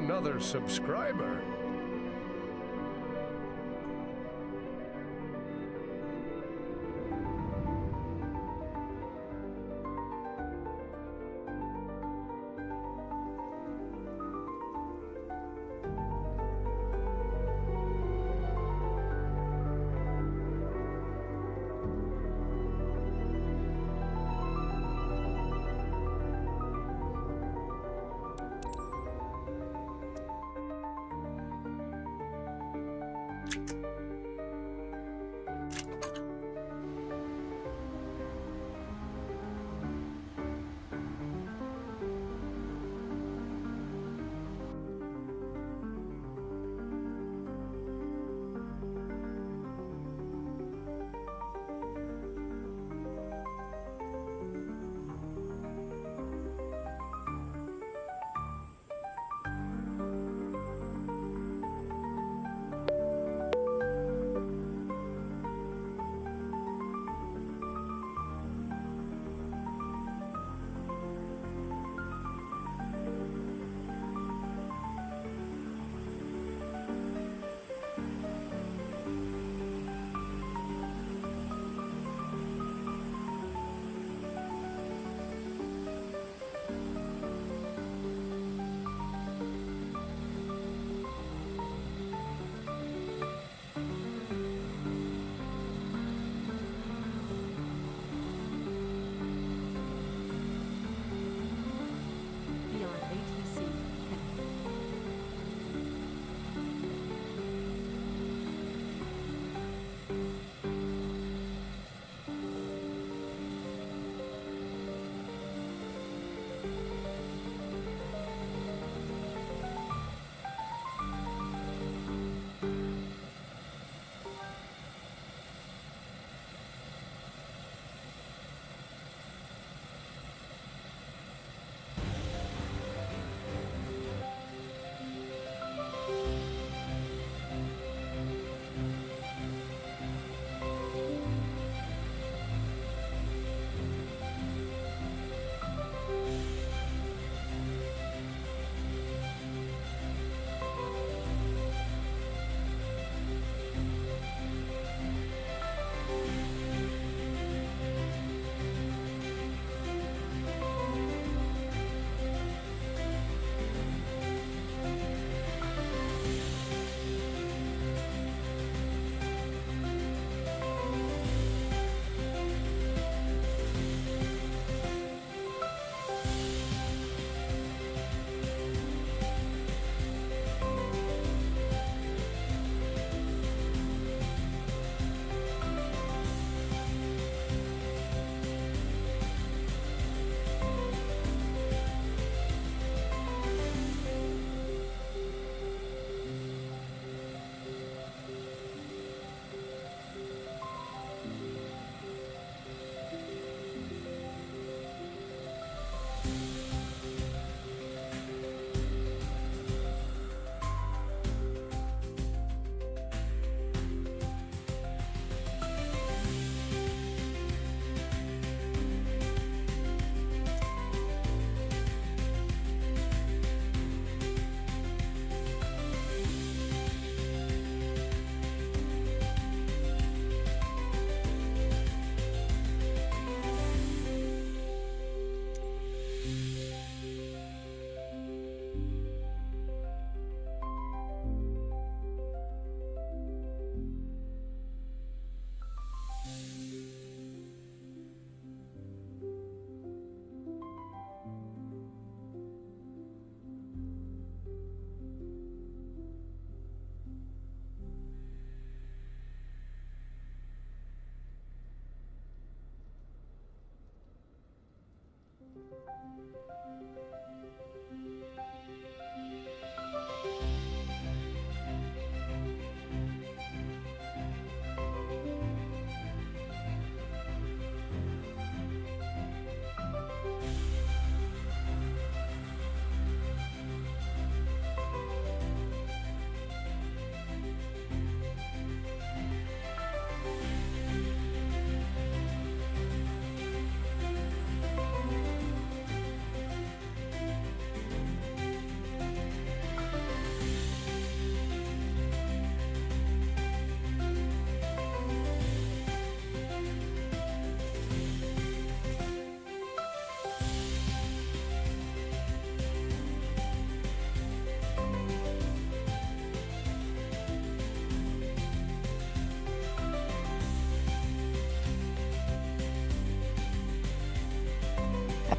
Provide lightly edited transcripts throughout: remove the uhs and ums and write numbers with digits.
another subscriber.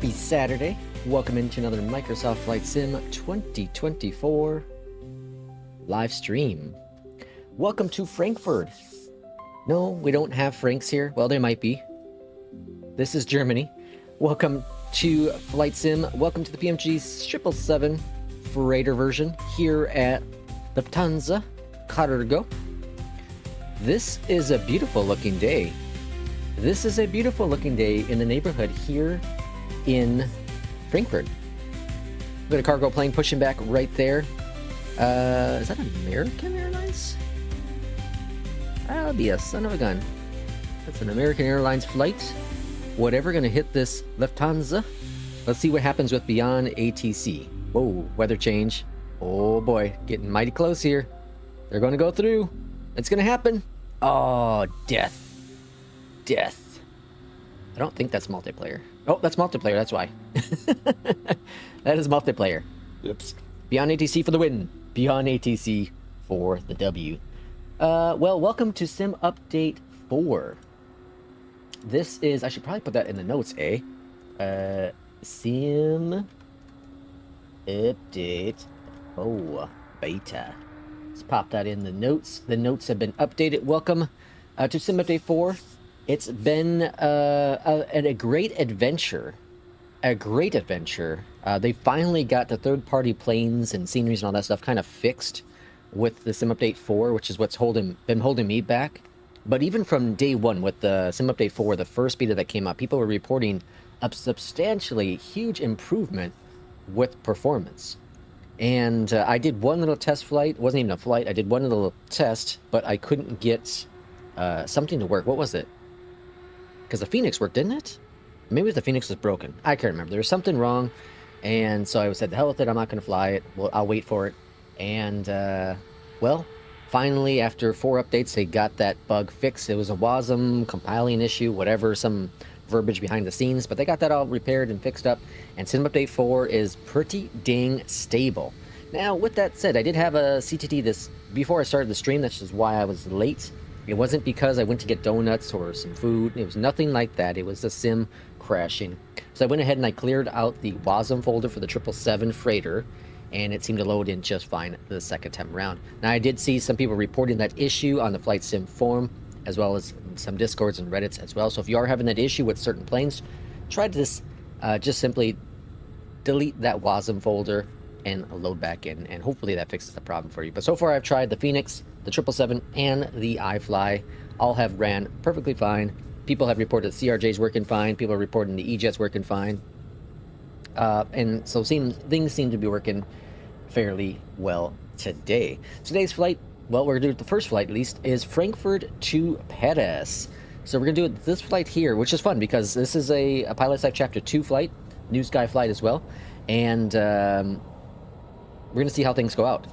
Happy Saturday. Welcome into another Microsoft Flight Sim 2024 live stream. Welcome to Frankfurt. No, we don't have Franks here. Well, there might be. This is Germany. Welcome to Flight Sim. Welcome to the PMDG 777 freighter version here at Lufthansa Cargo. This is a beautiful looking day. This is a beautiful looking day in the neighborhood here in Frankfurt. We've got a cargo plane pushing back right there. Is that American Airlines? That'll be a son of a gun. That's an American Airlines flight. Whatever, gonna hit this Lufthansa. Let's see what happens with BeyondATC. Whoa, weather change. Oh boy, getting mighty close here. They're gonna go through. It's gonna happen. Oh, death. Death. I don't think that's multiplayer. Oh, that's multiplayer, that's why. That is multiplayer. Oops. BeyondATC for the win. BeyondATC for the W. Well, welcome to Sim Update 4. This is, I should probably put that in the notes, eh? Sim Update 4 Beta. Let's pop that in the notes. The notes have been updated. Welcome to Sim Update 4. It's been a great adventure. A great adventure. They finally got the third-party planes and sceneries and all that stuff kind of fixed with the Sim Update 4, which is what's been holding me back. But even from day one with the Sim Update 4, the first beta that came out, people were reporting a substantially huge improvement with performance. And I did one little test flight. It wasn't even a flight. I did one little test, but I couldn't get something to work. What was it? Because the FENIX worked, didn't it? Maybe the FENIX was broken. I can't remember. There was something wrong. And so I said, the hell with it. I'm not going to fly it. Well, I'll wait for it. And, well, finally, after 4 updates, they got that bug fixed. It was a WASM compiling issue, whatever, some verbiage behind the scenes. But they got that all repaired and fixed up. And Sim Update 4 is pretty dang stable. Now, with that said, I did have a CTT before I started the stream. That's just why I was late. It wasn't because I went to get donuts or some food. It was nothing like that. It was the sim crashing. So I went ahead and I cleared out the WASM folder for the 777 freighter, and it seemed to load in just fine the second time around. Now, I did see some people reporting that issue on the Flight Sim forum, as well as some Discords and Reddits as well. So if you are having that issue with certain planes, try to just simply delete that WASM folder and load back in, and hopefully that fixes the problem for you. But so far I've tried the FENIX, the 777, and the iFly. All have ran perfectly fine. People have reported CRJ's working fine. People are reporting the EJET's working fine. And so things seem to be working fairly well today. Today's flight, well, we're going to do the first flight at least, is Frankfurt to Paris. So we're going to do this flight here, which is fun because this is a Pilot's Life Chapter 2 flight, New Sky flight as well. And we're going to see how things go out.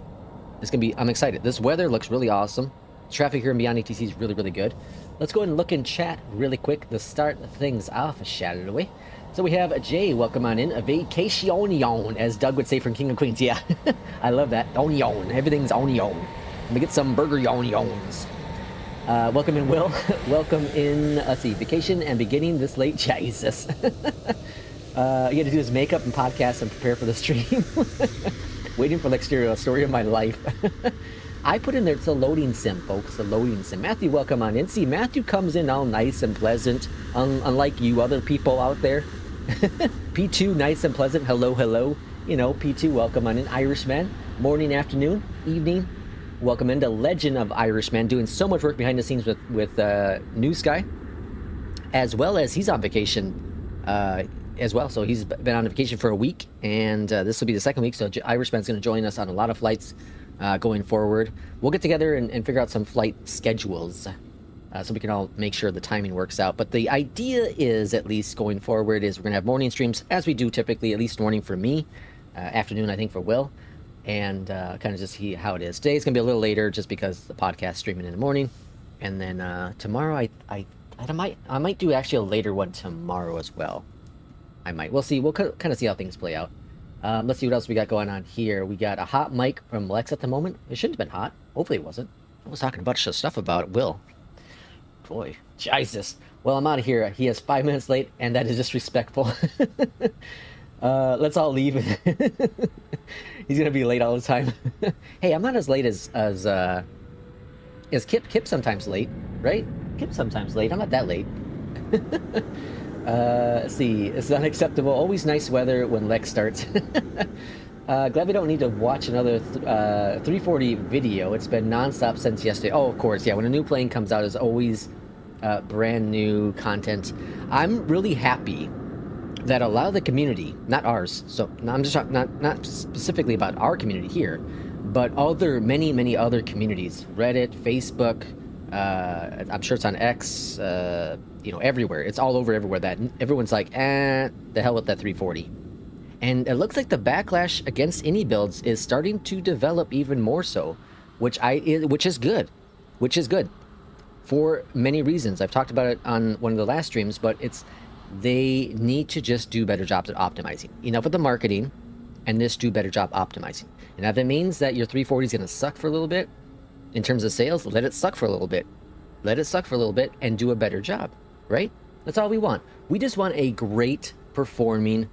It's going to be, I'm excited. This weather looks really awesome. Traffic here in BeyondATC is really, really good. Let's go ahead and look in chat really quick to start things off, shall we? So we have Jay, welcome on in. A vacation, as Doug would say from King of Queens. Yeah, I love that. Onion. Everything's onion. Let me get some burger yons. Welcome in, Will. Welcome in, let's see, vacation and beginning this late. Jesus. You got to do his makeup and podcast and prepare for the stream. Waiting for the exterior story of my life. I put in there, it's a loading sim, folks, a loading sim. Matthew, welcome on in. See, Matthew comes in all nice and pleasant, unlike you other people out there. P2, nice and pleasant. Hello, hello. You know, P2, welcome on in. Irishman, morning, afternoon, evening. Welcome into Legend of Irishman, doing so much work behind the scenes with New Sky, as well as he's on vacation as well. So he's been on vacation for a week, and this will be the second week. So Irishman's going to join us on a lot of flights going forward. We'll get together and figure out some flight schedules so we can all make sure the timing works out. But the idea is, at least going forward, is we're going to have morning streams as we do typically, at least morning for me, afternoon I think for Will, and kind of just see how it is. Today's going to be a little later just because the podcast streaming in the morning, and then tomorrow I might do actually a later one tomorrow as well. I might. We'll see. We'll kind of see how things play out. Let's see what else we got going on here. We got a hot mic from Lex at the moment. It shouldn't have been hot. Hopefully it wasn't. I was talking a bunch of stuff about Will. Boy, Jesus. Well, I'm out of here. He is 5 minutes late, and that is disrespectful. Let's all leave. He's gonna be late all the time. Hey, I'm not as late as Kip. Kip's sometimes late, right? Kip's sometimes late. I'm not that late. Let's see. It's unacceptable. Always nice weather when Lex starts. Glad we don't need to watch another 340 video. It's been nonstop since yesterday. Oh, of course, yeah. When a new plane comes out, there's always brand new content. I'm really happy that a lot of the community, not ours, so I'm just not specifically about our community here, but many other communities, Reddit, Facebook, I'm sure it's on X, everywhere. It's all over everywhere that everyone's like, the hell with that 340. And it looks like the backlash against any builds is starting to develop even more so, which is good, for many reasons. I've talked about it on one of the last streams, but they need to just do better jobs at optimizing. Enough with the marketing, and just do better job optimizing. And if that means that your 340 is going to suck for a little bit in terms of sales, let it suck for a little bit. Let it suck for a little bit and do a better job, right? That's all we want. We just want a great performing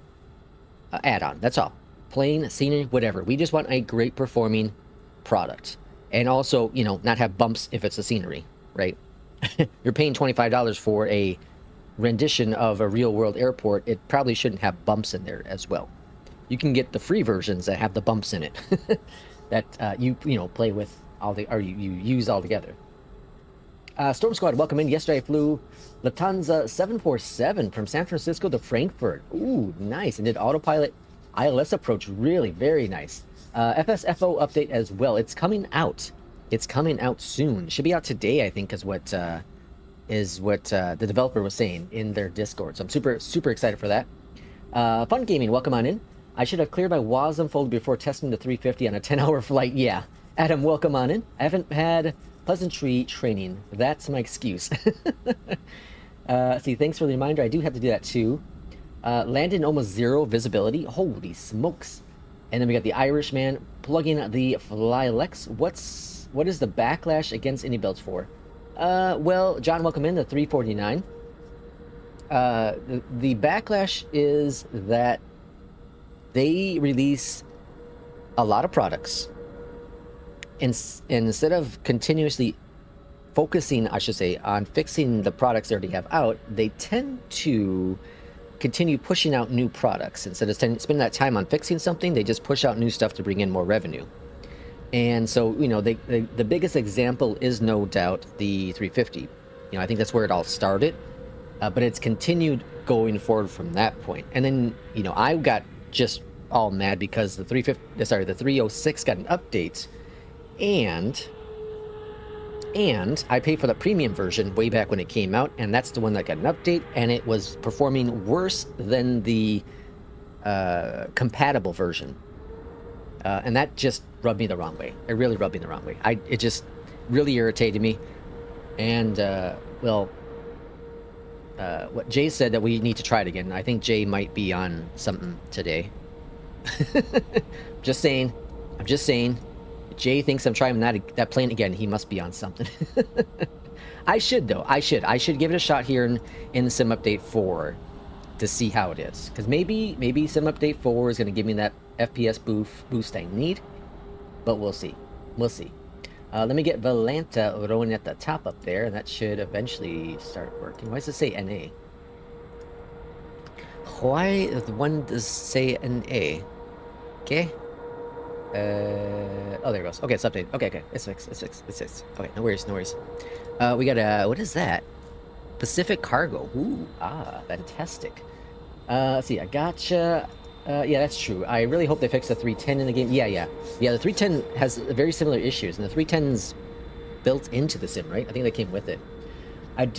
add-on. That's all. Plane, scenery, whatever. We just want a great performing product. And also, not have bumps if it's a scenery, right? You're paying $25 for a rendition of a real-world airport. It probably shouldn't have bumps in there as well. You can get the free versions that have the bumps in it that you play with you use all together. Storm Squad, welcome in. Yesterday I flew Lufthansa 747 from San Francisco to Frankfurt. Ooh, nice. And did autopilot ILS approach. Really, very nice. FSFO update as well. It's coming out. It's coming out soon. Should be out today, I think, is what the developer was saying in their Discord. So I'm super excited for that. Fun Gaming, welcome on in. I should have cleared my WASM folder before testing the 350 on a 10-hour flight. Yeah. Adam, welcome on in. I haven't had pleasantry training. That's my excuse. See, thanks for the reminder. I do have to do that too. Landed almost zero visibility. Holy smokes. And then we got the Irishman plugging the Flylex. What is the backlash against any builds for? Well, John, welcome in, the 349. The backlash is that they release a lot of products. And instead of continuously focusing, I should say, on fixing the products they already have out, they tend to continue pushing out new products. Instead of spending that time on fixing something, they just push out new stuff to bring in more revenue. And so, the biggest example is no doubt the 350. I think that's where it all started, but it's continued going forward from that point. And then, I got just all mad because the 306 got an update, and I paid for the premium version way back when it came out, and that's the one that got an update, and it was performing worse than the compatible version. And that just rubbed me the wrong way. It really rubbed me the wrong way. It just really irritated me. And, what Jay said that we need to try it again. I think Jay might be on something today. Just saying. I'm just saying. If Jay thinks I'm trying that plane again, he must be on something. I should, though. I should give it a shot here in the Sim Update 4 to see how it is. Because maybe Sim Update 4 is going to give me that FPS boost I need. But we'll see. We'll see. Let me get Valanta rolling at the top up there, and that should eventually start working. Why does it say NA? Why the one does say NA? Okay. Oh, there it goes. Okay, it's updated. Okay. It's fixed. Okay, no worries. We got what is that? Pacific Cargo. Ooh, fantastic. Let's see, I gotcha. Yeah, that's true. I really hope they fix the 310 in the game. Yeah, the 310 has very similar issues, and the 310's built into the sim, right? I think they came with it. And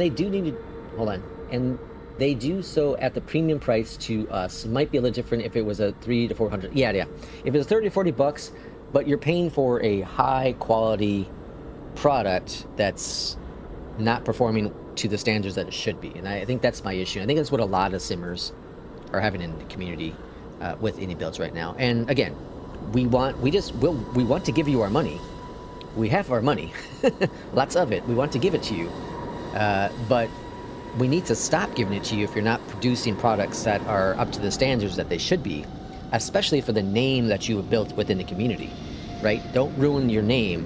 they do need to, hold on, and they do so at the premium price to us. Might be a little different if it was a $300 to $400. Yeah. If it was 30 to 40 bucks, but you're paying for a high quality product that's not performing to the standards that it should be. And I think that's my issue. I think that's what a lot of simmers are having in the community with indie builds right now. And again, we want to give you our money. We have our money, lots of it. We want to give it to you. But we need to stop giving it to you if you're not producing products that are up to the standards that they should be, especially for the name that you have built within the community, right? Don't ruin your name.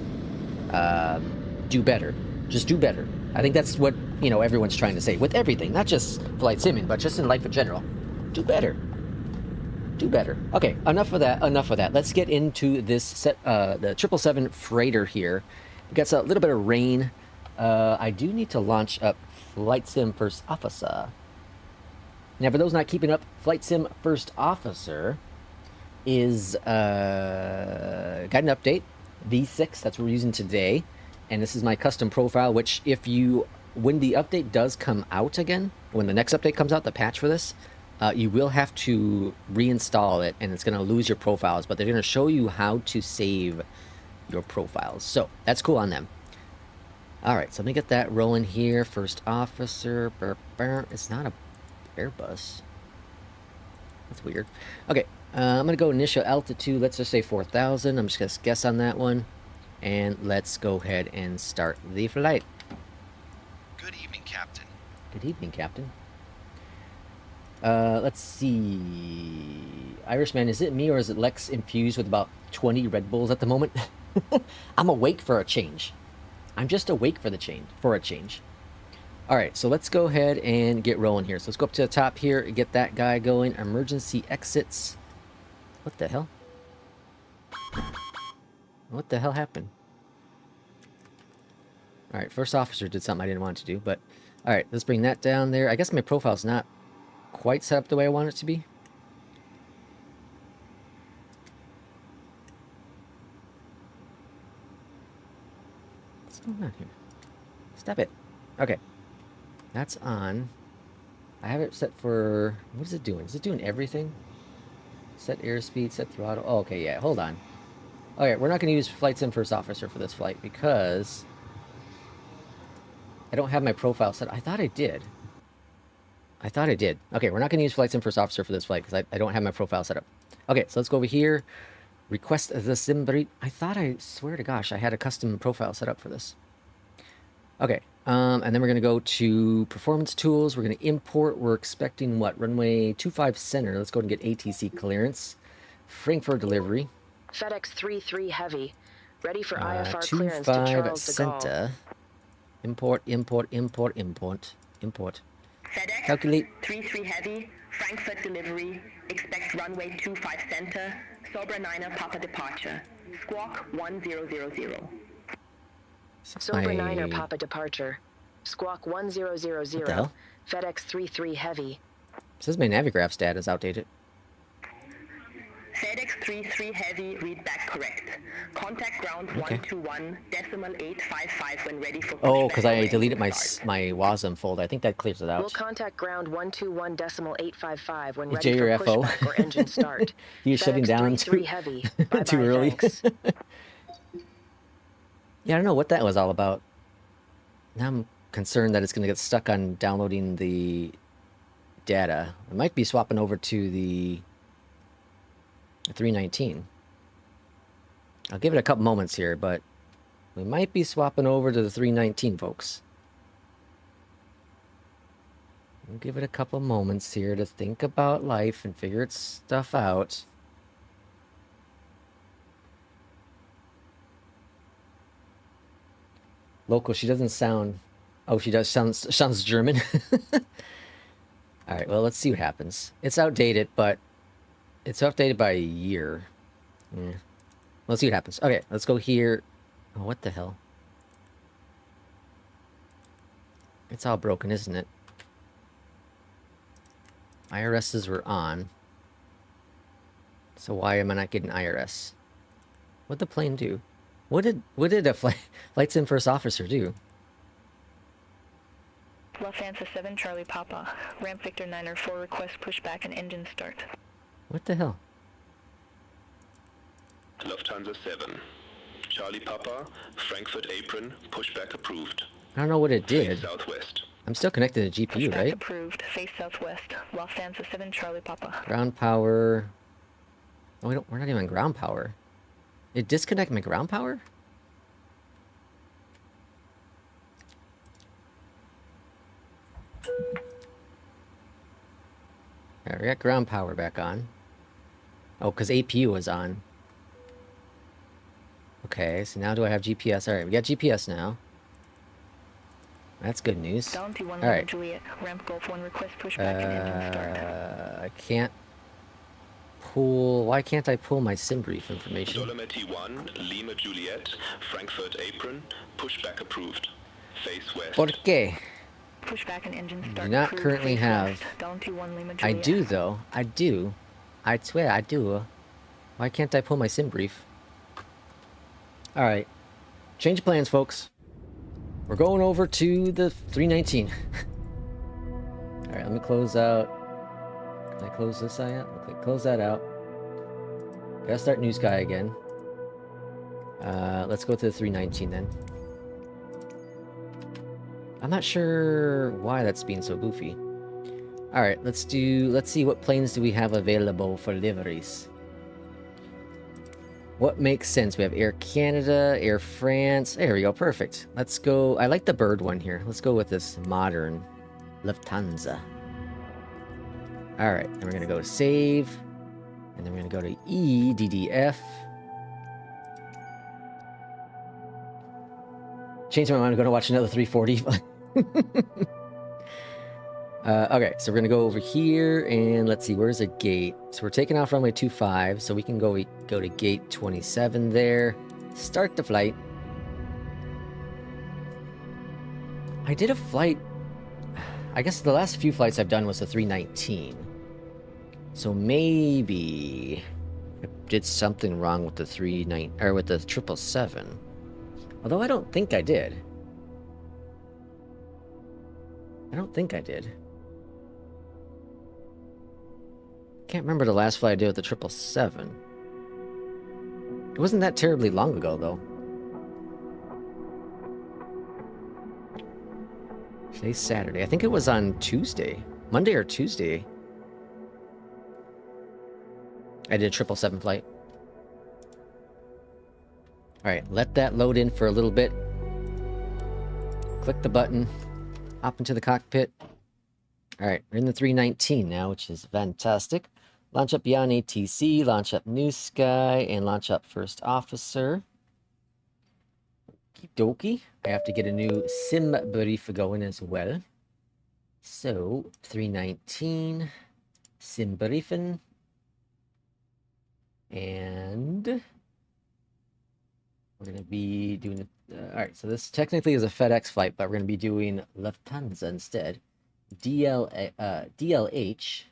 Do better. Just do better. I think that's what, you know, everyone's trying to say with everything, not just flight simming, but just in life in general. Do better. Do better. Okay, enough of that. Enough of that. Let's get into this set, the 777 freighter here. It gets a little bit of rain. I do need to launch up Flight Sim First Officer. Now, for those not keeping up, Flight Sim First Officer is got an update, V6. That's what we're using today, and this is my custom profile. Which, when the update does come out again, when the next update comes out, the patch for this, you will have to reinstall it, and it's going to lose your profiles. But they're going to show you how to save your profiles, so that's cool on them. All right, so let me get that rolling here. First Officer. It's not a Airbus. That's weird. Okay, I'm going to go initial altitude. Let's just say 4,000. I'm just going to guess on that one. And let's go ahead and start the flight. Good evening, Captain. Good evening, Captain. Let's see. Irishman, is it me or is it Lex infused with about 20 Red Bulls at the moment? I'm awake for a change. I'm just awake for a change. All right, so let's go ahead and get rolling here. So let's go up to the top here and get that guy going. Emergency exits. What the hell? What the hell happened? All right, First Officer did something I didn't want to do, but all right, let's bring that down there. I guess my profile's not quite set up the way I want it to be. What's going on here? Stop it. Okay. That's on. I have it set for... What is it doing? Is it doing everything? Set airspeed, set throttle. Oh, okay, yeah. Hold on. Okay, we're not going to use Flight Sim First Officer for this flight because I don't have my profile set. I thought I did. Okay, we're not going to use Flight Sim First Officer for this flight because I don't have my profile set up. Okay, so let's go over here. Request the SimBrief. I swear to gosh, I had a custom profile set up for this. Okay, and then we're going to go to Performance Tools. We're going to import. We're expecting what? Runway 25 center. Let's go and get ATC clearance. Frankfurt delivery. FedEx 33 Heavy. Ready for IFR clearance to Charles de Gaulle. Center. Import. FedEx Calculate. 33 Heavy, Frankfurt delivery, expect runway 25 center, Sobra 9er Papa departure, squawk 1000. Sobra 9er Papa departure, squawk 1000, What the hell? FedEx 33 Heavy. It says my Navigraph stat is outdated. FedEx 33 Heavy, read back correct. Contact ground Okay. 121.855 when ready for pushback. Oh, because I or deleted my start. my WASM folder. I think that clears it We'll out. contact ground 121.855 when Hey, ready for JRFO. pushback or engine start. You're shutting FedEx down 33 Heavy. Bye-bye, too early. thanks. Yeah, I don't know what that was all about. Now I'm concerned that it's going to get stuck on downloading the data. I might be swapping over to the 319. I'll give it a couple moments here, but we might be swapping over to the 319, folks. We'll give it a couple moments here to think about life and figure its stuff out. Local, she doesn't sound... Oh, she does sounds German. All right, well, let's see what happens. It's outdated, but it's updated by a year. Yeah. Let's see what happens. Okay, let's go here. Oh, what the hell? It's all broken, isn't it? IRSs were on. So why am I not getting IRS? What'd the plane do? What did a Flight Sim First Officer do? Lufthansa 7 Charlie Papa, ramp Victor 9er 4 request pushback and engine start. What the hell? Lufthansa 7. Charlie Papa, Frankfurt apron, pushback approved. I don't know what it did. Southwest. I'm still connected to GPU, Pushback right? approved, face southwest, Lufthansa 7 Charlie Papa. Ground power. Oh, we're not even on ground power. It disconnected my ground power? Alright, we got ground power back on. Oh, because APU was on. Okay, so now do I have GPS? Alright, we got GPS now. That's good news. Alright. Juliet, ramp Golf 1 request pushback and engine start. I can't pull... Why can't I pull my SimBrief information? Dolomiti 1, Lima Juliet, Frankfurt Apron, pushback approved. Face west. ¿Por qué? Pushback and engine start. Do not currently have... I do, though. I do. I swear, I do. Why can't I pull my SimBrief? Alright. Change of plans, folks. We're going over to the 319. Alright, let me close out. Can I close this eye out? Okay, close that out. Gotta start New Sky again. Let's go to the 319 then. I'm not sure why that's being so goofy. Alright, let's see what planes do we have available for liveries. What makes sense? We have Air Canada, Air France. There we go, perfect. Let's go. I like the bird one here. Let's go with this modern Lufthansa. Alright, then we're going to go to save. And then we're going to go to EDDF. Change my mind, I'm going to watch another 340. Okay, so we're going to go over here, and let's see, where's a gate? So we're taking off runway 25, so we can go to gate 27 there. Start the flight. I did a flight... I guess the last few flights I've done was the 319. So maybe I did something wrong with the 319 or with the 777. Although I don't think I did. I don't think I did. Can't remember the last flight I did with the 777. It wasn't that terribly long ago, though. Today's Saturday. I think it was on Tuesday. Monday or Tuesday. I did a 777 flight. Alright, let that load in for a little bit. Click the button. Hop into the cockpit. Alright, we're in the 319 now, which is fantastic. Launch up BeyondATC, launch up New Sky, and launch up First Officer. Okie dokie. I have to get a new SimBrief going as well. So, 319, SimBriefing. And we're going to be doing... Alright, so this technically is a FedEx flight, but we're going to be doing Lufthansa instead. DLH,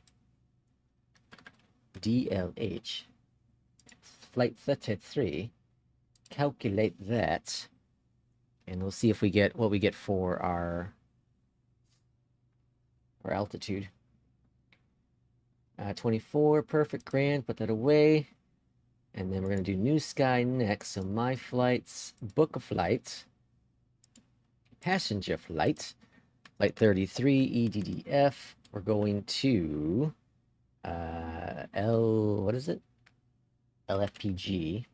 flight 33, calculate that, and we'll see if we get what we get for our altitude. 24, perfect, grand, put that away, and then we're going to do New Sky next. So my flights, book a flight, passenger flight, flight 33, EDDF, we're going to what is it? LFPG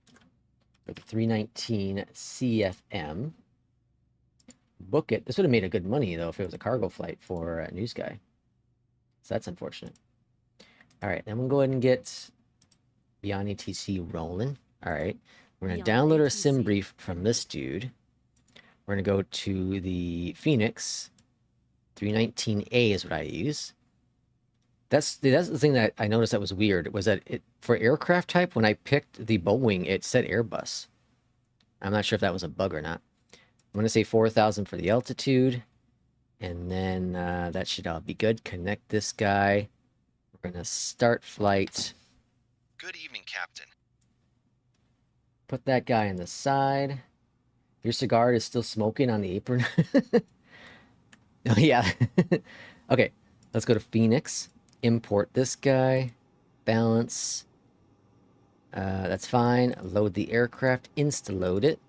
for the 319 CFM. Book it. This would have made a good money, though, if it was a cargo flight for New Sky. So that's unfortunate. All right, then we'll go ahead and get BeyondATC rolling. All right, we're going to download our SimBrief from this dude. We're going to go to the FENIX. 319A is what I use. That's the thing that I noticed that was weird, was that for aircraft type, when I picked the Boeing, it said Airbus. I'm not sure if that was a bug or not. I'm going to say 4,000 for the altitude, and then that should all be good. Connect this guy. We're going to start flight. Good evening, Captain. Put that guy on the side. Your cigar is still smoking on the apron. Oh, yeah. Okay, let's go to FENIX. Import this guy. Balance. That's fine. Load the aircraft. Insta-load it.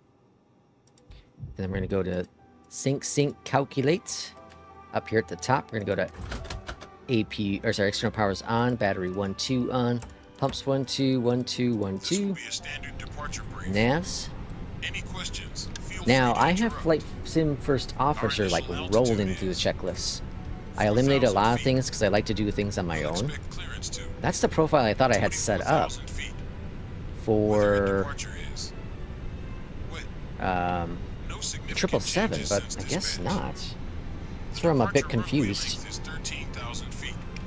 And then we're going to go to sync, calculate. Up here at the top, we're going to go to AP, or sorry, external powers on. Battery 1, 2 on. Pumps 1, 2, 1, 2, 1, 2. This will be a standard departure brief. Navs. Any questions? Now, I have Flight Sim First Officer, like, rolling through the checklists. I eliminated a lot of things because I like to do things on my own. That's the profile I thought I had set up for 777, but I guess not. That's where I'm a bit confused.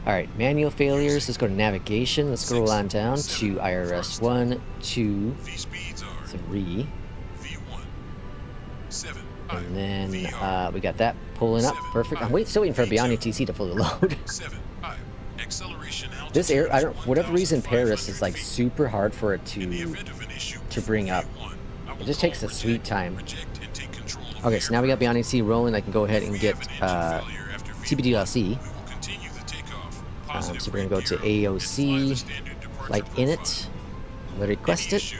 Alright, manual failures. Let's go to navigation. Let's scroll on down to IRS 1, 2, 3. And then we got that pulling up. Perfect. I'm still waiting for BeyondATC to fully load. This air, for whatever reason, Paris is like super hard for it to bring up. It just takes a sweet time. Okay, so now we got BeyondATC rolling. I can go ahead and get CPDLC. So we're gonna go to AOC, flight init, request it.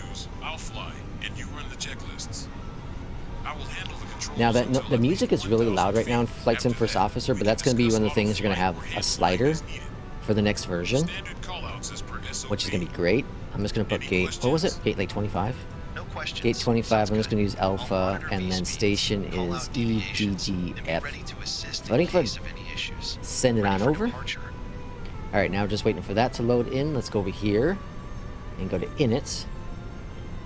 Now that the music is really loud right now in Flight Sim First Officer, but that's going to be one of the things you're going to have a slider for the next version, which is going to be great. I'm just going to put gate, what was it? Gate like 25? Gate 25, I'm just going to use alpha, and then station is EJET. Waiting for send it on over. Alright, now just waiting for that to load in. Let's go over here and go to init.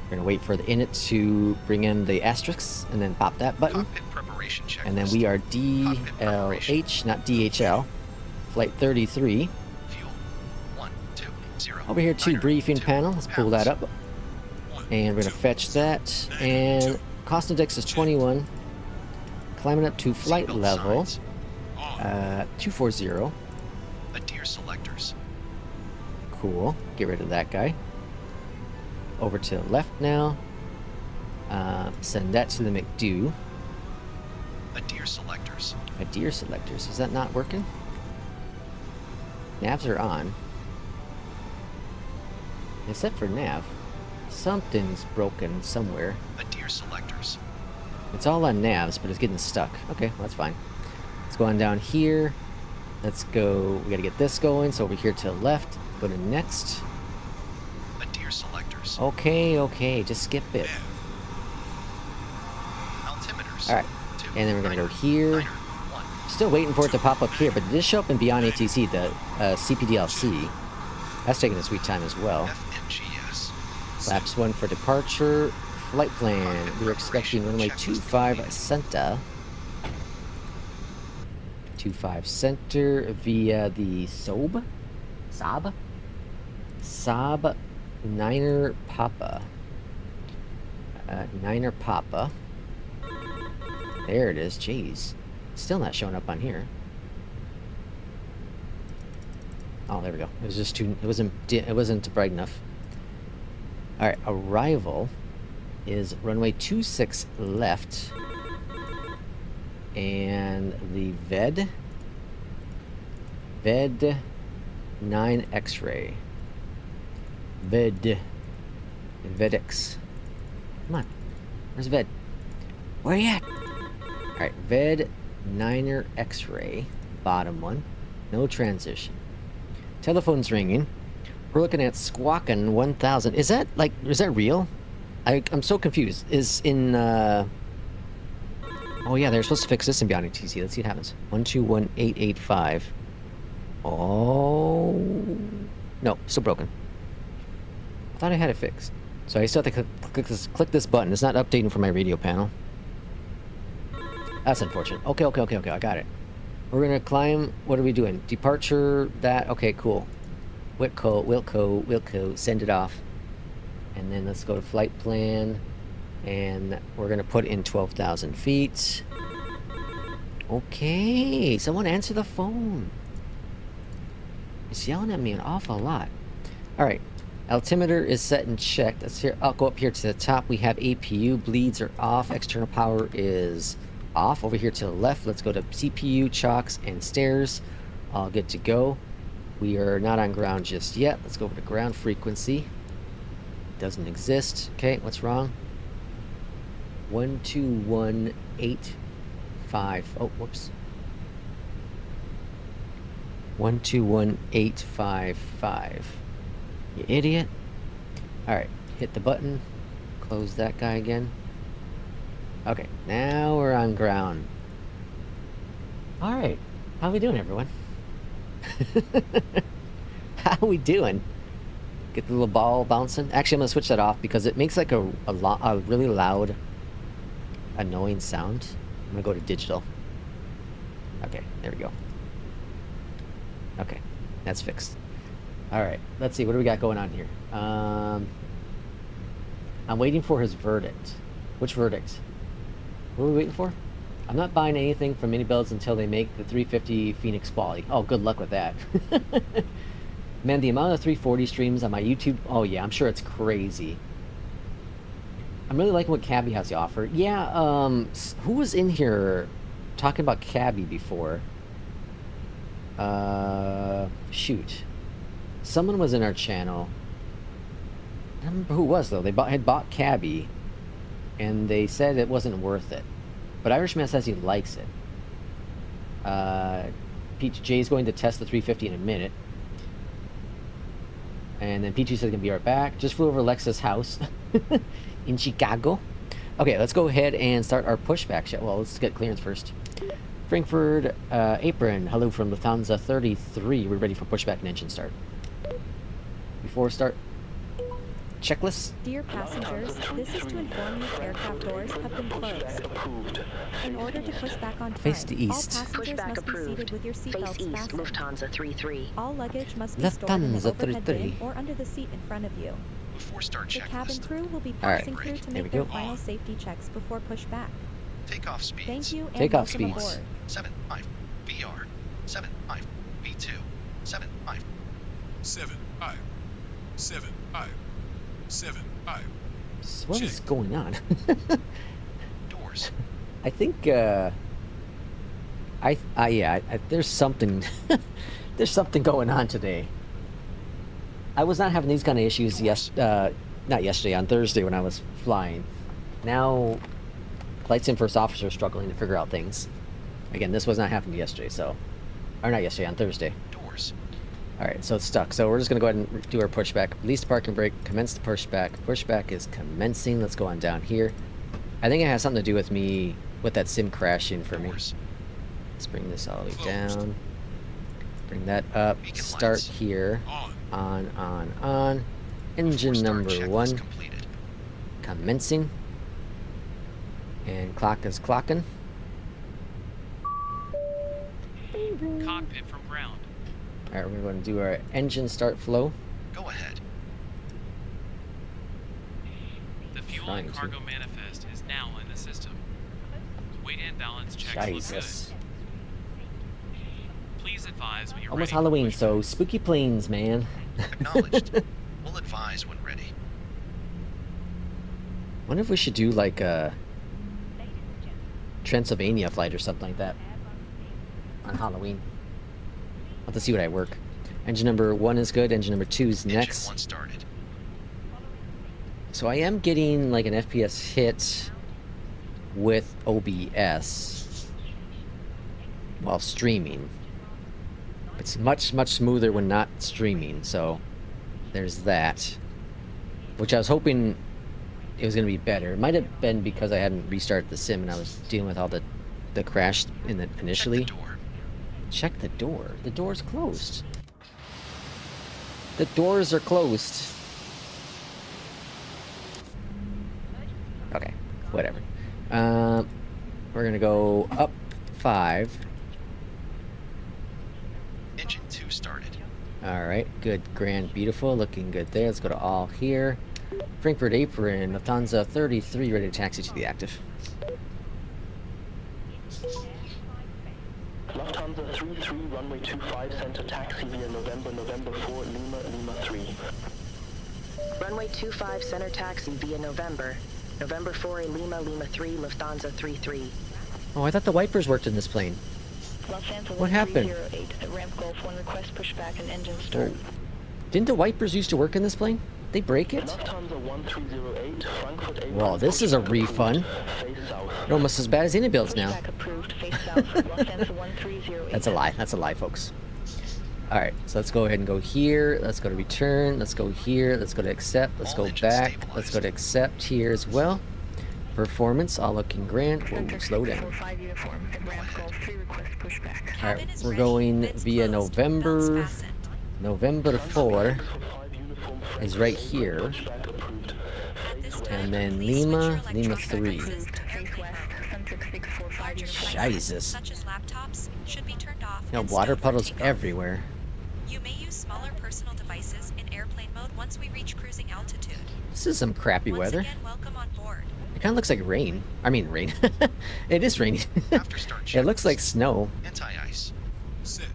We're going to wait for the init to bring in the asterisks and then pop that button. And then we are DLH, not DHL. Flight 33. Over here to briefing panel. Let's pull that up. And we're going to fetch that. And cost index is 21. Climbing up to flight level 240. Cool. Get rid of that guy. Over to the left now. Send that to the McDo. Adhere selectors. Is that not working? Navs are on. Except for nav. Something's broken somewhere. Adhere selectors. It's all on navs, but it's getting stuck. Okay, well, that's fine. Let's go on down here. Let's go. We gotta get this going. So over here to the left. Go to next. Okay, just skip it. Alright, and then we're gonna go here. Still waiting for it to pop up here, but it did show up in BeyondATC, the CPDLC. That's taking a sweet time as well. Flaps 1 for departure. Flight plan. We're expecting runway 25 center. 25 center via the Saab Niner Papa. Niner Papa. There it is. Jeez. Still not showing up on here. Oh, there we go. It was just too. It wasn't bright enough. All right. Arrival is runway 26 left, and the VED 9 X-ray. VEDX. Come on. Where's VED? Where are you at? Alright, VED 9er X-ray. Bottom one. No transition. Telephone's ringing. We're looking at Squawkin' 1000. Is that real? I'm so confused. Is in, oh yeah, they're supposed to fix this in BeyondATC. Let's see what happens. 121885. Oh. No, still broken. I thought I had it fixed. So I still have to click this button. It's not updating for my radio panel. That's unfortunate. Okay, I got it. We're gonna climb. What are we doing? Departure, that. Okay, cool. Wilco, send it off. And then let's go to flight plan. And we're gonna put in 12,000 feet. Okay, someone answer the phone. It's yelling at me an awful lot. Alright. Altimeter is set and checked. Let's here. I'll go up here to the top. We have APU. Bleeds are off. External power is off. Over here to the left, let's go to CPU, chocks, and stairs. All good to go. We are not on ground just yet. Let's go over to ground frequency. Doesn't exist. Okay, what's wrong? 12185. Oh, whoops. 121855. You idiot. Alright, hit the button. Close that guy again. Okay, now we're on ground. Alright. How we doing, everyone? How we doing? Get the little ball bouncing. Actually, I'm gonna switch that off because it makes like a really loud, annoying sound. I'm gonna go to digital. Okay, there we go. Okay, that's fixed. All right, let's see. What do we got going on here? I'm waiting for his verdict. Which verdict? What are we waiting for? I'm not buying anything from mini builds until they make the 350 FENIX quality. Oh, good luck with that. Man, the amount of 340 streams on my YouTube, oh yeah, I'm sure it's crazy. I'm really liking what Cabby has to offer. Yeah, who was in here talking about Cabby before? Shoot. Someone was in our channel. I don't remember who it was, though. They had bought Cabby, and they said it wasn't worth it. But Irishman says he likes it. Peach J's going to test the 350 in a minute. And then Peachy says he's going to be right back. Just flew over Lex's house in Chicago. Okay, let's go ahead and start our pushback shot. Well, let's get clearance first. Frankfurt Apron. Hello from Lufthansa 33. We're ready for pushback and engine start. Before start, checklist. Dear passengers, this is to inform you aircraft doors have been closed. In order to push back on time, Face to east. all passengers Pushback must approved. be seated with your Face seatbelts east, fastened. Lufthansa 33. All luggage must be stored in the Lufthansa overhead 33. bin or under the seat in front of you. Before start The cabin checklist. crew will be All right. passing through to There make we their go. final safety checks before pushback. Takeoff speeds. Thank you and Takeoff welcome speeds. aboard. 75 VR. 75 V2. 75. 7-5. 7-5. 7-5. So what is going on? Doors. I think, there's something, there's something going on today. I was not having these kind of issues not yesterday, on Thursday when I was flying. Now, flight sim first officer struggling to figure out things. Again, this was not happening yesterday, so, or not yesterday, on Thursday. Doors. All right, so it's stuck. So we're just gonna go ahead and do our pushback. Release the parking brake, commence the pushback. Pushback is commencing. Let's go on down here. I think it has something to do with me, with that sim crashing for me. Doors. Let's bring this all the way down. Bring that up. Beacon Start lights. here. On. On. Engine Before start number checklist 1 completed. commencing. And clock is clocking. Cockpit from ground. All right, we're going to do our engine start flow. Go ahead. The fuel Trying and to. cargo manifest is now in the system. Weight and balance checks Jesus. look good. Please advise when you're Almost ready. Halloween, so spooky planes, man. Acknowledged. We'll advise when ready. Wonder if we should do like a Transylvania flight or something like that on Halloween. I'll have to see what I work. Engine number 1 is good. Engine number 2 is Engine next. 1 started. So I am getting like an FPS hit with OBS while streaming. It's much smoother when not streaming, so there's that. Which I was hoping it was going to be better. It might have been because I hadn't restarted the sim and I was dealing with all the crash in the initially. Check the door. Check the door. The door's closed. The doors are closed. Okay, whatever. We're gonna go up 5. Engine 2 started. Alright, good, grand, beautiful, looking good there. Let's go to all here. Frankfurt Apron, Lufthansa 33, ready to taxi to the active. Lufthansa 33, runway 25, center taxi via November 4, Lima 3. Runway 25 center taxi via November 4 Lima 3, Lufthansa 33. Oh, I thought the wipers worked in this plane. Lufthansa What happened? 1308 at ramp Golf 1 request pushback and engine start. Didn't the wipers used to work in this plane? They break it? Lufthansa 1308, Frankfurt Apron. Well, this is a refund. Face south. They're almost as bad as any builds now. Pushback approved, face south, Lufthansa 1308. That's a lie. That's a lie, folks. Alright, so let's go ahead and go here. Let's go to return. Let's go here. Let's go to accept. Let's All go engines back. stabilized. Let's go to accept here as well. Performance, all looking grand. Whoa, Center slow down. 645 uniform. Ramp Golf 3 request pushback. Alright, we're going via November. November 4 is right here. And then Lima 3. Face west. Center 645 uniform. Jesus. Such as laptops should be turned off. No, and water stowed for puddles takeoff. everywhere. You may use smaller personal devices in airplane mode once we reach cruising altitude. This is some crappy Once weather. again, welcome on board. It kind of looks like rain. I mean, rain. It is raining. After start It looks like checklist. snow. Anti-ice. Set.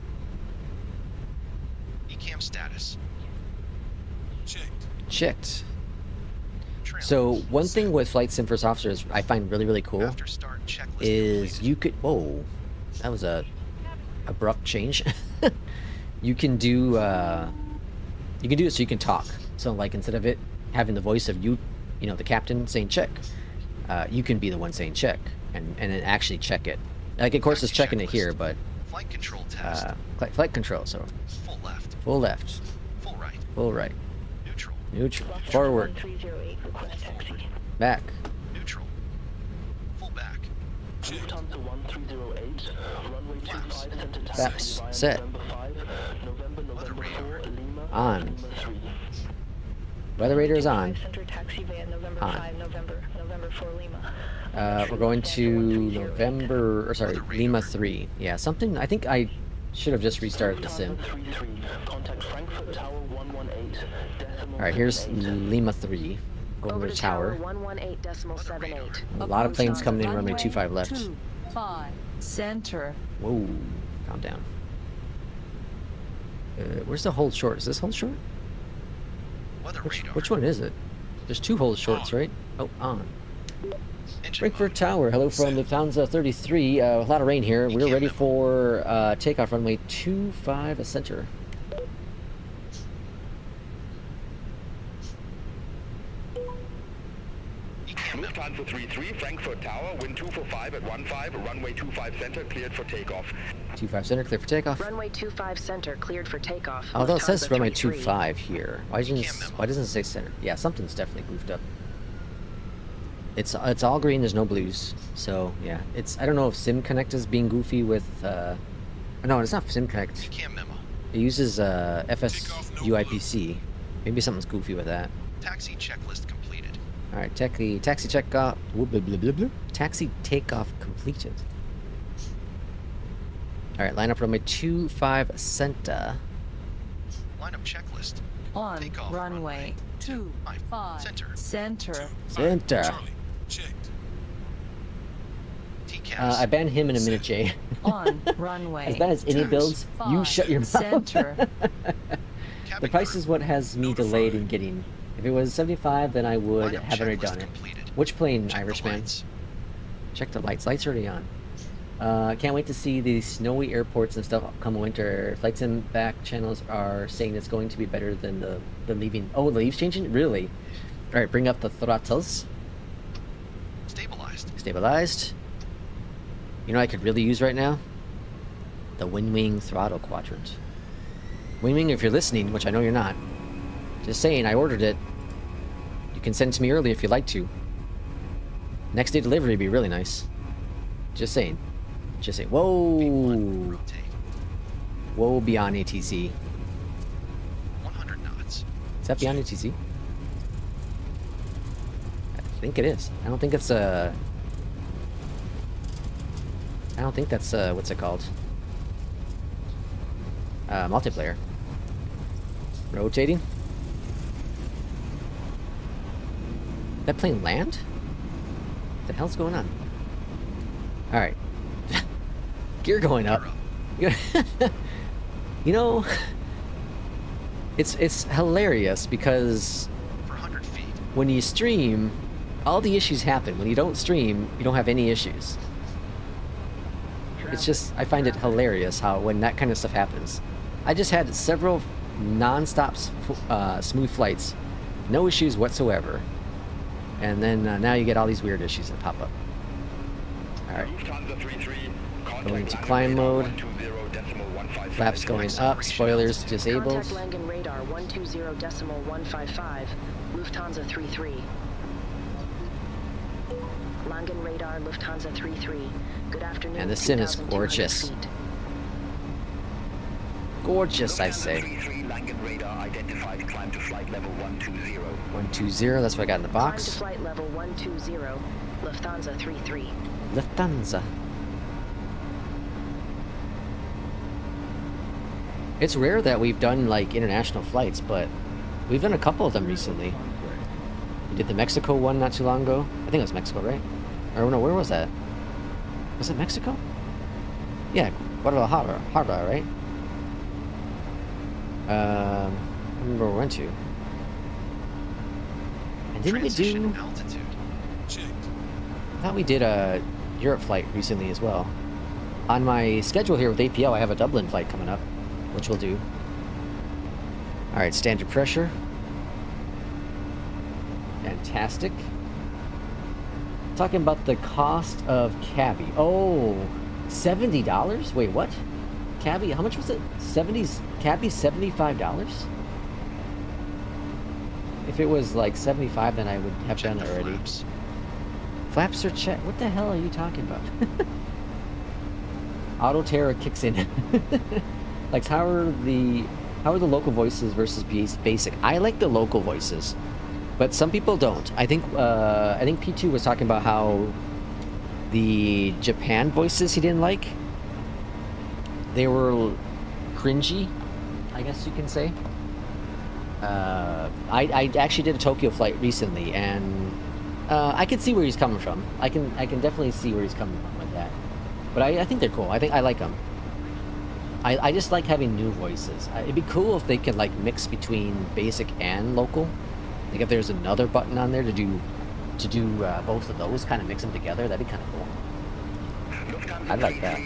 ECAM status. Checked. Checked. Trim. So one thing with Flight Sim First Officers I find really, really cool After start checklist is completed. you could... Whoa. That was a abrupt change. You can do it so you can talk. So like instead of it having the voice of you know, the captain saying check, you can be the one saying check and then actually check it. Like of course it's checking it here, but Flight control test. flight control. So Full left. full left, Full right. full right, Neutral. neutral, forward, 1308 request taxi. back. Neutral. Full back. Checked. Flaps set. Weather radar. On. Weather radar is on. Center taxi via November On. 5, November 4 Lima. We're going to Lima 3. Yeah, something. I think I should have just restarted the sim. All right, here's Lima 3. Going Over to to the tower. 118.78. A lot of planes coming in. Runway 25 left. 25 center. Whoa, calm down. Where's the hold short? Is this hold short? Weather radar. Which one is it? There's two hold shorts, right? Oh, on. Engine Frankfurt mode. Tower. Hello from Lufthansa 33. A lot of rain here. We're ready for takeoff. Runway 25 center. ECAM memo. Lufthansa 33, Frankfurt Tower, wind 245 at 15, runway 25 center, cleared for takeoff. 25 center, clear for takeoff. Runway 25 center cleared for takeoff. Although it says Lufthansa runway 33. 25 here. Why doesn't it say center? Yeah, something's definitely goofed up. It's all green. There's no blues. So yeah, I don't know if Sim Connect is being goofy with. No, it's not Sim Connect. ECAM memo. It uses FSUIPC. Maybe something's goofy with that. Taxi checklist completed. All right, taxi check off. Taxi takeoff completed. All right, line up runway 25 center. Lineup checklist. On Takeoff runway 25 Center. center. Center. Charlie. Checked. TCAS. I ban him in a minute, Jay. On runway As bad as any builds, you shut your mouth. center. The price is what has me delayed in getting. If it was 75, then I would Lineup have already checklist done it. completed. Which plane, Check the Irishman? lights. Check the lights. Lights already on. Can't wait to see the snowy airports and stuff come winter. Flight Sim back channels are saying it's going to be better than the leaving. Oh, the leaves changing? Really? All right, bring up the throttles. Stabilized. Stabilized. You know what I could really use right now? The WinWing throttle quadrant. WinWing, if you're listening, which I know you're not, just saying, I ordered it. You can send it to me early if you'd like to. Next day delivery would be really nice. Just saying. Just saying. V1 Whoa! rotate. Whoa, BeyondATC. 100 knots. Is that BeyondATC? I think it is. I don't think it's I don't think that's what's it called? Multiplayer. Rotating. That plane land? What the hell's going on? All right. Gear going up. You know, it's hilarious because For 100 feet. when you stream, all the issues happen. When you don't stream, you don't have any issues. It's just, I find it hilarious how when that kind of stuff happens. I just had several non-stop smooth flights, no issues whatsoever. And then now you get all these weird issues that pop up. Alright. Going to climb mode. Flaps going up. Spoilers disabled. Contact Langen radar 120.155. Lufthansa 33. Langen radar, Lufthansa 33. Good afternoon. And the sim is 2,200 gorgeous. feet. Gorgeous, I say. 33 Langen radar identified. Climb to flight level 120. 120, that's what I got in the Climb to box. flight level 120. Lufthansa 33. Lufthansa. It's rare that we've done like international flights, but we've done a couple of them recently. We did the Mexico one not too long ago. I think it was Mexico, right? Or no, where was that? Was it Mexico? Yeah, Guadalajara, right? I remember where we went to. And didn't we Transition do... altitude. Checked. I thought we did a Europe flight recently as well. On my schedule here with APL, I have a Dublin flight coming up, which we'll do. Alright, standard pressure. Fantastic. Talking about the cost of cabby. Oh, $70? Wait, what? Cabby, how much was it? Cabby, $75? If it was like 75, then I would have Check done it the already. flaps. Flaps are checked. What the hell are you talking about? Auto Terror kicks in. Like, how are the local voices versus basic? I like the local voices, but some people don't. I think P2 was talking about how the Japan voices he didn't like. They were cringy, I guess you can say. I actually did a Tokyo flight recently, and I can see where he's coming from. I can definitely see where he's coming from with that. But I think they're cool. I think I like them. I just like having new voices. It'd be cool if they could like mix between basic and local. Like if there's another button on there to do both of those, kind of mix them together. That'd be kind of cool. I'd like that.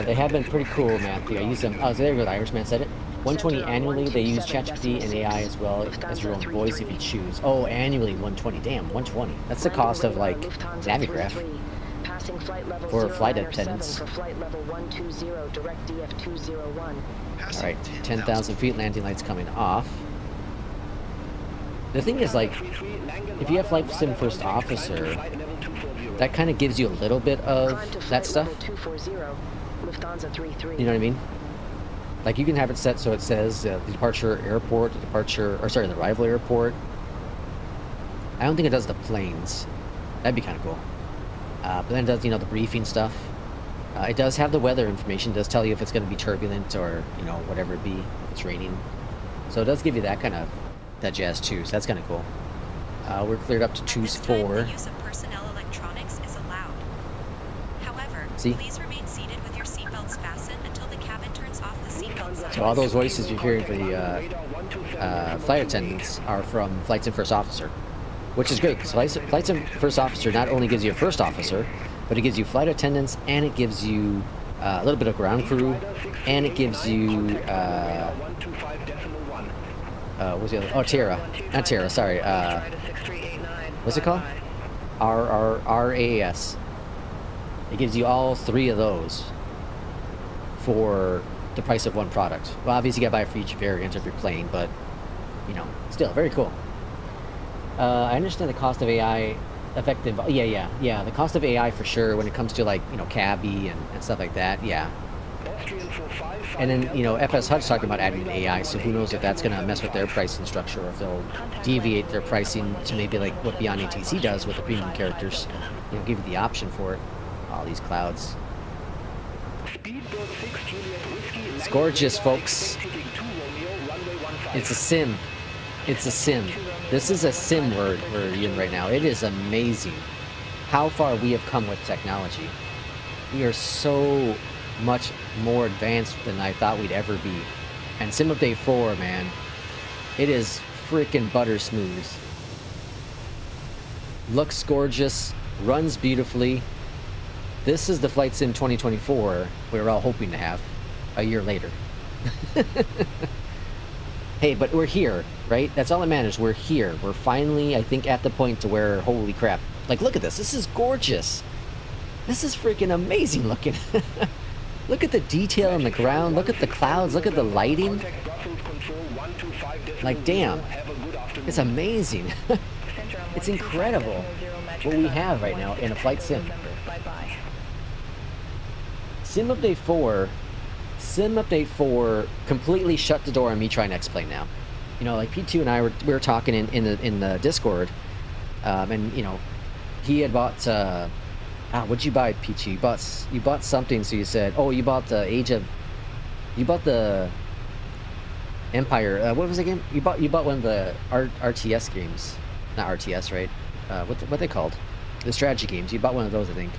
They have been pretty cool, Matthew. I use them. Oh, so there you go. The Irishman said it. 120 annually. They use ChatGPT and AI as well as your own voice if you choose. Oh, annually 120. Damn, 120. That's the cost of like Navigraph for flight attendants. For flight level 120, direct DF 201. All right, 10,000 feet. Landing lights coming off. The thing is, like, if you have Flight Sim First Officer, that kind of gives you a little bit of that stuff. You know what I mean? Like, you can have it set so it says the departure airport, the arrival airport. I don't think it does the planes. That'd be kind of cool. But then it does, the briefing stuff. It does have the weather information. It does tell you if it's going to be turbulent or, whatever it be, if it's raining. So it does give you that jazz too. So that's kind of cool. We're cleared up to choose 4. The use of personnel electronics is allowed. However, please remain seated with your seatbelts fastened until the cabin turns off the seatbelt sign. So all those voices you're hearing for the flight attendants are from Flight Sim First Officer, which is great because Flight Sim First Officer not only gives you a first officer, but it gives you flight attendants and it gives you a little bit of ground crew, and it gives you what's the other? Oh, Terra. Not Terra, sorry. What's it called? RAAS. It gives you all 3 of those for the price of one product. Well, obviously you gotta buy it for each variant of your plane, but, still, very cool. I understand the cost of AI effective. Yeah. The cost of AI for sure when it comes to, like, cabby and stuff like that, yeah. And then, FS HUD's talking about adding AI, so who knows if that's going to mess with their pricing structure or if they'll deviate their pricing to maybe like what BeyondATC does with the premium characters. Give you the option for it. All these clouds. It's gorgeous, folks. It's a sim. It's a sim. This is a sim we're in right now. It is amazing how far we have come with technology. We are so much more advanced than I thought we'd ever be. And Sim Update 4, man, it is freaking butter smooth. Looks gorgeous, runs beautifully. This is the Flight Sim 2024 we were all hoping to have a year later. Hey, but we're here, right? That's all that matters. We're here. We're finally, I think, at the point to where, holy crap. Like, look at this. This is gorgeous. This is freaking amazing looking. Look at the detail on the ground. Look at the clouds. Look at the lighting. Like, damn. It's amazing. It's incredible. what we have right now in a flight sim. Bye-bye. Sim Update 4 completely shut the door on me trying to explain now. You know, like P2 and I we were talking in the Discord, and you know, he had bought what'd you buy, P2? You bought something, so you said, oh, you bought the Empire. What was it again? You bought one of the RTS games, not RTS, right? What they called? The strategy games. You bought one of those, I think.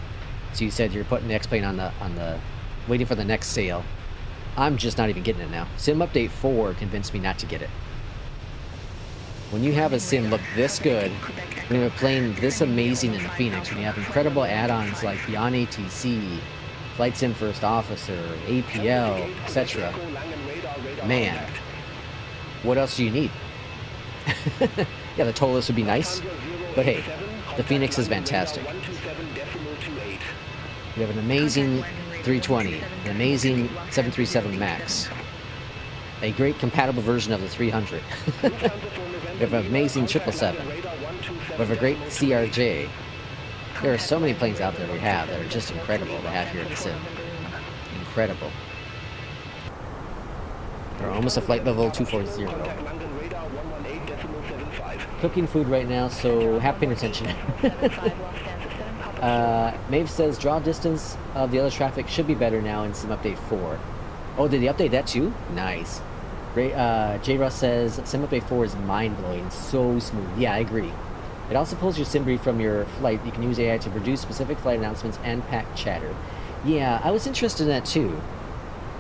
So you said you're putting the X-Plane on the waiting for the next sale. I'm just not even getting it now. Sim Update 4 convinced me not to get it. When you have a sim look this good, when you're playing this amazing in the FENIX, when you have incredible add-ons like BeyondATC, Flight Sim First Officer, APL, etc. Man, what else do you need? Yeah, the total list would be nice, but hey, the FENIX is fantastic. We have an amazing 320, an amazing 737 MAX, a great compatible version of the 300. We have an amazing 777. We have a great CRJ. There are so many planes out there we have that are just incredible to have here in the sim. Incredible. We're almost a flight level 240. Cooking food right now, so have paying attention. Maeve says draw distance of the other traffic should be better now in Sim Update 4. Oh, did they update that too? Nice. J. Russ says Sim Update 4 is mind-blowing, so smooth. Yeah, I agree. It also pulls your SimBrief from your flight. You can use AI to produce specific flight announcements and pack chatter. Yeah, I was interested in that too.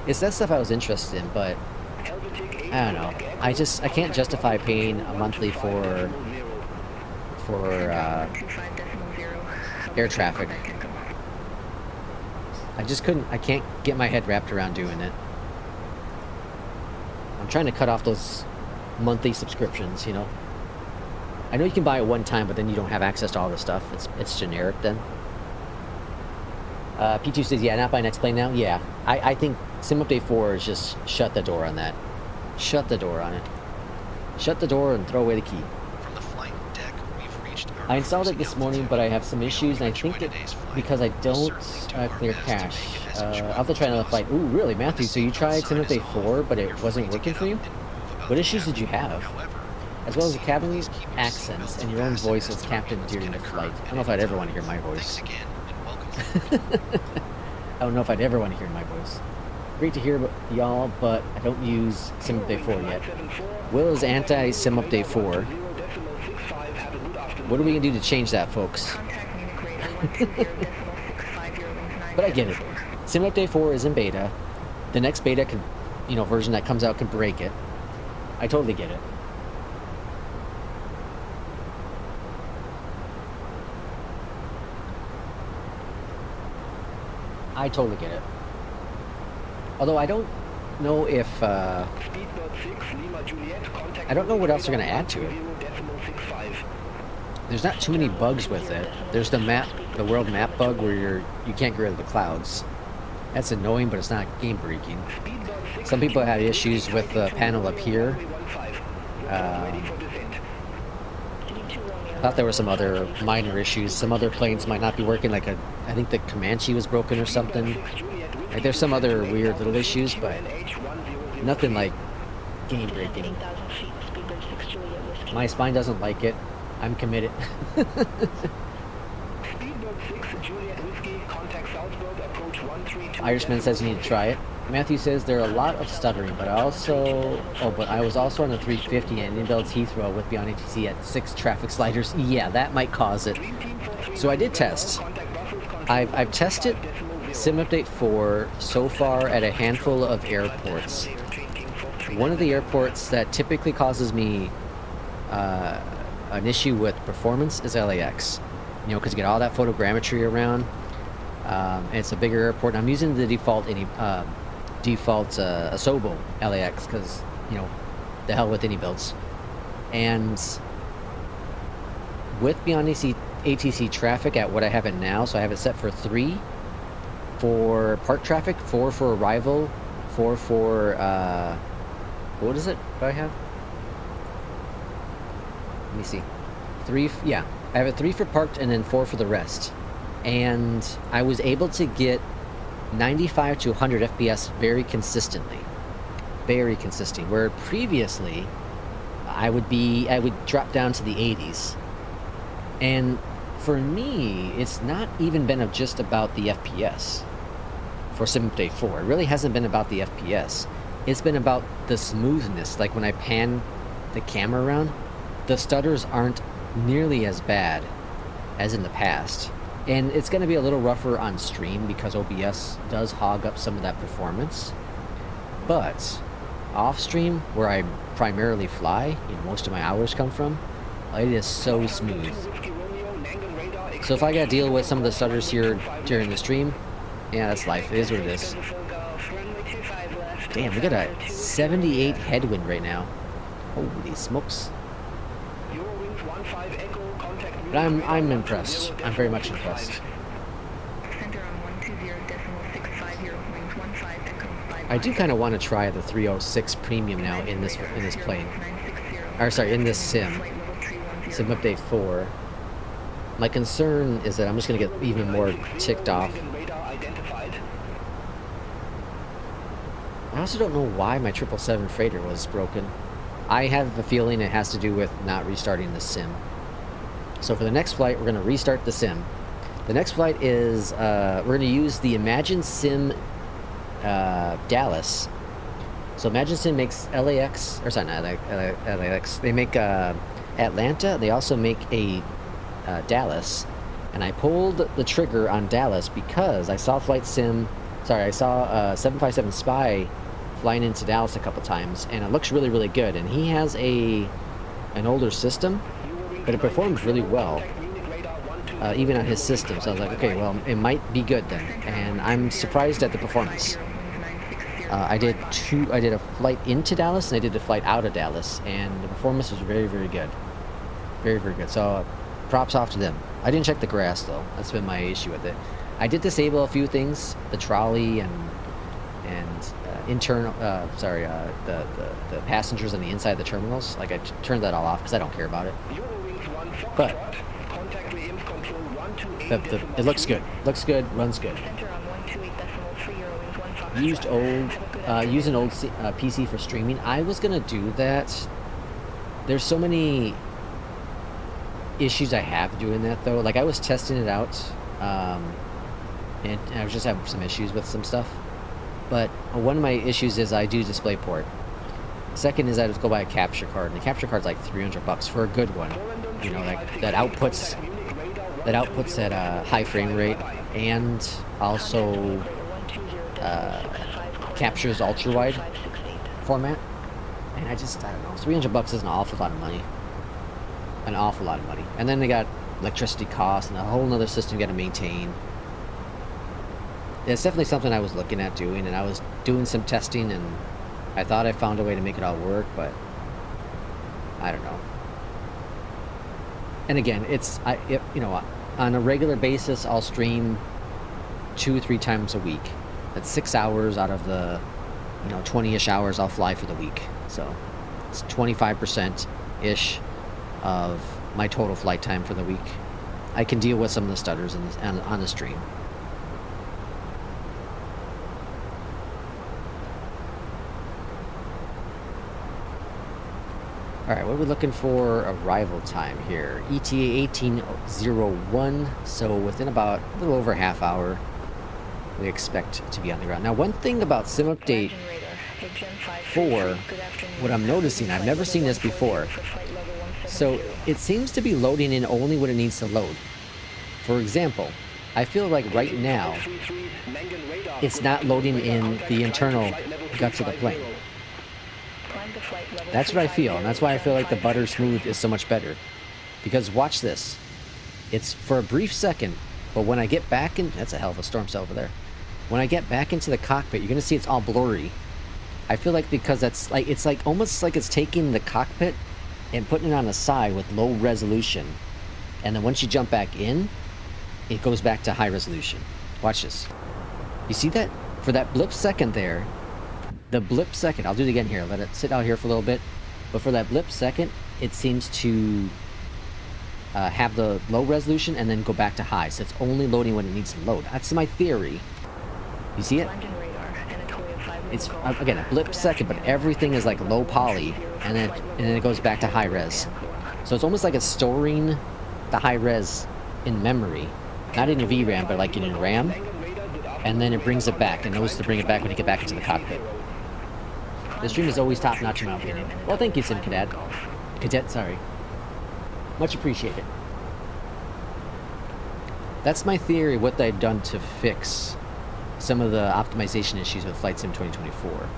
It's that stuff I was interested in, but I don't know. I can't justify paying a monthly for air traffic. I can't get my head wrapped around doing it. I'm trying to cut off those monthly subscriptions, you know. I know you can buy it one time, but then you don't have access to all the stuff. It's generic then. P2 says, yeah, not buying X-Plane now? Yeah. I think Sim Update 4 is just shut the door on that. Shut the door on it. Shut the door and throw away the key. From the flight deck, we've reached our I installed it this morning, but I have some issues, and I think it's because I don't clear cache. I'll have to try another flight. Ooh, really, Matthew? So you tried Sim Update 4, but it wasn't working for you? What issues did you have? As well as the cabin accents and your own voice as captain during the flight. I don't know if I'd ever want to hear my voice. I don't know if I'd ever want to hear my voice. Great to hear y'all, but I don't use Sim Update 4 yet. Will is anti-Sim Update 4. What are we going to do to change that, folks? But I get it. Sim Update 4 is in beta. The next beta could, version that comes out could break it. I totally get it. I totally get it. Although I don't know if I don't know what else they're going to add to it. There's not too many bugs with it. There's the world map bug where you can't get rid of the clouds. That's annoying, but it's not game breaking. Some people had issues with the panel up here. I thought there were some other minor issues. Some other planes might not be working, I think the Comanche was broken or something. Like there's some other weird little issues, but nothing like game breaking. My spine doesn't like it. I'm committed. Irishman says you need to try it. Matthew says there are a lot of stuttering, but I was also on the 350 and inbuilt Heathrow with BeyondATC at 6 traffic sliders. Yeah, that might cause it. So I did test. I've tested Sim Update 4 so far at a handful of airports. One of the airports that typically causes me an issue with performance is LAX. Because you get all that photogrammetry around. And it's a bigger airport. And I'm using the default Asobo LAX because the hell with any builds. And with BeyondATC traffic at what I have it now, so I have it set for 3 for park traffic, 4 for arrival, 4 for what is it? What do I have? Let me see. 3, yeah, I have a 3 for parked and then 4 for the rest. And I was able to get 95 to 100 FPS very consistently. Very consistent. Where previously, I would drop down to the 80s. And for me, it's not even been just about the FPS for Sim Update 4. It really hasn't been about the FPS. It's been about the smoothness. Like when I pan the camera around, the stutters aren't nearly as bad as in the past. And it's going to be a little rougher on stream because OBS does hog up some of that performance. But off stream, where I primarily fly, most of my hours come from, it is so smooth. So if I got to deal with some of the stutters here during the stream, yeah, that's life. It is what it is. Damn, we got a 78 headwind right now. Holy smokes. But I'm impressed. I'm very much impressed. I do kind of want to try the 306 Premium now in this plane. Or sorry, in this sim Update 4. My concern is that I'm just going to get even more ticked off. I also don't know why my 777 freighter was broken. I have a feeling it has to do with not restarting the sim. So for the next flight, we're going to restart the sim. The next flight is, we're going to use the Imagine Sim Dallas. So Imagine Sim makes LAX, or sorry, not LAX. They make Atlanta. They also make a Dallas. And I pulled the trigger on Dallas because I saw I saw 757 Spy flying into Dallas a couple times, and it looks really, really good. And he has an older system, but it performs really well, even on his system. So I was like, okay, well, it might be good then. And I'm surprised at the performance. I did a flight into Dallas and I did a flight out of Dallas, and the performance was very, very good. Very, very good. So props off to them. I didn't check the grass though. That's been my issue with it. I did disable a few things, the trolley and internal, the passengers on the inside of the terminals. Like I turned that all off because I don't care about it. But it looks good. Looks good. Runs good. Used an old PC for streaming. I was gonna do that. There's so many issues I have doing that though. Like I was testing it out, and I was just having some issues with some stuff. But one of my issues is I do DisplayPort. Second is I just go buy a capture card, and the capture card's like $300 for a good one. You know, like that outputs at a high frame rate and also captures ultra wide format. And I don't know, $300 is an awful lot of money. An awful lot of money. And then they got electricity costs and a whole nother system you got to maintain. It's definitely something I was looking at doing, and I was doing some testing, and I thought I found a way to make it all work, but I don't know. And again, on a regular basis, I'll stream 2 or 3 times a week. That's 6 hours out of the 20-ish hours I'll fly for the week. So it's 25%-ish of my total flight time for the week. I can deal with some of the stutters on the stream. Alright, what are we looking for arrival time here? ETA 18:01, so within about a little over a half hour, we expect to be on the ground. Now, one thing about Sim Update 4, what I'm noticing, I've never seen this before, so it seems to be loading in only when it needs to load. For example, I feel like right now, it's not loading in the internal guts of the plane. That's what I feel, and that's why I feel like the butter smooth is so much better. Because watch this. It's for a brief second, but when I get back in... That's a hell of a storm cell over there. When I get back into the cockpit, you're going to see it's all blurry. I feel like because it's like almost like it's taking the cockpit and putting it on the side with low resolution. And then once you jump back in, it goes back to high resolution. Watch this. You see that? For that blip second there, the blip second, I'll do it again here, let it sit out here for a little bit, but for that blip second, it seems to have the low resolution and then go back to high. So it's only loading when it needs to load. That's my theory. You see it? It's again a blip second, but everything is like low poly, and then it goes back to high res. So it's almost like it's storing the high res in memory, not in your VRAM, but like in your RAM, and then it brings it back and knows to bring it back when you get back into the cockpit. The stream is always top notch in my opinion. Well, thank you, Sim Cadet, sorry. Much appreciated. That's my theory, what they've done to fix some of the optimization issues with Flight Sim 2024.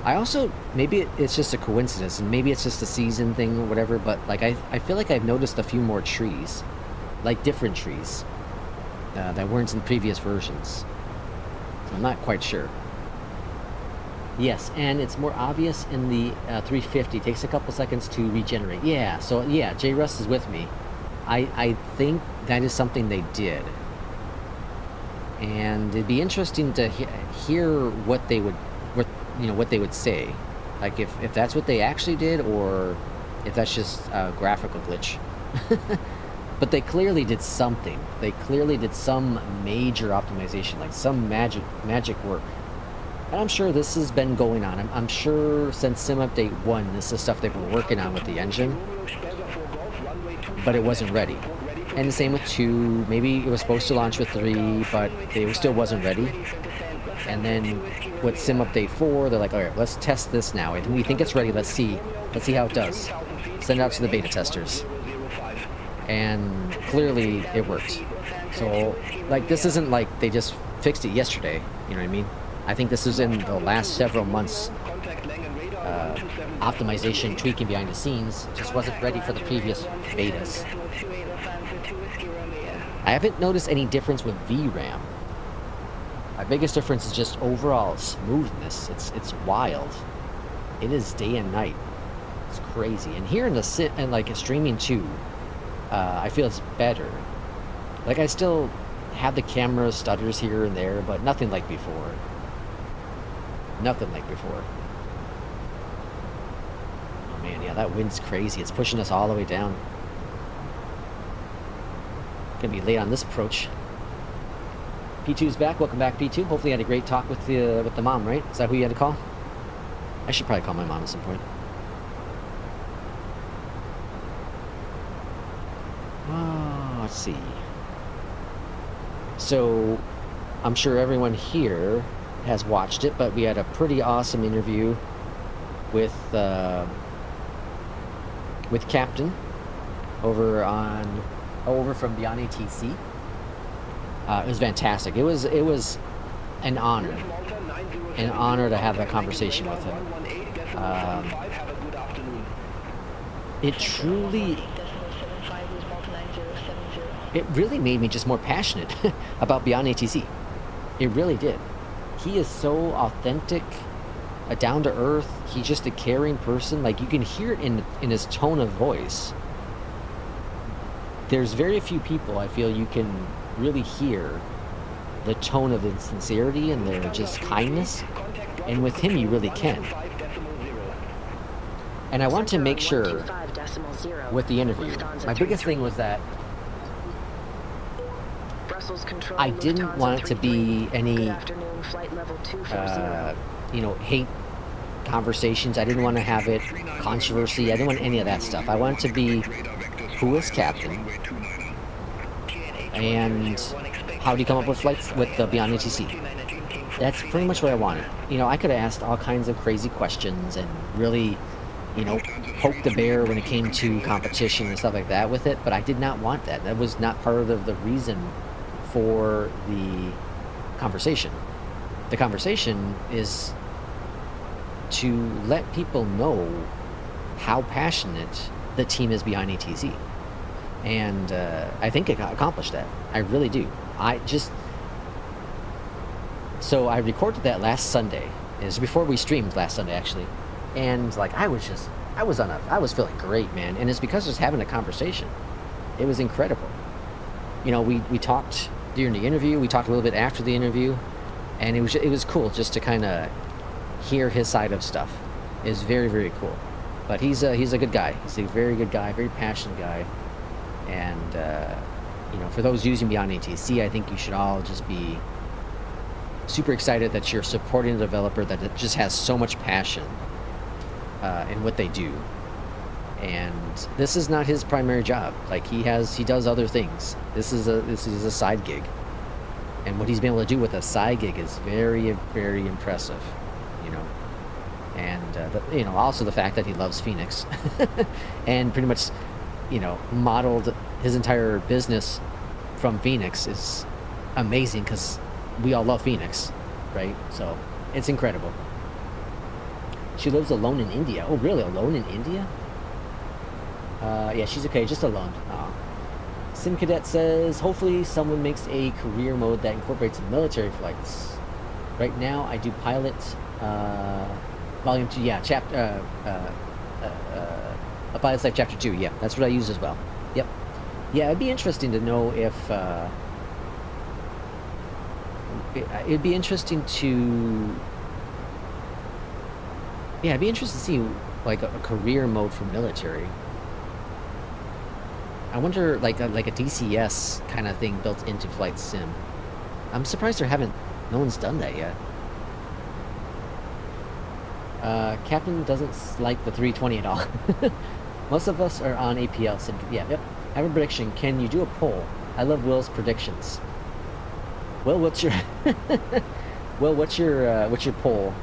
I also, maybe it's just a coincidence, and maybe it's just a season thing or whatever, but like I feel like I've noticed a few more trees, like different trees, that weren't in previous versions. So I'm not quite sure. Yes, and it's more obvious in the 350. It takes a couple seconds to regenerate. Yeah, so yeah, J. Russ is with me. I think that is something they did. And it'd be interesting to hear what they would, what they would say, like if that's what they actually did, or if that's just a graphical glitch. But they clearly did something. They clearly did some major optimization, like some magic work. And I'm sure this has been going on. I'm sure since Sim Update 1, this is stuff they've been working on with the engine, but it wasn't ready. And the same with 2, maybe it was supposed to launch with 3, but it still wasn't ready. And then with Sim Update 4, they're like, all right, let's test this now. And we think it's ready, let's see how it does. Send it out to the beta testers. And clearly it worked. So, like, this isn't like they just fixed it yesterday, you know what I mean? I think this is in the last several months optimization, tweaking behind the scenes. Just wasn't ready for the previous betas. I haven't noticed any difference with VRAM. My biggest difference is just overall smoothness. It's wild. It is day and night. It's crazy. And here in the like streaming too, I feel it's better. Like I still have the camera stutters here and there, but nothing like before. Nothing like before. Oh man, yeah, that wind's crazy. It's pushing us all the way down. Gonna be late on this approach. P2's back. Welcome back, P2. Hopefully you had a great talk with the mom, right? Is that who you had to call? I should probably call my mom at some point. Oh, let's see. So, I'm sure everyone here has watched it, but we had a pretty awesome interview with Captain over from BeyondATC. It was fantastic. It was an honor to have that conversation with him. It really made me just more passionate about BeyondATC. It really did. He is so authentic, down to earth. He's just a caring person. Like, you can hear it in his tone of voice. There's very few people I feel you can really hear the tone of their sincerity and their just kindness, and with him you really can. And I want to make sure with the interview, my biggest thing was that I didn't want it to be any hate conversations. I didn't want to have it controversy. I didn't want any of that stuff. I wanted to be who is Captain, and how do you come up with flights with the BeyondATC. That's pretty much what I wanted. I could have asked all kinds of crazy questions and really, poke the bear when it came to competition and stuff like that with it, but I did not want that. That was not part of the reason for the conversation. The conversation is to let people know how passionate the team is behind ATC. And I think it accomplished that. I really do. So I recorded that last Sunday. It was before we streamed last Sunday, actually. And like, I was feeling great, man. And it's because I was having a conversation. It was incredible. We talked during the interview. We talked a little bit after the interview. And it was cool just to kind of hear his side of stuff. It was very, very cool. But he's a good guy. He's a very good guy, very passionate guy. And you know, for those using BeyondATC, I think you should all just be super excited that you're supporting a developer that just has so much passion in what they do. And this is not his primary job. Like, he does other things. This is a side gig. And what he's been able to do with a side gig is very, very impressive, you know. And you know, also the fact that he loves FENIX and pretty much, you know, modeled his entire business from FENIX is amazing, because we all love FENIX, right? So it's incredible. She lives alone in India. Oh, really? Alone in India? Yeah, she's okay, just alone. Sim Cadet says, hopefully someone makes a career mode that incorporates military flights. Right now, I do pilot volume 2. Yeah, a pilot's life chapter 2. Yeah, that's what I use as well. Yep. Yeah, it'd be interesting to know if it'd be interesting to. Yeah, it'd be interesting to see like a career mode for military. I wonder, like a DCS kind of thing built into Flight Sim. I'm surprised no one's done that yet. Captain doesn't like the 320 at all. Most of us are on APL Sim. Yeah, yep. I have a prediction. Can you do a poll? I love Will's predictions. Will, what's your what's your poll?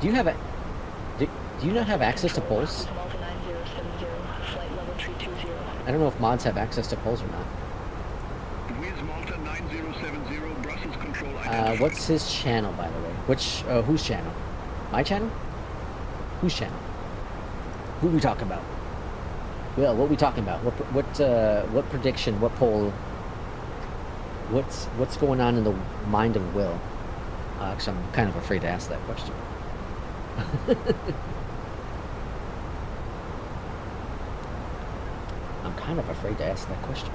Do you have a do you not have access to polls? I don't know if mods have access to polls or not. What's his channel, by the way? Whose channel? My channel? Whose channel? Who we talking about? Well, what we talking about? What prediction? What poll? What's going on in the mind of Will? Actually, I'm kind of afraid to ask that question. I'm kind of afraid to ask that question.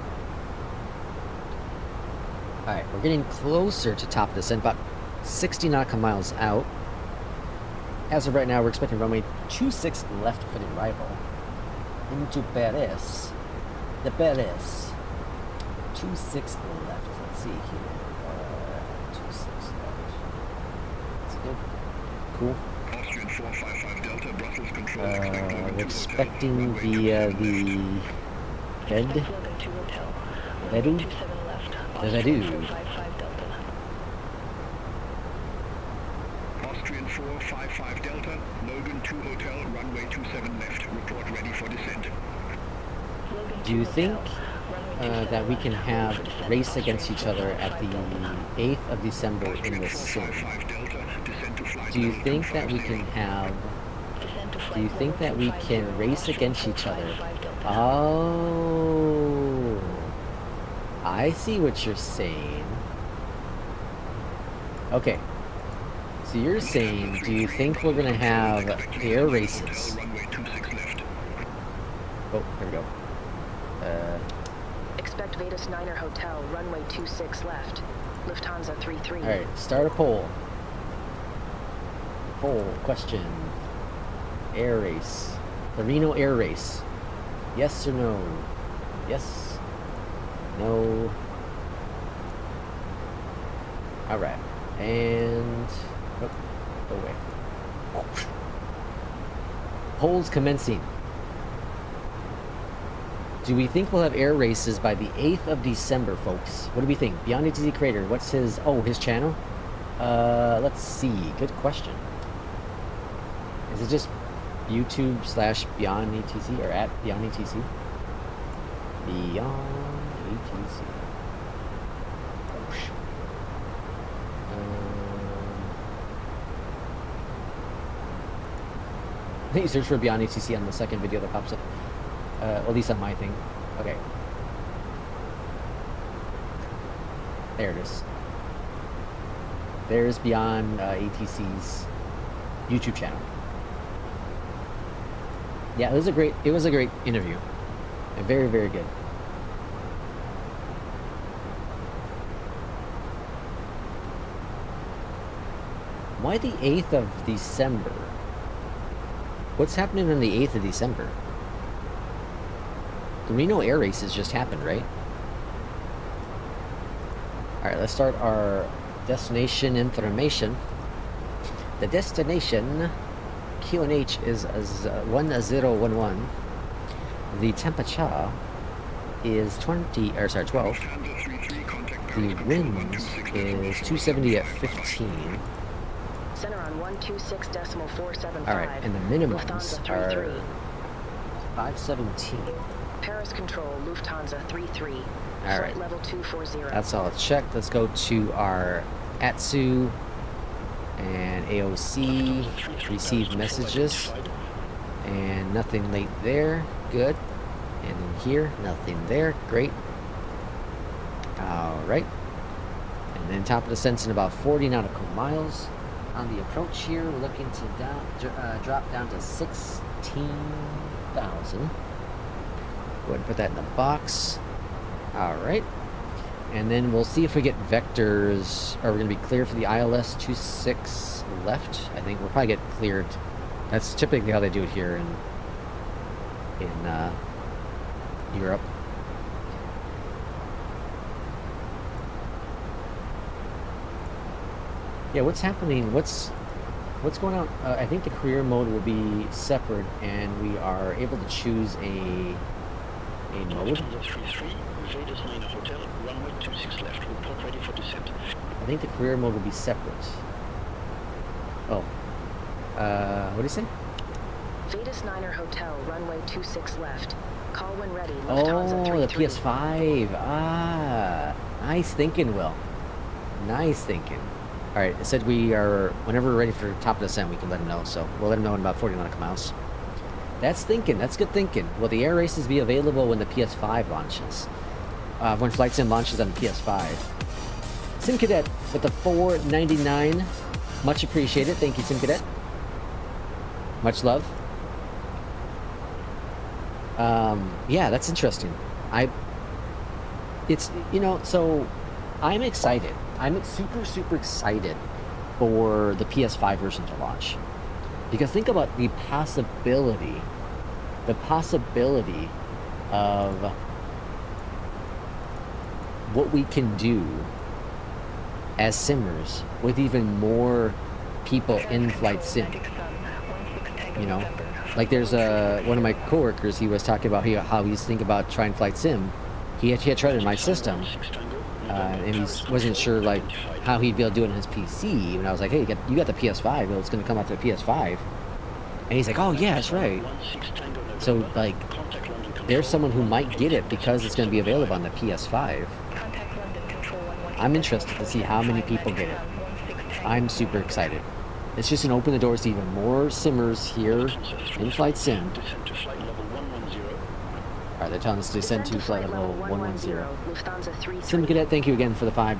Alright, we're getting closer to top of descent, about 60 nautical miles out. As of right now, we're expecting runway 26 left for the arrival into Paris. The Paris. 26 left. Let's see here. 26 left. That's good. Cool. Austrian 455 Delta, Brussels control. We're expecting the Vedu? The Vedu. Austrian 455 Delta, Logan 2 Hotel, runway 27 left. Report ready for descent. Do you think that we can have race against each other at the 8th of December in the sim? Do you think that we can have... Do you think that we can race against each other? Oh... I see what you're saying. Okay. So you're saying, do you think we're gonna have air races? Oh, there we go. Expect Vetus Niner Hotel, runway 26 left. Lufthansa 33. Alright, start a poll. Poll, question. Air race. The Reno air race. Yes or no? Yes. No. Alright. And... oh, go away. Polls commencing. Do we think we'll have air races by the 8th of December, folks? What do we think? BeyondATC Creator, what's his... oh, his channel? Let's see. Good question. Is it just YouTube/BeyondATC or at BeyondATC? BeyondATC. I think you search for BeyondATC on the second video that pops up. At least on my thing. Okay. There it is. There's Beyond ATC's YouTube channel. Yeah, it was a great interview. And very, very good. Why the 8th of December? What's happening on the 8th of December? Reno Air Races just happened, right? Alright, let's start our destination information. The destination QNH is 1011. The temperature is 12. The wind is 270 at 15. Center on 126.475. Alright, and the minimums Lufthansa are 33. 517. Paris Control, Lufthansa 33. All Flight right. level 240. That's all it's checked. Let's go to our ATSU and AOC. Receive messages. And nothing late there. Good. And in here, nothing there. Great. Alright. And then top of the descent's in about 40 nautical miles. On the approach here, we're looking to drop down to 16,000. Go ahead and put that in the box. Alright. And then we'll see if we get vectors. Are we going to be clear for the ILS 26 left? I think we'll probably get cleared. That's typically how they do it here in Europe. Yeah, what's happening? What's going on? I think the career mode will be separate, and we are able to choose a mode. I think the career mode will be separate. Oh, what do you say? Vetus Niner Hotel, runway 26 left. Call when ready. Lufthansa Oh, the 33. PS5. Ah, nice thinking, Will. Nice thinking. All right, it said we are, whenever we're ready for top of descent, we can let them know. So we'll let them know in about 40 nautical miles. That's thinking. That's good thinking. Will the air races be available when the PS5 launches? When Flight Sim launches on the PS5. Sim Cadet with the $4.99. Much appreciated. Thank you, Sim Cadet. Much love. Yeah, that's interesting. It's, you know, so I'm excited. I'm super excited for the PS5 version to launch. Because think about the possibility of what we can do as simmers with even more people in Flight Sim. You know, like there's one of my coworkers, he was talking about how he's thinking about trying Flight Sim. He had tried it in my system, and he wasn't sure like how he'd be able to do it on his PC. And I was like, hey, you got the PS5, well, it's going to come out to the PS5. And he's like, oh yeah, that's right. So like, there's someone who might get it because it's going to be available on the PS5. I'm interested to see how many people get it. I'm super excited. It's just going to open the doors to even more simmers here in Flight Sim. Alright, they're telling us to descend to flight level 110. Sim Cadet, thank you again for the $5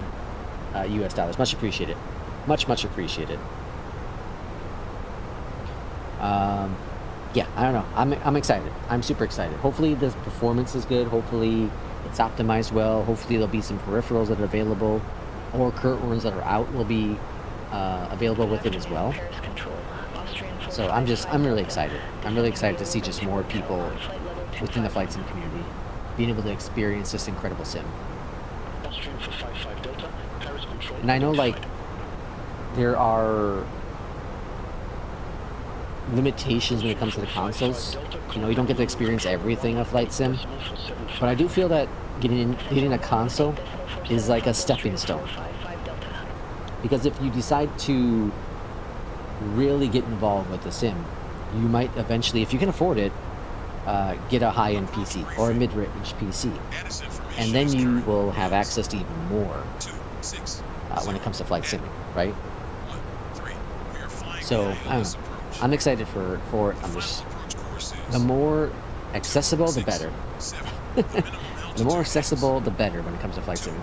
US dollars. Much appreciated. Much appreciated. Yeah, I don't know. I'm excited. I'm super excited. Hopefully the performance is good. Hopefully it's optimized well. Hopefully there'll be some peripherals that are available, or current ones that are out will be available with it as well. So I'm really excited. I'm really excited to see just more people within the Flight Sim community being able to experience this incredible sim. And I know, like, there are limitations when it comes to the consoles. You know, you don't get to experience everything of Flight Sim, but I do feel that getting a console is like a stepping stone. Because if you decide to really get involved with the sim, you might eventually, if you can afford it, get a high-end PC or a mid-range PC, and then you will have access to even more when it comes to Flight Sim, right? So I don't know. I'm excited for it. The more accessible, the better. The more accessible, the better when it comes to Flight Sim.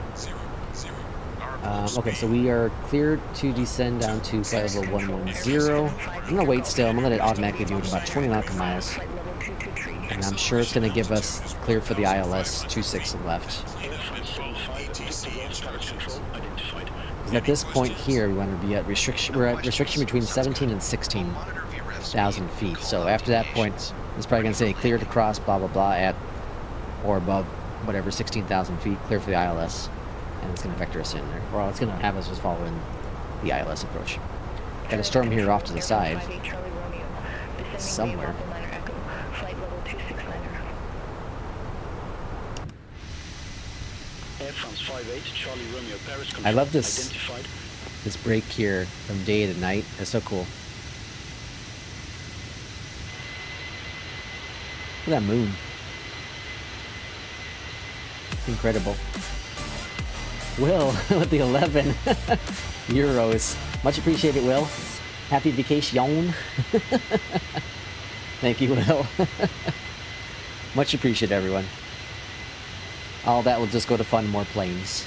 Okay, so we are cleared to descend down to flight level 110. I'm gonna wait still. I'm gonna let it automatically do it about 20 nautical miles, and I'm sure it's gonna give us clear for the ILS 26 left. Because at this point here, we want to be at restriction. We're at restriction between 17 and 16,000 feet. So after that point, it's probably gonna say clear to cross, blah blah blah, at or above whatever 16,000 feet, clear for the ILS, and it's going to vector us in there. Or it's going to have us just follow in the ILS approach. Got a storm here off to the side. Somewhere. I love this break here from day to night. It's so cool. Look at that moon. It's incredible. Will with the 11 euros. Much appreciated, Will. Happy vacation. Thank you, Will. Much appreciated, everyone. All that will just go to fund more planes.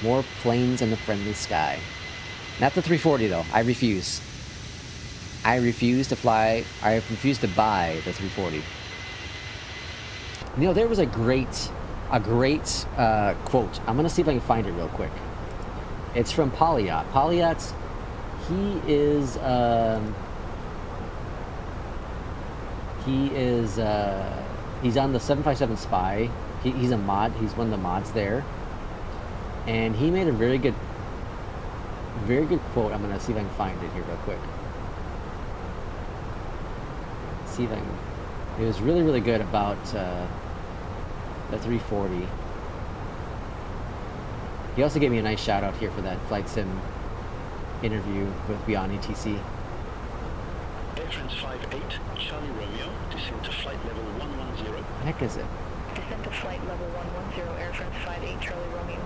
More planes in the friendly sky. Not the 340, though. I refuse. I refuse to fly. I refuse to buy the 340. You know, there was a great quote. I'm going to see if I can find it real quick. It's from Polyot. Polyot's, he's on the 757 Spy. He's a mod. He's one of the mods there. And he made a very good quote. I'm going to see if I can find it here real quick. See if I can. It was really, really good about the 340. He also gave me a nice shout out here for that flight sim interview with BeyondATC. Air France 58, Charlie Romeo, descend to flight level 110. What the heck is it? Descend to flight level 110, Air France 58, Charlie Romeo.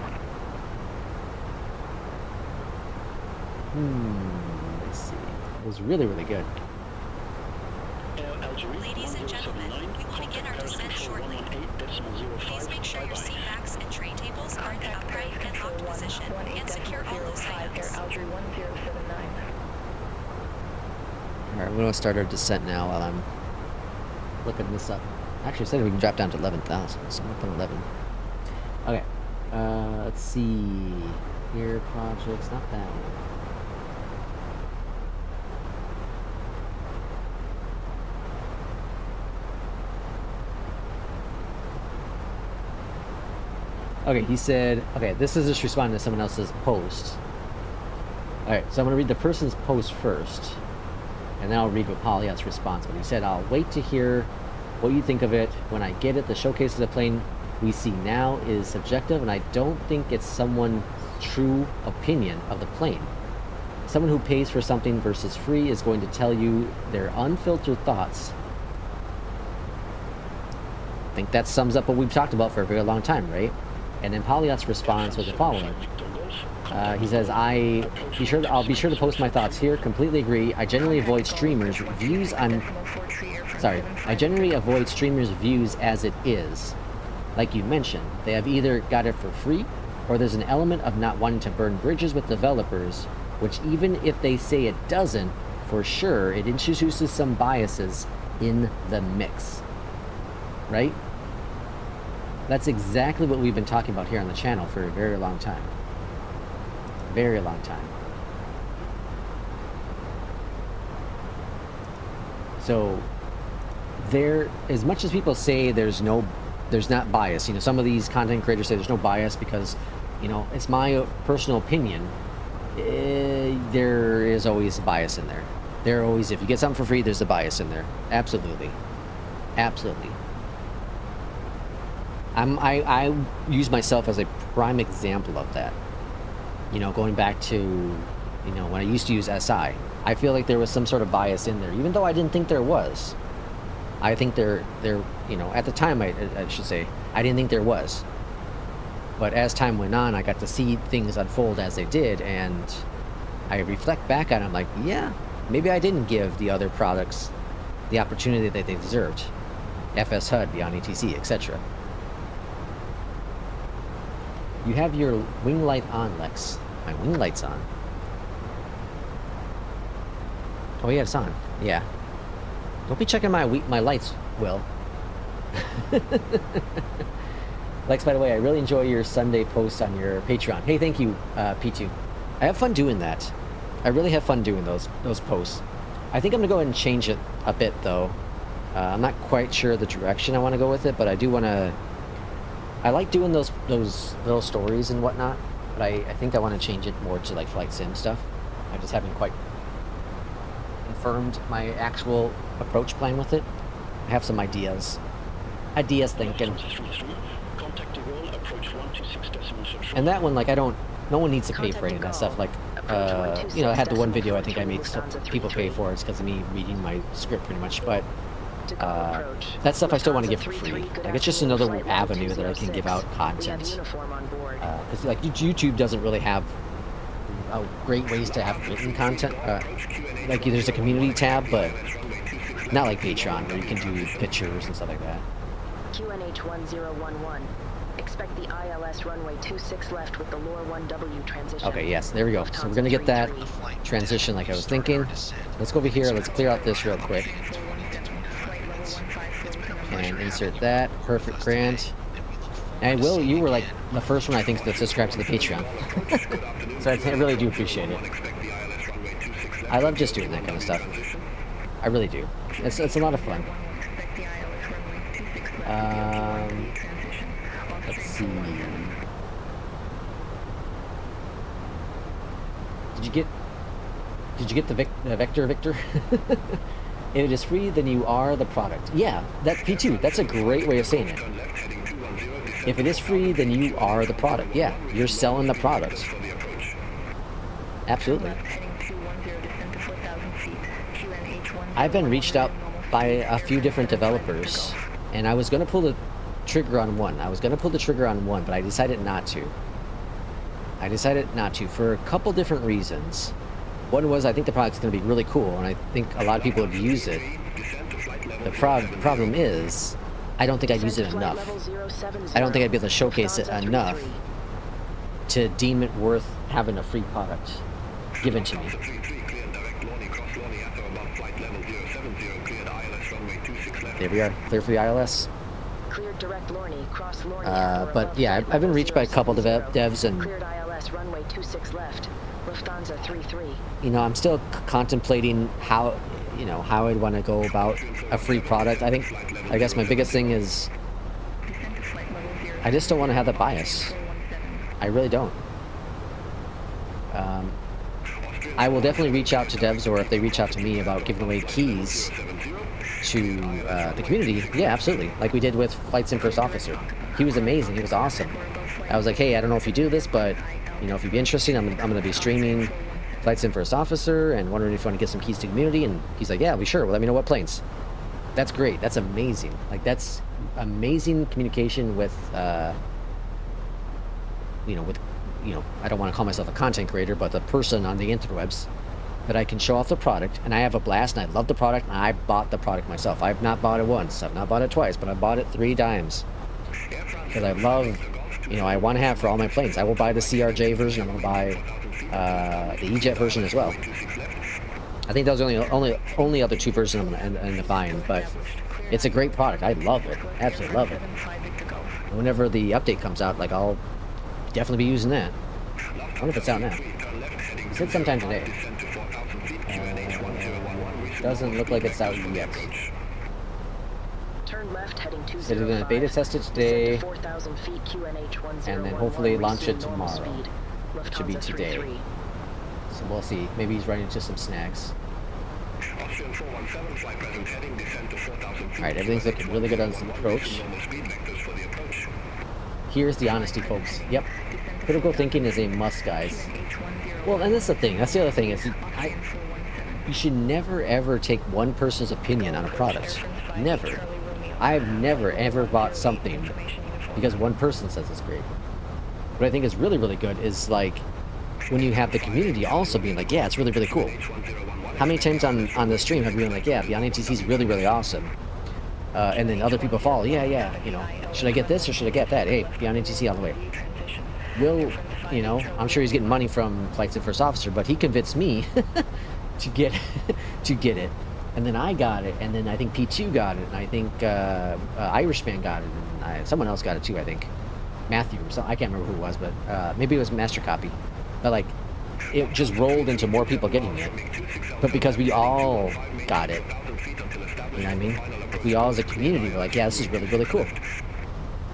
Let's see. It was really, really good. Ladies and gentlemen, we will begin our descent shortly. Please make sure your seat backs and tray tables are in the upright and locked position, and secure all loose items. Alright, we're going to start our descent now while I'm looking this up. Actually, it said we can drop down to 11,000, so I'm going to put 11. Okay, let's see. Here, projects, not that one. Okay, he said, okay, this is just responding to someone else's post. Alright, so I'm going to read the person's post first, and then I'll read what Polyot's response. But he said, I'll wait to hear what you think of it. When I get it, the showcase of the plane we see now is subjective, and I don't think it's someone's true opinion of the plane. Someone who pays for something versus free is going to tell you their unfiltered thoughts. I think that sums up what we've talked about for a very long time, right? And then Polyot's response was the following. He says, I'll be sure to post my thoughts here. Completely agree. I generally avoid streamers' views as it is. Like you mentioned, they have either got it for free, or there's an element of not wanting to burn bridges with developers, which even if they say it doesn't, for sure, it introduces some biases in the mix. Right? That's exactly what we've been talking about here on the channel for a very long time. Very long time. So, as much as people say there's not bias, you know, some of these content creators say there's no bias because, you know, it's my personal opinion, there is always a bias in there. There always, if you get something for free, there's a bias in there. Absolutely. Absolutely. I use myself as a prime example of that. You know, going back to, you know, when I used to use SI, I feel like there was some sort of bias in there, even though I didn't think there was. I think there, you know, at the time, I should say, I didn't think there was. But as time went on, I got to see things unfold as they did, and I reflect back on it, I'm like, yeah, maybe I didn't give the other products the opportunity that they deserved. FS HUD, BeyondATC, etc. You have your wing light on, Lex. My wing light's on. Oh yeah, it's on. Yeah. Don't be checking my lights, Will. Lex, by the way, I really enjoy your Sunday posts on your Patreon. Hey, thank you, P2. I have fun doing that. I really have fun doing those posts. I think I'm gonna go ahead and change it a bit though. I'm not quite sure the direction I want to go with it, but I do want to I like doing those little stories and whatnot, but I think I want to change it more to like flight sim stuff. I just haven't quite confirmed my actual approach plan with it. I have some ideas thinking. And that one, like, no one needs to pay for any of that stuff. Like, you know, I had the one video I think I made people pay for. It's because of me reading my script pretty much, but that stuff I still want to give for free. Like, it's just another avenue that I can give out content. Because like YouTube doesn't really have great ways to have written content. Like, there's a community tab, but not like Patreon where you can do pictures and stuff like that. QNH 1011. Expect the ILS runway 26 left with the Lure 1W transition. Okay, yes, there we go. So we're gonna get that transition like I was thinking. Let's go over here. Let's clear out this real quick. And insert that. Perfect, grand. And Will, you were like the first one I think that subscribed to the Patreon. So I really do appreciate it. I love just doing that kind of stuff. I really do. It's a lot of fun. Let's see. Did you get the vector, Victor? If it is free, then you are the product. Yeah, that P2. That's a great way of saying it. If it is free, then you are the product. Yeah, you're selling the product. Absolutely. I've been reached out by a few different developers, and I was going to pull the trigger on one. But I decided not to. For a couple different reasons. One was I think the product's going to be really cool, and I think a lot of people would use it. The problem is, I don't think I'd use it enough. I don't think I'd be able to showcase it enough to deem it worth having a free product given to me. There we are, clear for the ILS. But yeah, I've been reached by a couple of devs, and you know, I'm still contemplating how I'd want to go about a free product. I guess my biggest thing is I just don't want to have that bias. I really don't. I will definitely reach out to devs, or if they reach out to me about giving away keys to the community, yeah, absolutely. Like we did with Flight Sim First Officer. He was amazing. He was awesome. I was like, hey, I don't know if you do this, but you know, if you'd be interested, I'm going to be streaming Flight Sim First Officer and wondering if you want to get some keys to the community. And he's like, yeah, I'll be sure. Well, let me know what planes. That's great. That's amazing. Like, that's amazing communication with, I don't want to call myself a content creator, but the person on the interwebs that I can show off the product, and I have a blast, and I love the product, and I bought the product myself. I've not bought it once, I've not bought it twice, but I bought it 3 times. Because I love, I want to have for all my planes. I will buy the CRJ version, I'm going to buy the EJET version as well. I think those are the only other 2 versions I'm going to end up buying, but it's a great product. I love it, absolutely love it. And whenever the update comes out, like, I'll definitely be using that. I wonder if it's out now. It said sometime today. Doesn't look like it's out yet. Turn left heading 205. So they're going to beta test it today, and then hopefully launch it tomorrow. It should be today. So we'll see. Maybe he's running into some snags. Alright, everything's looking really good on this approach. Here's the honesty, folks. Yep. Critical thinking is a must, guys. Well, and that's the thing. That's the other thing is, you should never ever take one person's opinion on a product. Never. I've never ever bought something because one person says it's great. What I think is really, really good is like when you have the community also being like, yeah, it's really, really cool. How many times on the stream have you been like, yeah, BeyondATC is really, really awesome? And then other people follow, yeah, should I get this or should I get that? Hey, BeyondATC all the way. Will, I'm sure he's getting money from Flight Sim First Officer, but he convinced me to get it, and then I got it, and then I think P2 got it, and I think Irishman got it, and someone else got it too, I think Matthew or something. I can't remember who it was, but maybe it was Master Copy. But like, it just rolled into more people getting it, but because we all got it, you know what I mean? Like, we all as a community were like, yeah, this is really, really cool.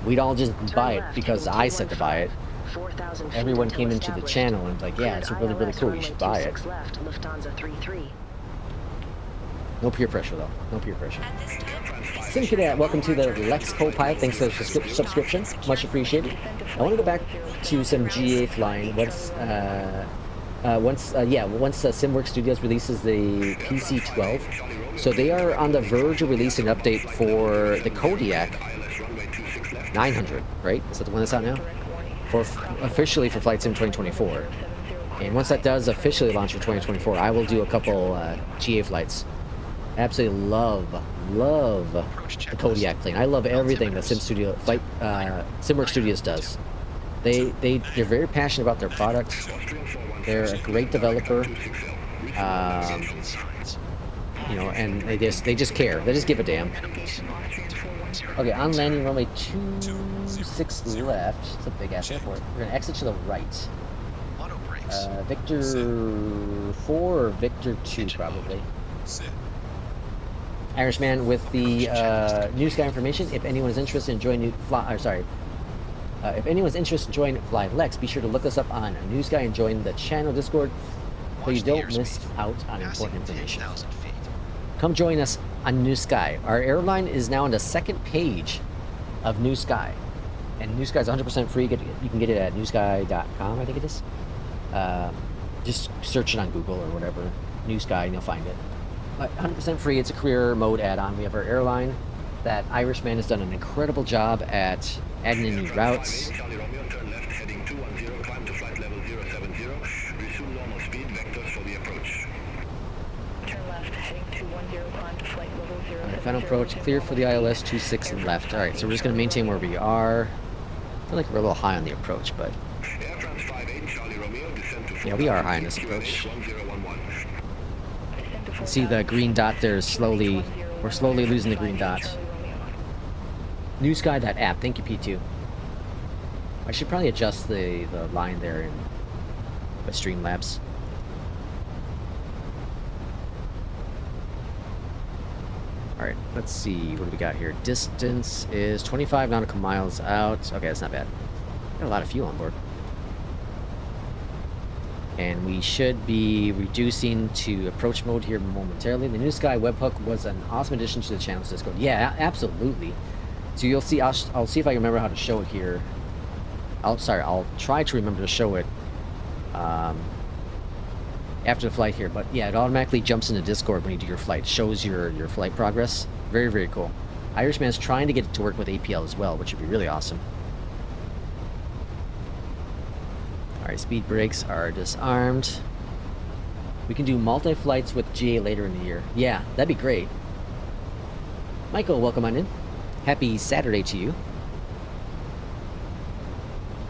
We'd all just Turn buy it left, because heading I said to buy it. 4,000 feet Everyone until came into the established. channel and was like, yeah, it's really, really ILS cool, you runway should buy it. 26 left, Lufthansa 33. No peer pressure, though. No peer pressure. At this time, Sim Cadet, welcome to the Lex Co-Pilot. Thanks for the subscription. Much appreciated. I want to go back to some GA flying. Once SimWorks Studios releases the PC-12. So they are on the verge of releasing an update for the Kodiak 900, right? Is that the one that's out now? Officially for Flight Sim 2024. And once that does officially launch for 2024, I will do a couple GA flights. Absolutely love the Kodiak plane. I love everything that SimWorks Studios does. They're very passionate about their product. They're a great developer. You know, and they just care. They just give a damn. Okay, on landing runway 26 left. It's a big ass airport. We're gonna exit to the right. Victor 4 or Victor 2 probably. Irishman with the New Sky information. If anyone's interested in joining if anyone's interested in joining Flying Lex, be sure to look us up on New Sky and join the channel Discord so you don't miss out on important information. Come join us on New Sky. Our airline is now on the second page of New Sky. And New Sky is 100% free. You can get it at newsky.com, I think it is. Just search it on Google or whatever. New Sky, and you'll find it. But 100% free. It's a career mode add-on. We have our airline. That Irishman has done an incredible job at adding in new routes. Final approach, clear for the ILS 26 and left. Alright, so we're just going to maintain where we are. I feel like we're a little high on the approach, but... yeah, we are high on this approach. See the green dot there is slowly... we're slowly losing the green dot. New Sky, that app. Thank you, P2. I should probably adjust the line there in the Streamlabs. Alright, let's see, what do we got here? Distance is 25 nautical miles out. Okay, that's not bad. Got a lot of fuel on board. And we should be reducing to approach mode here momentarily. The New Sky webhook was an awesome addition to the channel's Discord. Yeah, absolutely. So you'll see, I'll see if I can remember how to show it here. I'll try to remember to show it after the flight here, but yeah, it automatically jumps into Discord when you do your flight. It shows your flight progress. Very, very cool. Irishman's trying to get it to work with APL as well, which would be really awesome. Alright, speed brakes are disarmed. We can do multi-flights with GA later in the year. Yeah, that'd be great. Michael, welcome on in. Happy Saturday to you.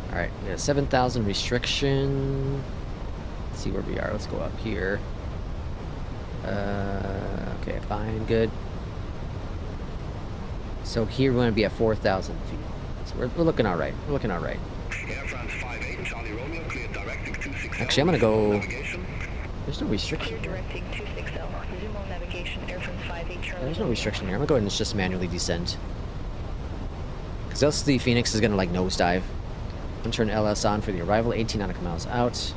Alright, we got a 7,000 restriction. See where we are. Let's go up here. Okay, fine, good. So here we're going to be at 4,000 feet. So we're looking all right. We're looking all right. Actually, I'm going to go... there's no restriction here. There's no restriction here. I'm going to go ahead and just manually descend. Because else the Phoenix is going to like nosedive. I'm going to turn LS on for the arrival. 18 nautical miles out.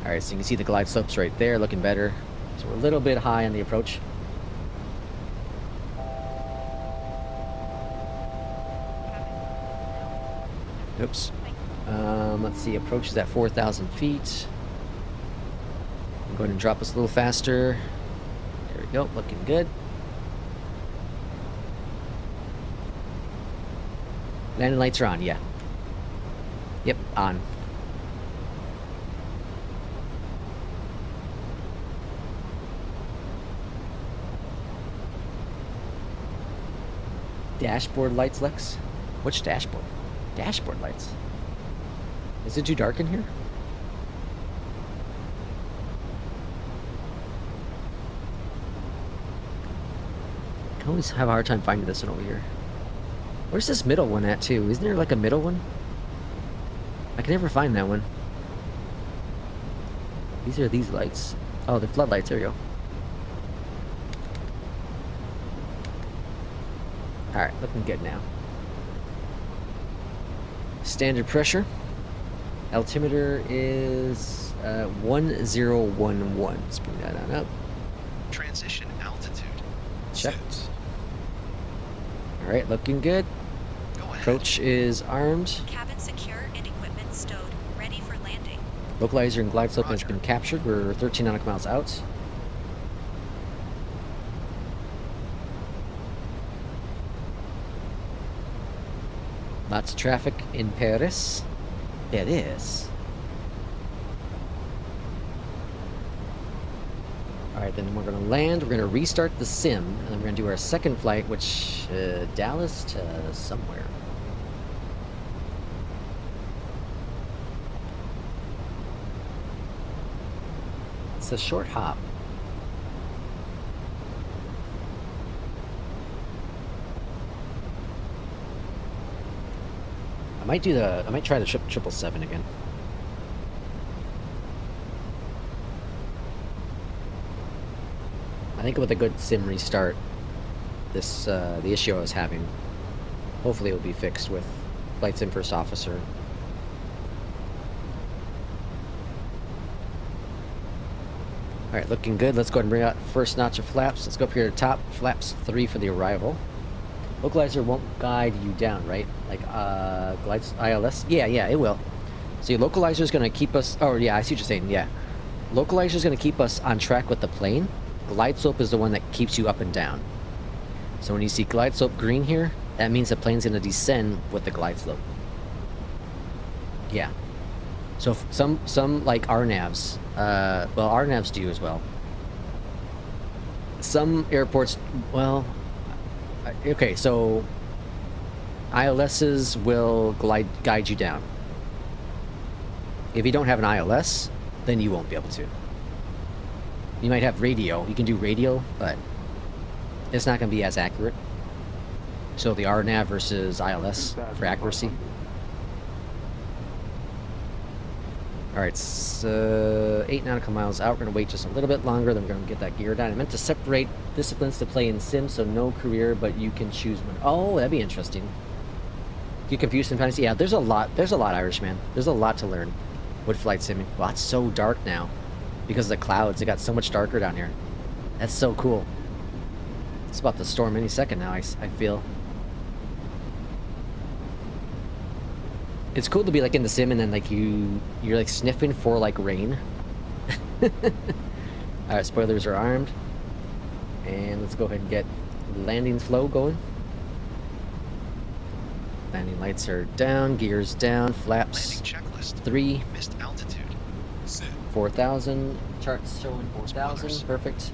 Alright, so you can see the glide slopes right there, looking better. So we're a little bit high on the approach. Oops. Let's see, approach is at 4,000 feet. I'm going to drop us a little faster. There we go, looking good. Landing lights are on, yeah. Yep, on. Dashboard lights, Lex? Which dashboard? Dashboard lights. Is it too dark in here? I can always have a hard time finding this one over here. Where's this middle one at, too? Isn't there like a middle one? I can never find that one. These are these lights. Oh, the floodlights. There we go. Alright, looking good now. Standard pressure. Altimeter is 1011. Let's bring that on up. Transition altitude. Checked. All right, looking good. Go ahead. Approach is armed. Cabin secure and equipment stowed. Ready for landing. Localizer and glide slope has Roger. been captured. We're 13 nautical miles out. Lots of traffic in Paris. Paris. Alright, then we're going to land. We're going to restart the sim. And then we're going to do our second flight, which, Dallas to somewhere. It's a short hop. I might try the 777 again. I think with a good sim restart, this the issue I was having, hopefully it will be fixed with Flight Sim First Officer. Alright, looking good. Let's go ahead and bring out first notch of flaps. Let's go up here to top. Flaps 3 for the arrival. Localizer won't guide you down, right? Like, glides ILS? Yeah, it will. So your localizer is going to keep us... Oh, yeah, I see what you're saying, yeah. Localizer is going to keep us on track with the plane. Glide slope is the one that keeps you up and down. So when you see glide slope green here, that means the plane's going to descend with the glide slope. Yeah. So some like RNAVs, well, RNAVs do as well. Some airports, well... Okay, so ILSs will guide you down. If you don't have an ILS, then you won't be able to. You might have radio. You can do radio, but it's not going to be as accurate. So the RNAV versus ILS for accuracy. Alright, it's 8 nautical miles out. We're going to wait just a little bit longer, then we're going to get that gear down. I meant to separate disciplines to play in sim, so no career, but you can choose one. Oh, that'd be interesting. You confused sometimes? Yeah, there's a lot, Irishman. There's a lot to learn with flight simming. Wow, it's so dark now. Because of the clouds, it got so much darker down here. That's so cool. It's about to storm any second now, I feel. It's cool to be like in the sim and then like you're like sniffing for like rain. Alright, spoilers are armed. And let's go ahead and get landing flow going. Landing lights are down, gears down, flaps 3. Missed altitude. 4,000. Charts showing 4,000. Perfect.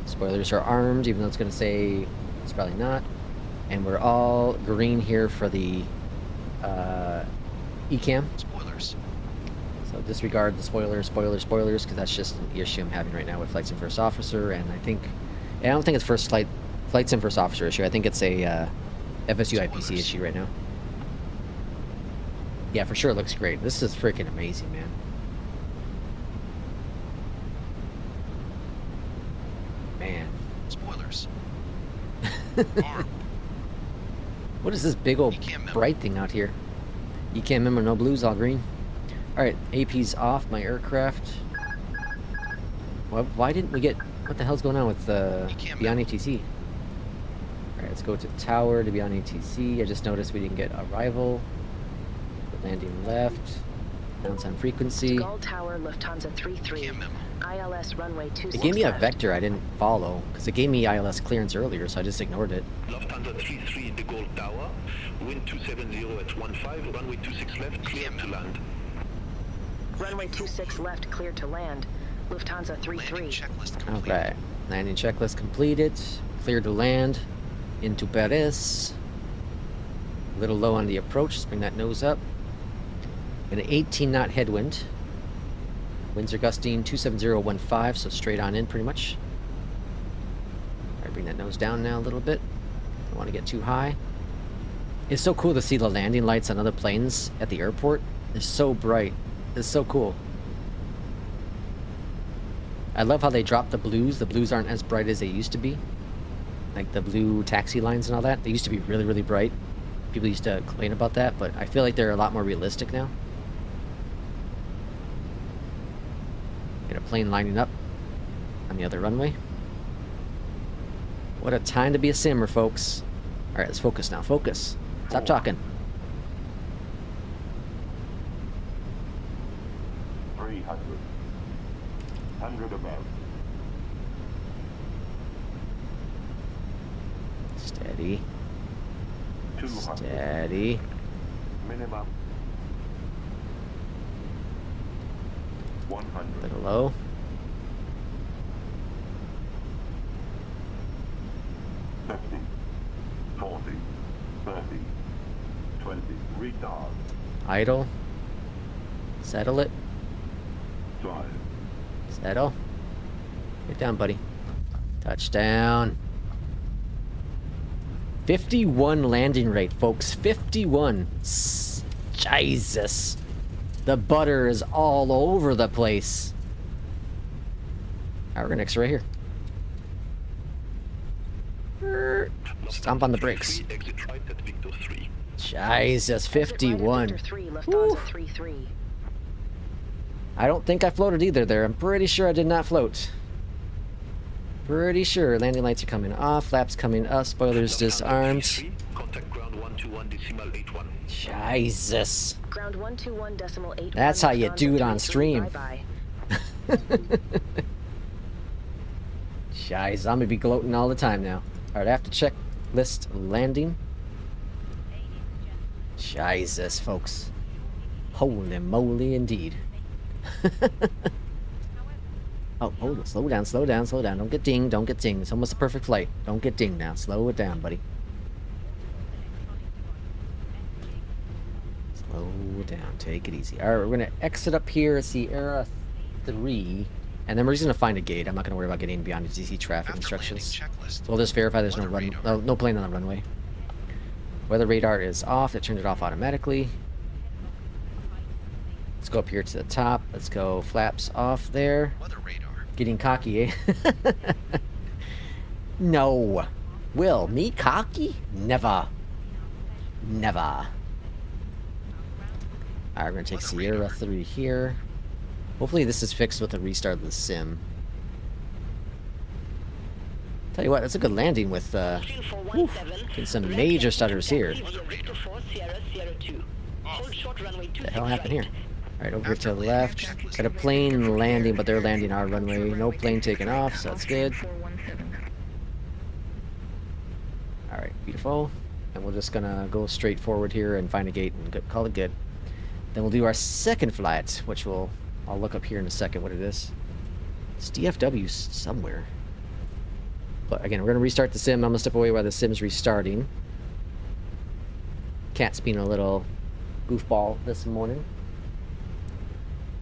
Spoilers are armed, even though it's going to say it's probably not. And we're all green here for the ECAM. Spoilers. So disregard the spoilers, because that's just an issue I'm having right now with Flight Sim First Officer. And I don't think it's Flight Sim First Officer issue. I think it's a FSU IPC issue right now. Yeah, for sure it looks great. This is freaking amazing, man. Man. Spoilers. What is this big old bright thing out here? ECAM member, no blues, all green. Alright, AP's off my aircraft. Why didn't we get... What the hell's going on with BeyondATC? Alright, let's go to tower to BeyondATC. I just noticed we didn't get arrival. Landing left. Bounce on frequency. Gull Tower, Lufthansa 33. ILS runway 26. It gave me a left. vector I didn't follow, because it gave me ILS clearance earlier, so I just ignored it. Lufthansa 33, the Gold Tower. Wind 270 at 15, runway 26 left, clear to land. Runway 26 left, clear to land. Lufthansa 33. Okay, landing checklist completed. Clear to land into Paris. A little low on the approach, let's bring that nose up. An 18 knot headwind. Winds are gusting 27015, so straight on in pretty much. Alright, bring that nose down now a little bit. Don't want to get too high. It's so cool to see the landing lights on other planes at the airport. They're so bright. It's so cool. I love how they dropped the blues. The blues aren't as bright as they used to be. Like the blue taxi lines and all that. They used to be really, really bright. People used to complain about that, but I feel like they're a lot more realistic now. Get a plane lining up on the other runway. What a time to be a simmer, folks. Alright, let's focus now. Focus. Stop talking. 300. 100 above. Steady. 200. Steady. Minimum. 100. Little low. 50. 40. 30. 20. Retard. Idle. Settle it. Drive. Settle. Get down, buddy. Touchdown. 51 landing rate, folks. 51. Jesus. The butter is all over the place. Alright, we're gonna exit right here. Stomp on the brakes. Jesus, 51. Woo. I don't think I floated either there. I'm pretty sure I did not float. Pretty sure. Landing lights are coming off, flaps coming up, spoilers disarmed. Jesus. Ground 121.81. That's how you do it on stream. Jeez, I'm gonna be gloating all the time now. Alright, after checklist landing. Jesus, folks. Holy moly indeed. Oh, hold on. Slow down, slow down, slow down. Don't get dinged, don't get dinged. It's almost a perfect flight. Don't get dinged now. Slow it down, buddy. Slow it down. Take it easy. Alright, we're going to exit up here at Sierra 3. And then we're just going to find a gate. I'm not going to worry about getting beyond the DC traffic instructions. We'll just verify there's no plane on the runway. Weather radar is off. It turned it off automatically. Let's go up here to the top. Let's go flaps off there. Weather radar. Getting cocky, eh? No. Will, me cocky? Never. Never. Alright, we're going to take Sierra 3 here. Hopefully this is fixed with the restart of the sim. Tell you what, that's a good landing with, getting some major stutters here. What the hell happened here? Alright, over here to the left. Got a plane landing, but they're landing our runway. No plane taking off, so that's good. Alright, beautiful. And we're just gonna go straight forward here and find a gate and call it good. Then we'll do our second flight, which I'll look up here in a second what it is. It's DFW somewhere. But again, we're gonna restart the sim. I'm gonna step away while the sim's restarting. Cat's being a little goofball this morning.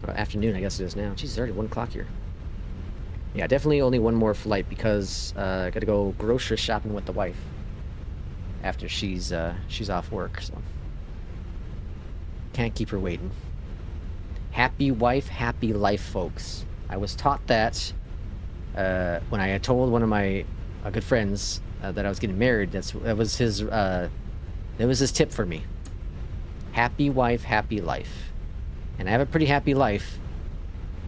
Afternoon, I guess it is now. Jeez, it's already 1 o'clock here. Yeah, definitely only one more flight because I gotta go grocery shopping with the wife after she's off work, so can't keep her waiting. Happy wife, happy life, folks. I was taught that when I had told one of my good friends that I was getting married. That was his tip for me. Happy wife, happy life. And I have a pretty happy life.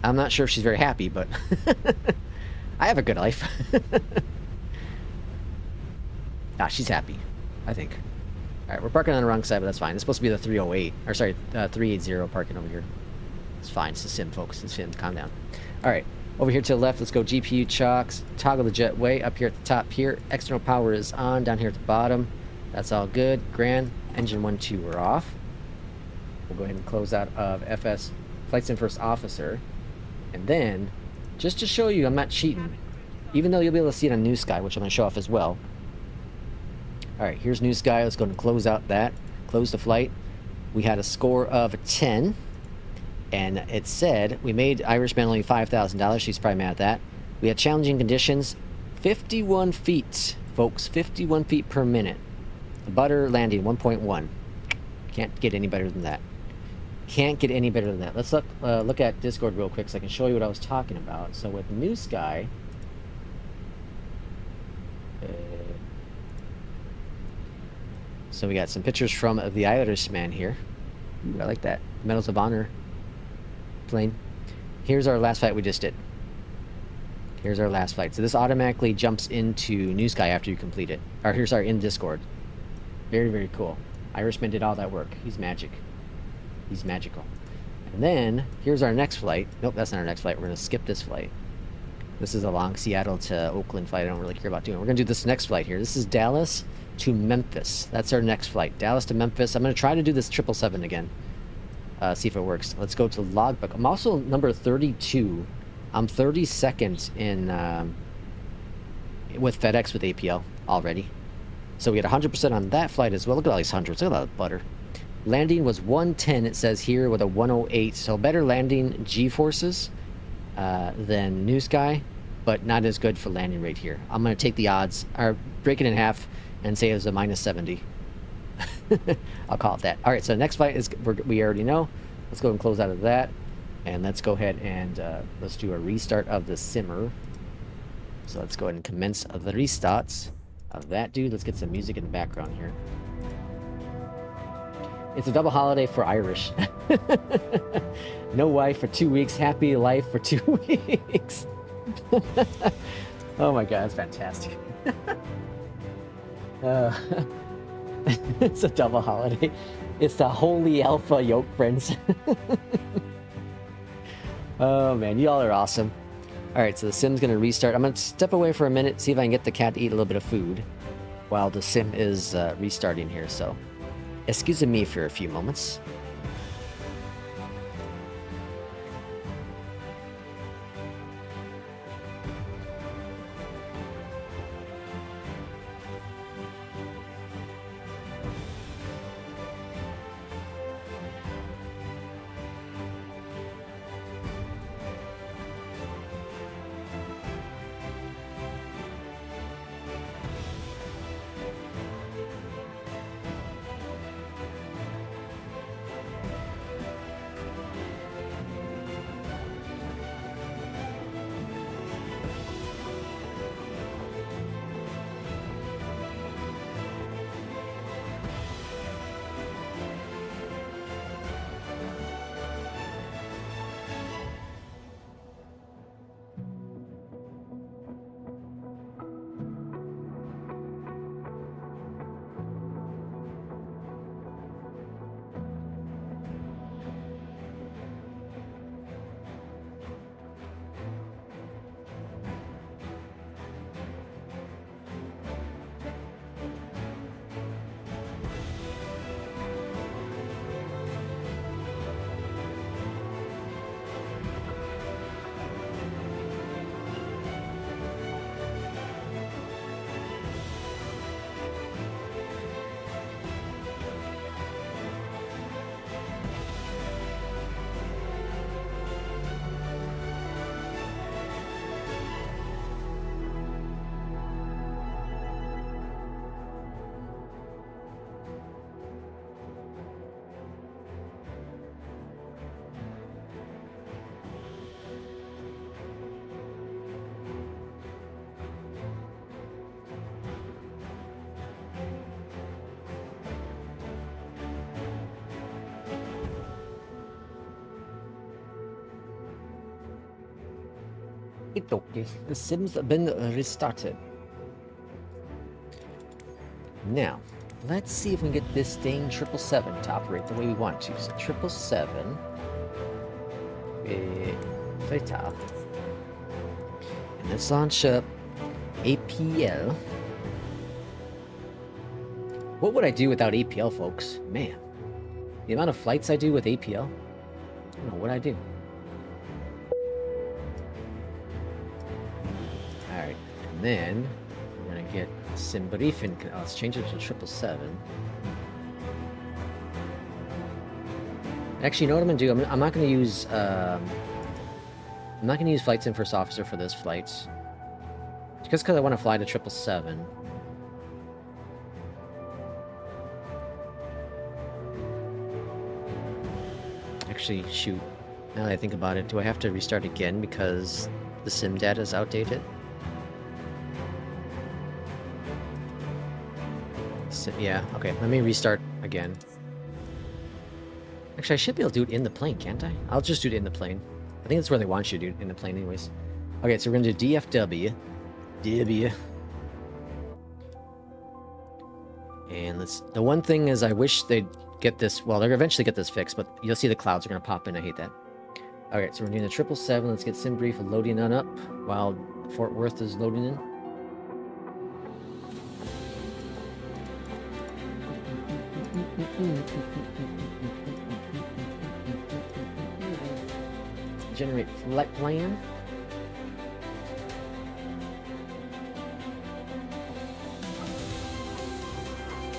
I'm not sure if she's very happy, but I have a good life. She's happy, I think. Alright, we're parking on the wrong side, but that's fine. It's supposed to be the 308, or sorry, 380 parking over here. It's fine, it's a sim, folks. It's sim, calm down. Alright, over here to the left, let's go GPU chocks, toggle the jet way, up here at the top here. External power is on, down here at the bottom. That's all good. Grand, engine 1, 2 are off. We'll go ahead and close out of FS, Flight Sim First Officer. And then, just to show you I'm not cheating, even though you'll be able to see it on New Sky, which I'm going to show off as well. Alright, here's New Sky. Let's go and close out that. Close the flight. We had a score of 10. And it said, we made Irishman only $5,000. She's probably mad at that. We had challenging conditions. 51 feet, folks. 51 feet per minute. The butter landing, 1.1. Can't get any better than that. Can't get any better than that. Let's look at Discord real quick so I can show you what I was talking about. So with New Sky, So we got some pictures from the Irishman here. Ooh, I like that. Medals of Honor plane. Here's our last flight we just did. Here's our last flight. So this automatically jumps into New Sky after you complete it. Or here's our in Discord. Very, very cool. Irishman did all that work. He's magic. He's magical. And then here's our next flight. Nope, that's not our next flight. We're going to skip this flight. This is a long Seattle to Oakland flight I don't really care about doing. We're going to do this next flight here. This is Dallas to Memphis. That's our next flight. Dallas to Memphis. I'm going to try to do this 777 again. See if it works. Let's go to logbook. I'm also number 32. I'm 32nd in with FedEx with APL already. So we had 100% on that flight as well. Look at all these hundreds. Look at all that butter. Landing was 110, it says here, with a 108. So better landing G-forces than New Sky, but not as good for landing rate here. I'm going to take the odds, or break it in half, and say it was a minus 70. I'll call it that. All right, so next flight is we already know. Let's go and close out of that. And let's go ahead and let's do a restart of the simmer. So let's go ahead and commence the restarts of that dude. Let's get some music in the background here. It's a double holiday for Irish. No wife for 2 weeks. Happy life for 2 weeks. Oh my god, that's fantastic. It's a double holiday. It's the holy alpha yoke, friends. Oh man, y'all are awesome. Alright, so the sim's gonna restart. I'm gonna step away for a minute, see if I can get the cat to eat a little bit of food while the sim is restarting here, so excuse me for a few moments. It's okay. The sim's been restarted. Now, let's see if we can get this dang 777 to operate the way we want to. So 777, flight off, and let's launch up APL. What would I do without APL, folks? Man, the amount of flights I do with APL, I don't know what I do. Alright, and then we're gonna get SimBrief in. Let's change it to 777. Actually, you know what I'm gonna do? I'm not gonna use Flight Sim First Officer for this flight, just because I want to fly to 777. Actually, shoot. Now that I think about it, do I have to restart again because the sim data is outdated? Yeah, okay. Let me restart again. Actually, I should be able to do it in the plane, can't I? I'll just do it in the plane. I think that's where they want you to do it, in the plane anyways. Okay, so we're going to do DFW. W. And let's... The one thing is I wish they'd get this... Well, they're going to eventually get this fixed, but you'll see the clouds are going to pop in. I hate that. Alright, so we're doing the 777. Let's get SimBrief loading on up while Fort Worth is loading in. Generate flight plan.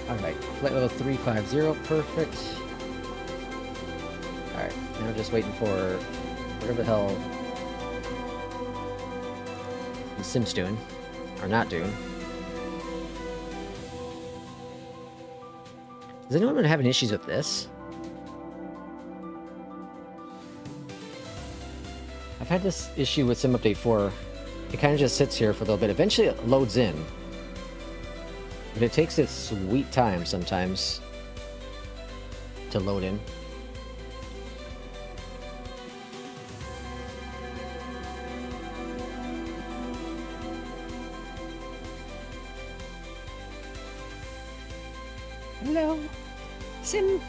Alright, flight level 350, perfect. Alright, now we're just waiting for whatever the hell the Sim's doing, or not doing. Is anyone having issues with this? I've had this issue with Sim Update 4. It kind of just sits here for a little bit. Eventually it loads in. But it takes its sweet time sometimes to load in. Hello, Sim.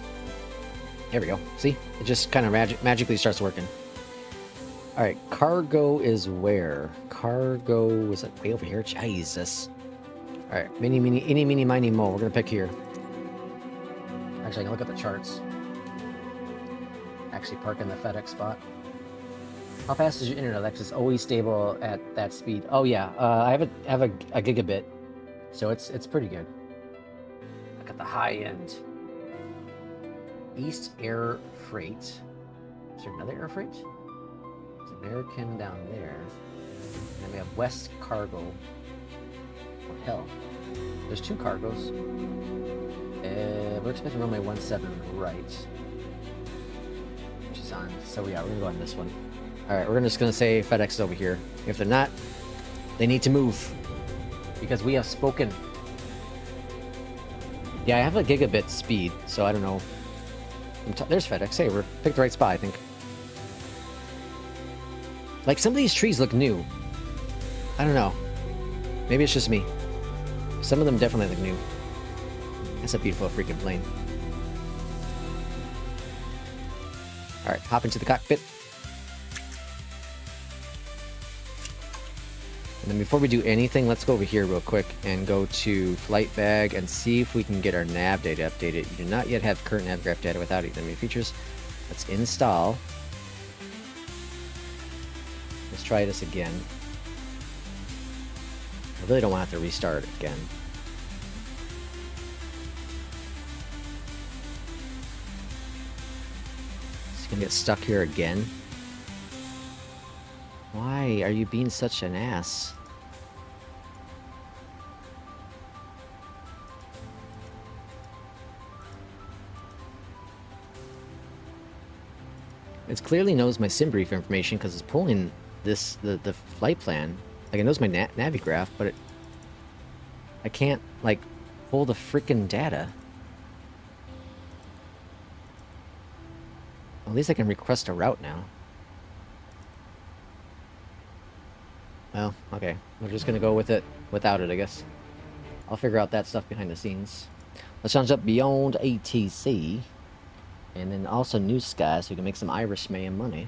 There we go. See? It just kind of magically starts working. Alright, cargo is where? Cargo is it way over here? Jesus. Alright, eeny, meeny, miny, mo. We're gonna pick here. Actually, I can look at the charts. Actually, park in the FedEx spot. How fast is your internet, Alexis? Always stable at that speed. Oh yeah, I have a gigabit, so it's pretty good. Look at the high end. East Air Freight. Is there another air freight? There's American down there. And then we have West Cargo. Oh hell. There's two cargos. We're expecting runway 17 right. Which is on. So yeah, we're gonna go on this one. Alright, we're just gonna say FedEx is over here. If they're not, they need to move. Because we have spoken. Yeah, I have a gigabit speed, so I don't know. There's FedEx. Hey, we're picked the right spot, I think. Like, some of these trees look new. I don't know. Maybe it's just me. Some of them definitely look new. That's a beautiful freaking plane. Alright, hop into the cockpit. And then before we do anything, let's go over here real quick and go to flight bag and see if we can get our nav data updated. You do not yet have current nav graph data without either new features. Let's install. Let's try this again. I really don't want to have to restart it again. It's gonna get stuck here again. Why are you being such an ass? It clearly knows my SimBrief information because it's pulling this the flight plan. Like, it knows my navigraph, but I can't, like, pull the freaking data. At least I can request a route now. Well, okay. We're just gonna go with it without it, I guess. I'll figure out that stuff behind the scenes. Let's change up BeyondATC. And then also New Sky, so we can make some Irish man money.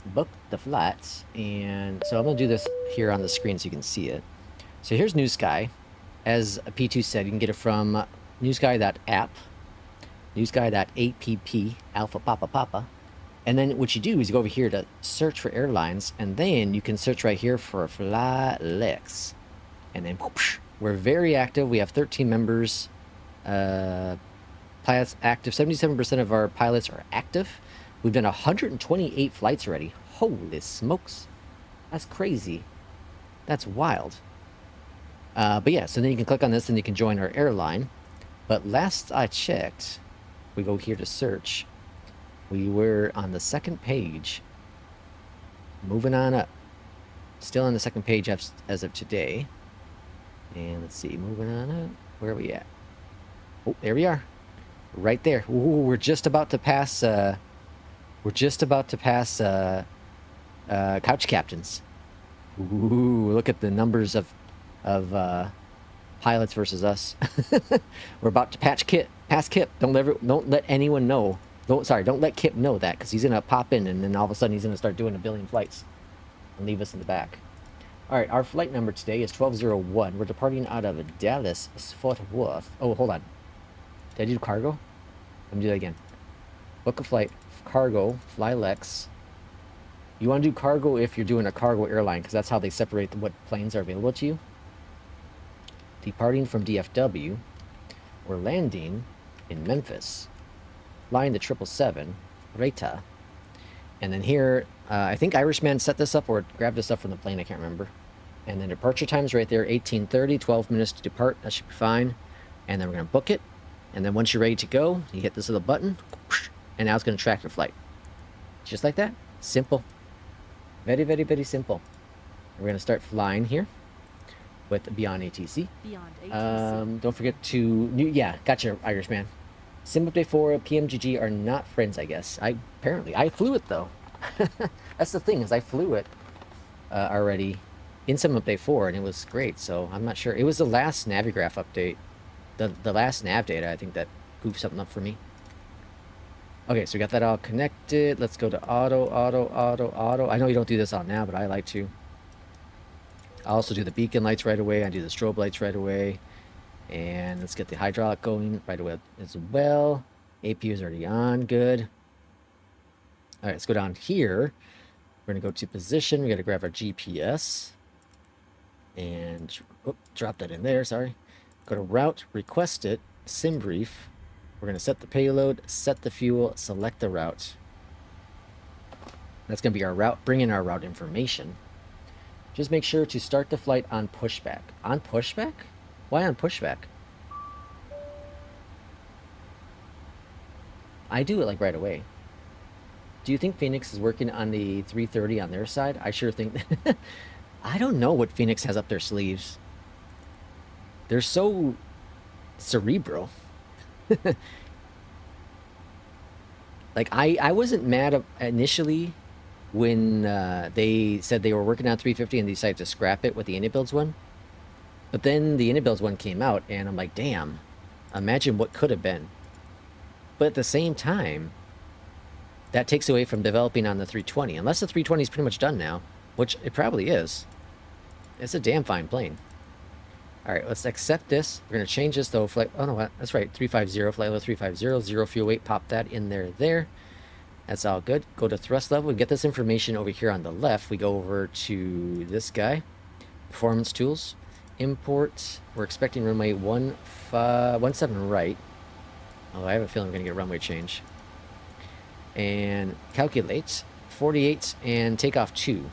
Book the flights. And so I'm gonna do this here on the screen so you can see it. So here's New Sky. As P2 said, you can get it from newsky.app, newsky.app, alpha papa papa. And then what you do is you go over here to search for airlines, and then you can search right here for FlyLex. And then whoosh, we're very active. We have 13 members. Pilots active. 77% of our pilots are active. We've done 128 flights already. Holy smokes. That's crazy. That's wild. But yeah, so then you can click on this and you can join our airline. But last I checked, we go here to search. We were on the second page. Moving on up. Still on the second page as of today. And let's see, moving on up. Where are we at? Oh, there we are. Right there. Ooh, we're just about to pass, couch captains. Ooh, look at the numbers of pilots versus us. We're about to pass Kip. Don't let anyone know. Don't let Kip know that, because he's gonna pop in and then all of a sudden he's gonna start doing 1 billion flights and leave us in the back. All right, our flight number today is 1201. We're departing out of Dallas Fort Worth. Oh, hold on. Did I do cargo? Let me do that again. Book a flight, cargo, fly Lex. You want to do cargo if you're doing a cargo airline, because that's how they separate what planes are available to you. Departing from DFW, we're landing in Memphis, flying the 777 Reta, and then here, I think Irishman set this up or grabbed this up from the plane, I can't remember. And then departure time's right there, 18:30, 12 minutes to depart, that should be fine. And then we're going to book it, and then once you're ready to go, you hit this little button, and now it's going to track your flight. Just like that, simple. Very, very, very simple. We're going to start flying here with BeyondATC. Don't forget to... yeah, gotcha, Irishman. SimBrief 4, PMDG are not friends, I guess. I flew it, though. That's the thing, is I flew it already in SimBrief 4, and it was great, so I'm not sure. It was the last Navigraph update. The last nav data, I think, that goofed something up for me. Okay, so we got that all connected. Let's go to auto. I know you don't do this on now, but I like to. I also do the beacon lights right away. I do the strobe lights right away. And let's get the hydraulic going right away as well. AP is already on. Good. All right, let's go down here. We're going to go to position. We got to grab our GPS. And drop that in there. Sorry. Go to route, request it, SimBrief. We're going to set the payload, set the fuel, select the route. That's going to be our route. Bring in our route information. Just make sure to start the flight on pushback. On pushback? Why on pushback? I do it like right away. Do you think FENIX is working on the 330 on their side? I sure think... I don't know what FENIX has up their sleeves. They're so cerebral. Like, I wasn't mad initially when they said they were working on 350 and decided to scrap it with the Inibuilds one. But then the Inibuilds one came out, and I'm like, damn, imagine what could have been. But at the same time, that takes away from developing on the 320. Unless the 320 is pretty much done now, which it probably is. It's a damn fine plane. All right, let's accept this. We're going to change this, though. Flight, oh, no, that's right. 350, flight level 350, 0 fuel weight. Pop that in there. That's all good. Go to thrust level. We get this information over here on the left. We go over to this guy. Performance tools. Import. We're expecting runway 17 right. Oh, I have a feeling we're going to get runway change. And calculate. 48 and takeoff 2.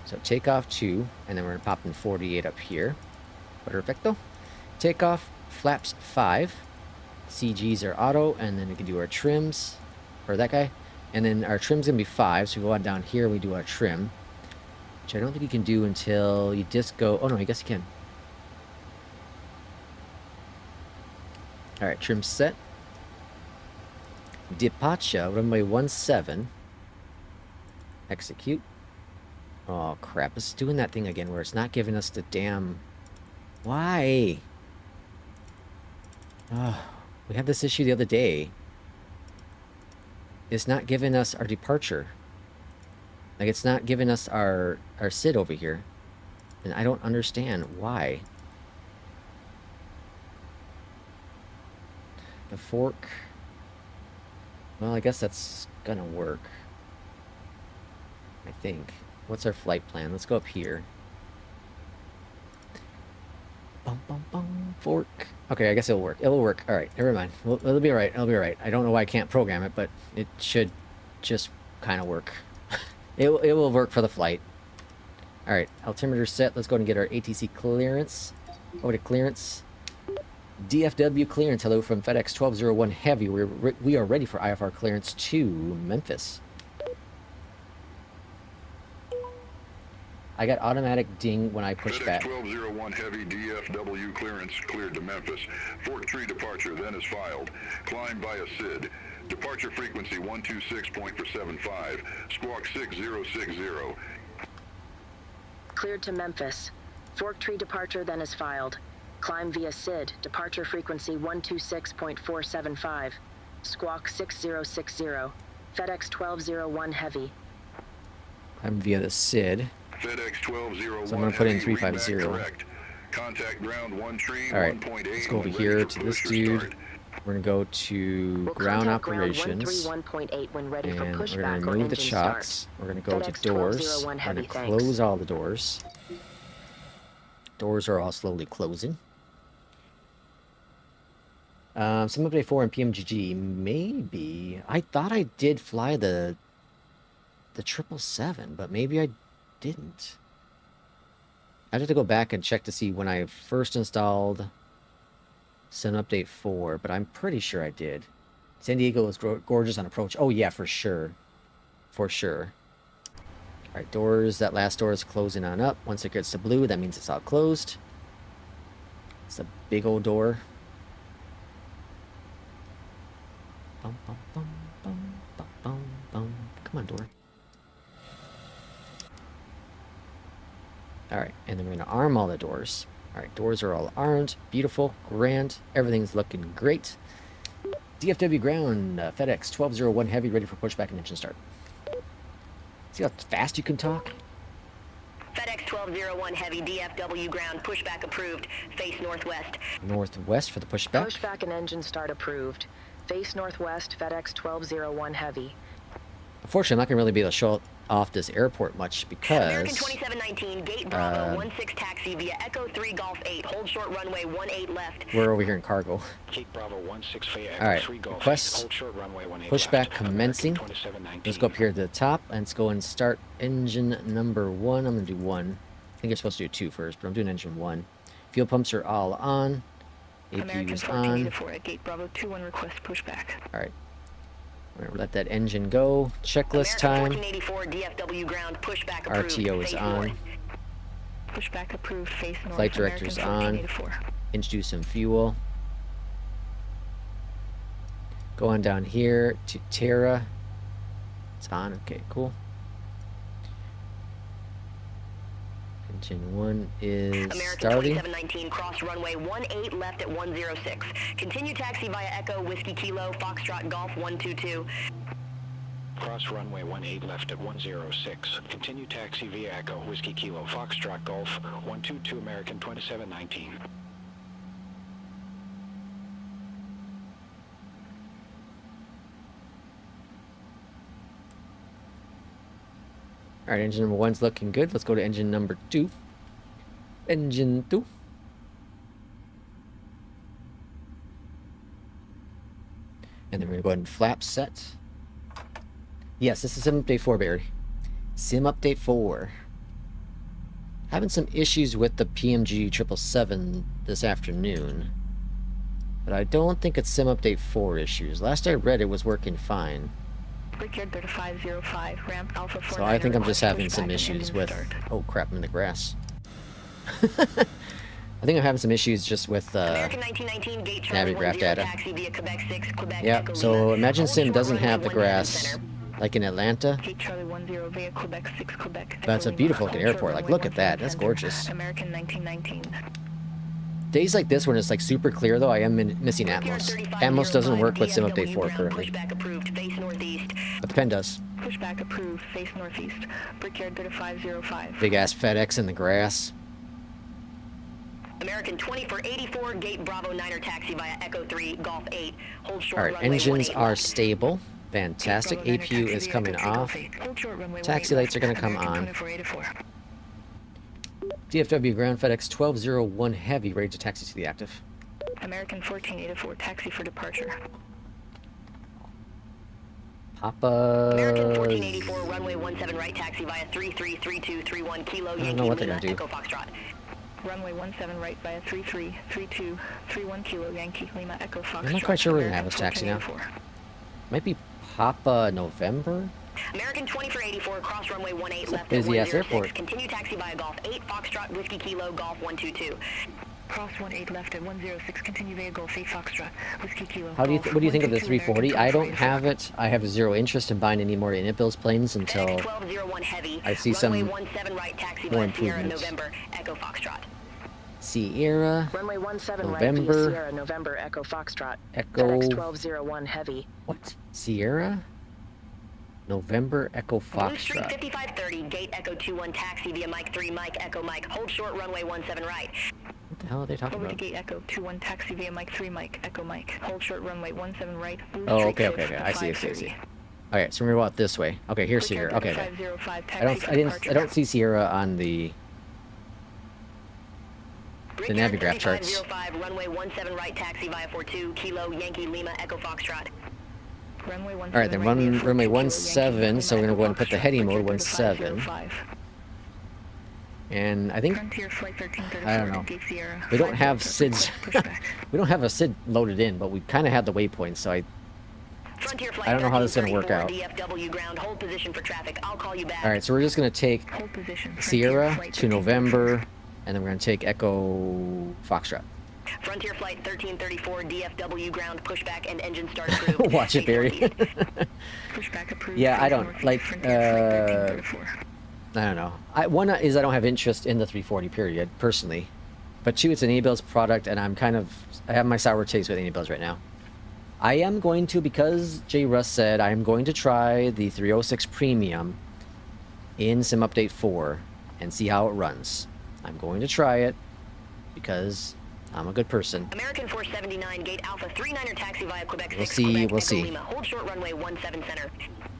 So takeoff 2, and then we're going to pop in 48 up here. Perfecto. Takeoff, flaps 5. CGs are auto, and then we can do our trims, or that guy. And then our trim's going to be 5, so we go on down here, we do our trim. Which I don't think you can do until you just go... Oh, no, I guess you can. Alright, trim set. Departure, runway 17. Execute. Oh, crap. It's doing that thing again where it's not giving us the damn... Why? Oh, we had this issue the other day. It's not giving us our departure. Like, it's not giving us our SID over here. And I don't understand why. The fork. Well, I guess that's gonna work. I think. What's our flight plan? Let's go up here. Bum, bum, bum. Fork. Okay, I guess it'll work. It'll work. Alright, never mind. It'll be alright. It'll be alright. I don't know why I can't program it, but it should just kind of work. It will work for the flight. Alright, altimeter set. Let's go and get our ATC clearance. Over to clearance. DFW clearance. Hello from FedEx 1201 Heavy. We are ready for IFR clearance to Memphis. I got automatic ding when I push FedEx back. 1201 Heavy DFW clearance cleared to Memphis. Fork tree departure then is filed. Climb via SID. Departure frequency 126.475. Squawk 6060. Cleared to Memphis. Fork tree departure then is filed. Climb via SID. Departure frequency 126.475. Squawk 6060. FedEx 1201 Heavy. I'm via the SID. FedEx 1201 So I'm gonna put in Heavy, 350. read back correct. Contact ground 1 tree, All right, 1.8 let's go over when ready here for to this push or dude. start. We're gonna go to We'll ground contact operations, ground 131.8 when ready and for we're pushback gonna or remove the engine chocks. start. We're gonna go to FedEx doors. 1201 We're Heavy, gonna thanks. close all the doors. Doors are all slowly closing. Some update 4 and PMDG, maybe. I thought I did fly the 777, but maybe I didn't. I'd have to go back and check to see when I first installed Sim Update 4, but I'm pretty sure I did. San Diego is gorgeous on approach. Oh yeah, for sure. For sure. Alright, doors. That last door is closing on up. Once it gets to blue, that means it's all closed. It's a big old door. Bum, bum, bum, bum, bum, bum, bum. Come on, door. Alright, and then we're going to arm all the doors. Alright, doors are all armed. Beautiful. Grand. Everything's looking great. DFW ground. FedEx 1201 Heavy ready for pushback and engine start. See how fast you can talk? FedEx 1201 Heavy DFW ground, pushback approved. Face northwest. Northwest for the pushback. Pushback and engine start approved. Face northwest, FedEx 1201 Heavy. Unfortunately, I'm not going to really be able to show off this airport much American because 2719, gate Bravo 16 taxi via Echo 3 Golf 8, hold short runway 18 left. we're over here in cargo. Gate Bravo 16 via Echo Alright, 3 Golf 8, request hold short runway 18 pushback left. commencing. American 2719. Let's go up here to the top. Let's go and start engine number 1. I'm going to do 1. I think you're supposed to do 2 first, but I'm doing engine 1. Fuel pumps are all on. APU American is on. 1484 at gate Bravo 21 request pushback. Alright. We're going to let that engine go. Checklist time. American 1484 DFW ground, pushback approved. RTO is face on. north. Pushback approved, face north. Flight director's on. American 1484. Introduce some fuel. Go on down here to Terra. It's on. Okay, cool. Engine 1 is American starting. 2719, cross runway 18 left at 106. Continue taxi via Echo Whiskey Kilo, Foxtrot Golf 122. Cross runway 18 left at 106. Continue taxi via Echo Whiskey Kilo, Foxtrot Golf 122, American 2719. Alright, engine number 1's looking good. Let's go to engine number 2. Engine 2. And then we're going to go ahead and flap set. Yes, this is Sim Update 4, Barry. Sim Update 4. Having some issues with the PMDG 777 this afternoon. But I don't think it's Sim Update 4 issues. Last I read, it was working fine. Brickyard 3505, ramp Alpha 49. So I think I'm just having some pushback and issues engine with... start. Oh crap, I'm in the grass. I think I'm having some issues just with American 1919, gate Charlie Navigraph 10 data. taxi via Quebec 6, Quebec Yeah, Echo so Lima. Imagine Hold Sim short doesn't runway have the 19 grass center. like in Atlanta. Gate Charlie 10 via Quebec 6, Quebec. That's a Echo beautiful Lima. looking Hold airport. short Like, runway look at that. 17 That's center. gorgeous. American 1919. Days like this when it's like super clear though, I am missing Atmos. Atmos doesn't work with Sim Update 4 currently. Pushback approved, face northeast. But the pen does. Pushback approved, face northeast. Brickyard 3505. Big ass FedEx in the grass. American 2484, gate Bravo 9er taxi via Echo 3, Golf 8. Hold short Alright, runway engines 18 are left. stable. Fantastic. Bravo 9er APU taxi is via coming Echo 3 Golf off. 8. Hold short runway Taxi 18 lights are left. gonna come American on. 2484. DFW ground FedEx 1201 Heavy ready to taxi to the active. American 1484, taxi for departure. Papa. American 1484, runway 17 right taxi via 333231 Kilo don't Yankee know what they're Lima gonna do. Echo Foxtrot. Runway 17 right via 333231 Kilo Yankee Lima Echo Foxtrot. I'm not quite sure we're gonna have this taxi now. American 1484. Might be Papa November. American 20 for 84, cross runway 18 left at busy ass 106. airport. Continue taxi via Golf 8, Foxtrot, Whiskey Kilo, Golf 122. Cross 18 left at 106, continue via Golf 8 Foxtrot, Whiskey Kilo. How do you Golf what do you think of the 122, 340? I don't 24. have it. I have zero interest in buying any more Inapils planes until FedEx 1201 heavy, I see some runway 17 right, taxi more via Sierra, improvements. November, Echo Foxtrot. Sierra, Runway 17 right November, via Sierra, November, Echo Foxtrot. Echo. FedEx 1201 heavy. What? Sierra? November, Echo Blue Street Foxtrot. 5530, gate Echo 21 taxi via Mike 3, Mike, Echo Mike. Hold short, runway 17 right. What the hell are they talking Over to about? gate Echo 21 taxi via Mike 3 Mike Echo Mike. Hold short runway 17 right. Blue Oh, Street okay, code okay, okay. I see, I see, I 530. see. Okay, so we're gonna go out this way. Okay, here's Quick Sierra. air Okay, okay. 505 I taxi for don't see Sierra on the Navigraph charts. 3505, runway 17 right, taxi via 42, Kilo, Yankee, Lima, Echo Foxtrot. Runway 17 All right, then right run via 42, runway Kilo, 17. Yankee, So we're gonna Lima, go ahead and put the Echo heading mode Foxtrot, 17. 505. And I think Frontier flight 1334 I don't know. Gate Sierra, We don't have 504, SIDs. We don't have a SID loaded in, but we kind of had the waypoint, so Frontier flight I don't know how this is gonna work out. DFW ground, hold position for traffic. I'll call you back. all right. So we're just gonna take Hold position. Frontier Sierra flight to 1334. November, and then we're gonna take Echo Foxtrot. Frontier flight 1334, DFW ground, pushback and engine start approved. Watch it, Face Barry. northeast. Pushback approved. Yeah, I face don't northeast, like. Frontier flight 1334. I don't know. One is I don't have interest in the 340 period personally, but two, it's an Anabil's product, and I have my sour taste with Anabil's right now. I am going to, because J. Russ said, I am going to try the 306 Premium in Sim Update 4 and see how it runs. I'm going to try it because I'm a good person. American 479, gate Alpha 39er taxi via Quebec 6. We'll see, Quebec, we'll Echo see. Lima. Hold short runway 17 center.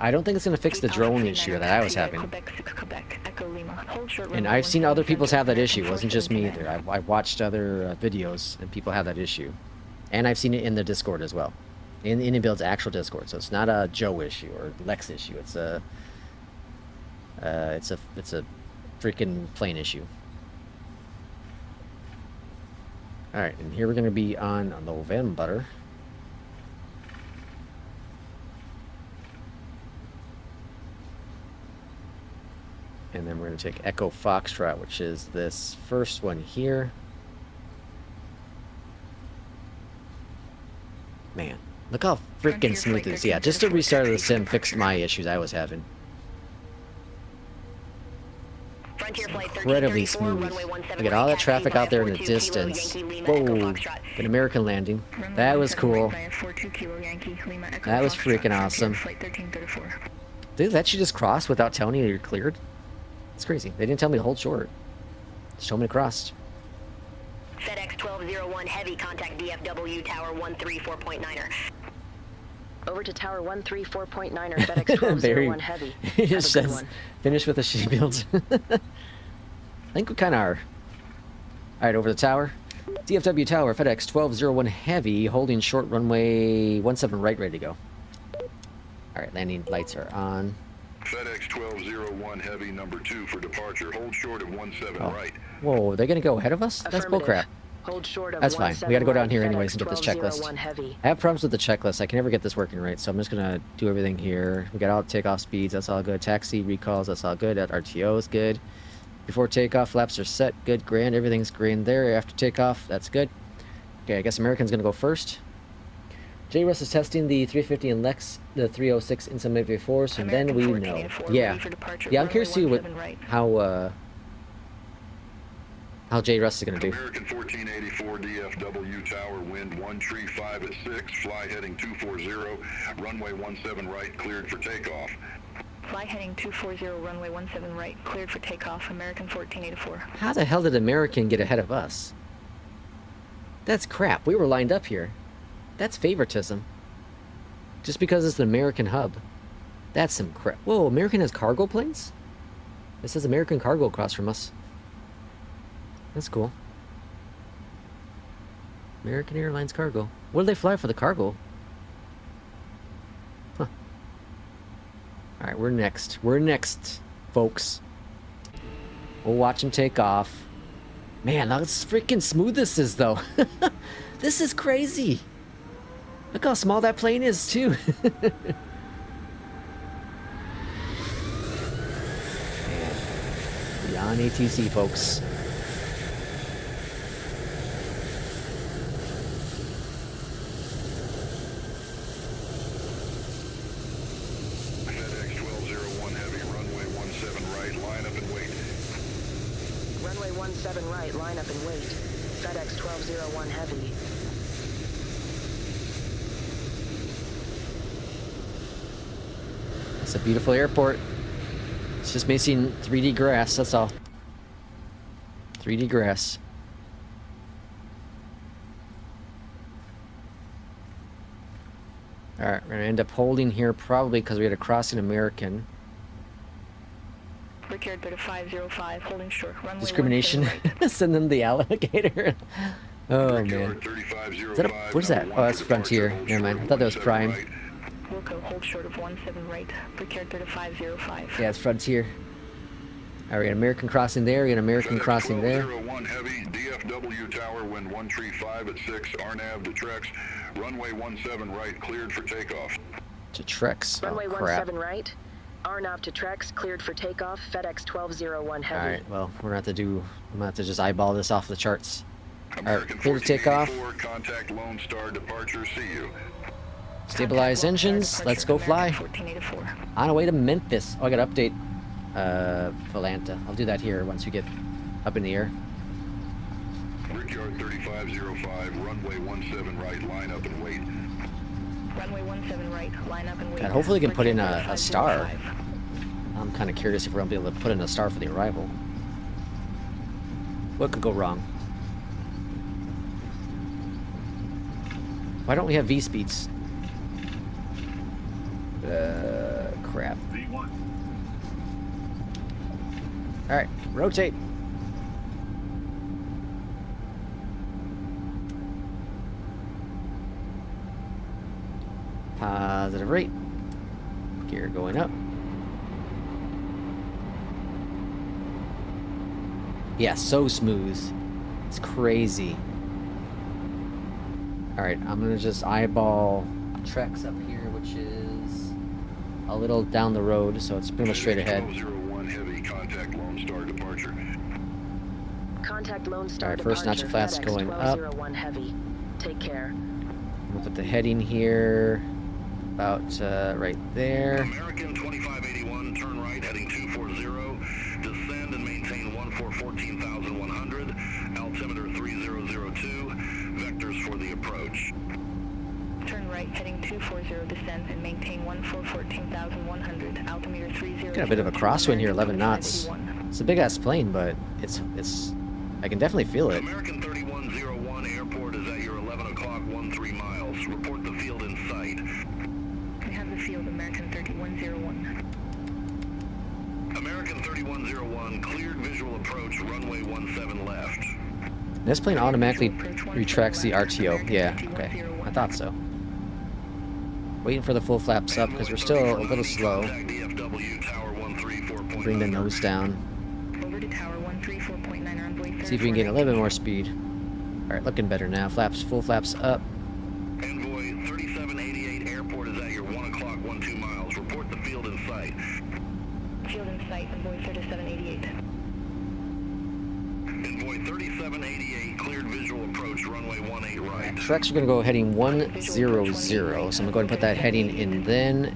I don't think it's going to fix the Gate drone Alpha issue 39er that I was taxi via having. Quebec 6 Quebec Echo Lima. Hold short And runway I've seen 17 other people's center, have that American issue. It wasn't just me 479. either. I watched other videos, and people have that issue. And I've seen it in the Discord as well. In Anabil's actual Discord. So it's not a Joe issue or Lex issue. It's a freaking plane issue. Alright, and here we're going to be on November. And then we're going to take Echo Foxtrot, which is this first one here. Man, look how freaking smooth it is. Yeah, just a restart of the sim fixed my issues I was having. Frontier flight Incredibly 1334, smooth. runway 17 Look at all right, that traffic taxi out there in via the 42, Kilo, distance. Yankee, Lima, Echo Whoa, Foxtrot. an American landing. Runway That was 17 right cool. via 42 Kilo, Yankee, Lima, Echo That was Foxtrot, freaking Frontier awesome. flight 1334. Did they let you just cross without telling you you're cleared? It's crazy. They didn't tell me to hold short. Just told me to cross. FedEx 1201 heavy, contact DFW tower 134.9er. Over to Tower 134.9er, FedEx 1201 heavy. It Have a just good says, one. finish with the shitty builds. I think we kind of are. Alright, over the tower. DFW tower, FedEx 1201 heavy, holding short runway 17 right, ready to go. Alright, landing lights are on. FedEx 1201 heavy number 2 for departure. Hold short of 17 Oh. right. Whoa, they're gonna go ahead of us? That's Affirmative. bullcrap. Hold short of That's fine. We gotta go down here anyways and get this checklist. 1201 heavy. I have problems with the checklist. I can never get this working right, so I'm just gonna do everything here. We got all takeoff speeds, that's all good. Taxi recalls, that's all good. That RTO is good. Before takeoff, flaps are set. Good, grand. Everything's green there. After takeoff, that's good. Okay, I guess American's gonna go first. J. Russ is testing the 350 and Lex, the 306 in some MV4, so then American we 1484, know. Yeah, ready for departure, yeah. I'm runway curious to see what 17 right. how J. Russ is gonna do. American 1484 DFW tower, wind 135 at 6, fly heading 240, runway 17 right, cleared for takeoff. Fly heading 240, runway 17 right, cleared for takeoff, American 1484. How the hell did American get ahead of us? That's crap. We were lined up here. That's favoritism. Just because it's an American hub. That's some crap. Whoa, American has cargo planes? It says American Cargo across from us. That's cool. American Airlines Cargo. What do they fly for the cargo? Huh. Alright, we're next. We're next, folks. We'll watch them take off. Man, look how freaking smooth this is, though. This is crazy. Look how small that plane is, too. ATC, folks. FedEx 1201 Heavy, runway 17 right, line up and wait. Runway 17 right, line up and wait. FedEx 1201 Heavy. It's a beautiful airport. It's just missing 3D grass, that's all. 3D grass. Alright, we're gonna end up holding here probably because we had a crossing American. Brickyard 3505, holding short. Runway Discrimination. 17 right. Send them the alligator. Oh man. Is that what is that? Oh, that's Frontier. Never mind. I thought that was Prime. Wilco, hold short of 17 right. Brickyard 3505. Yeah, it's Frontier. Alright, we got American crossing there, we got American crossing there. 1201 Heavy, DFW Tower, wind 135 at 6, RNAV to Trex, runway 17 right, cleared for takeoff. To Trex. Runway Oh, crap. 17 right. RNAV to Trex, cleared for takeoff. FedEx 1201 Heavy. Alright, well, we're gonna have to do, I'm gonna have to just eyeball this off the charts. Alright, American clear to take off. 1484, contact Lone Star departure, see you. Stabilize engines, let's go fly. 1484. On our way to Memphis. Oh, I gotta update Volanta. I'll do that here once we get up in the air. Brickyard 3505, runway 17 right, line up and wait. Runway 17 right, line up and wait. God, hopefully we can put in Brickyard a star. 3505. I'm kind of curious if we're gonna be able to put in a star for the arrival. What could go wrong? Why don't we have V-speeds? Crap. Alright, rotate. Positive rate. Gear going up. Yeah, so smooth. It's crazy. Alright, I'm gonna just eyeball Trex up here, which is a little down the road, so it's pretty much straight ahead. 1201 Heavy, contact Lone Star departure. Contact Lone Star Alright, first notch departure, of flats FedEx going up. 1201 Heavy. Take care. We'll put the heading here, about right there. American 2581, turn right, heading 240. Descend and maintain 14,100. Altimeter 3002. Vectors for the approach. Turn right, heading 240, descend and maintain 14,100. Altimeter 3002. Got a bit of a crosswind here, 11 knots. It's a big ass plane, but it's I can definitely feel it. American 3101, airport is at your 11 o'clock, 13 miles. Report the field in sight. We have the field, American 3101. American 3101, cleared visual approach, runway 17 left. This plane automatically retracts the RTO. Yeah, okay. I thought so. Waiting for the full flaps up because we're still a little slow. Bring the nose down. Over to tower 134.9 on voice. See if we can get a little bit more speed. Alright, looking better now. Flaps, full flaps up. Envoy 3788, airport is at your 1 o'clock, 12 miles. Report the field in sight. Field in sight, Envoy 3788. Envoy 3788, cleared visual approach, runway 18 right. Trex are going to go heading 100, so I'm going to go ahead and put that heading in then.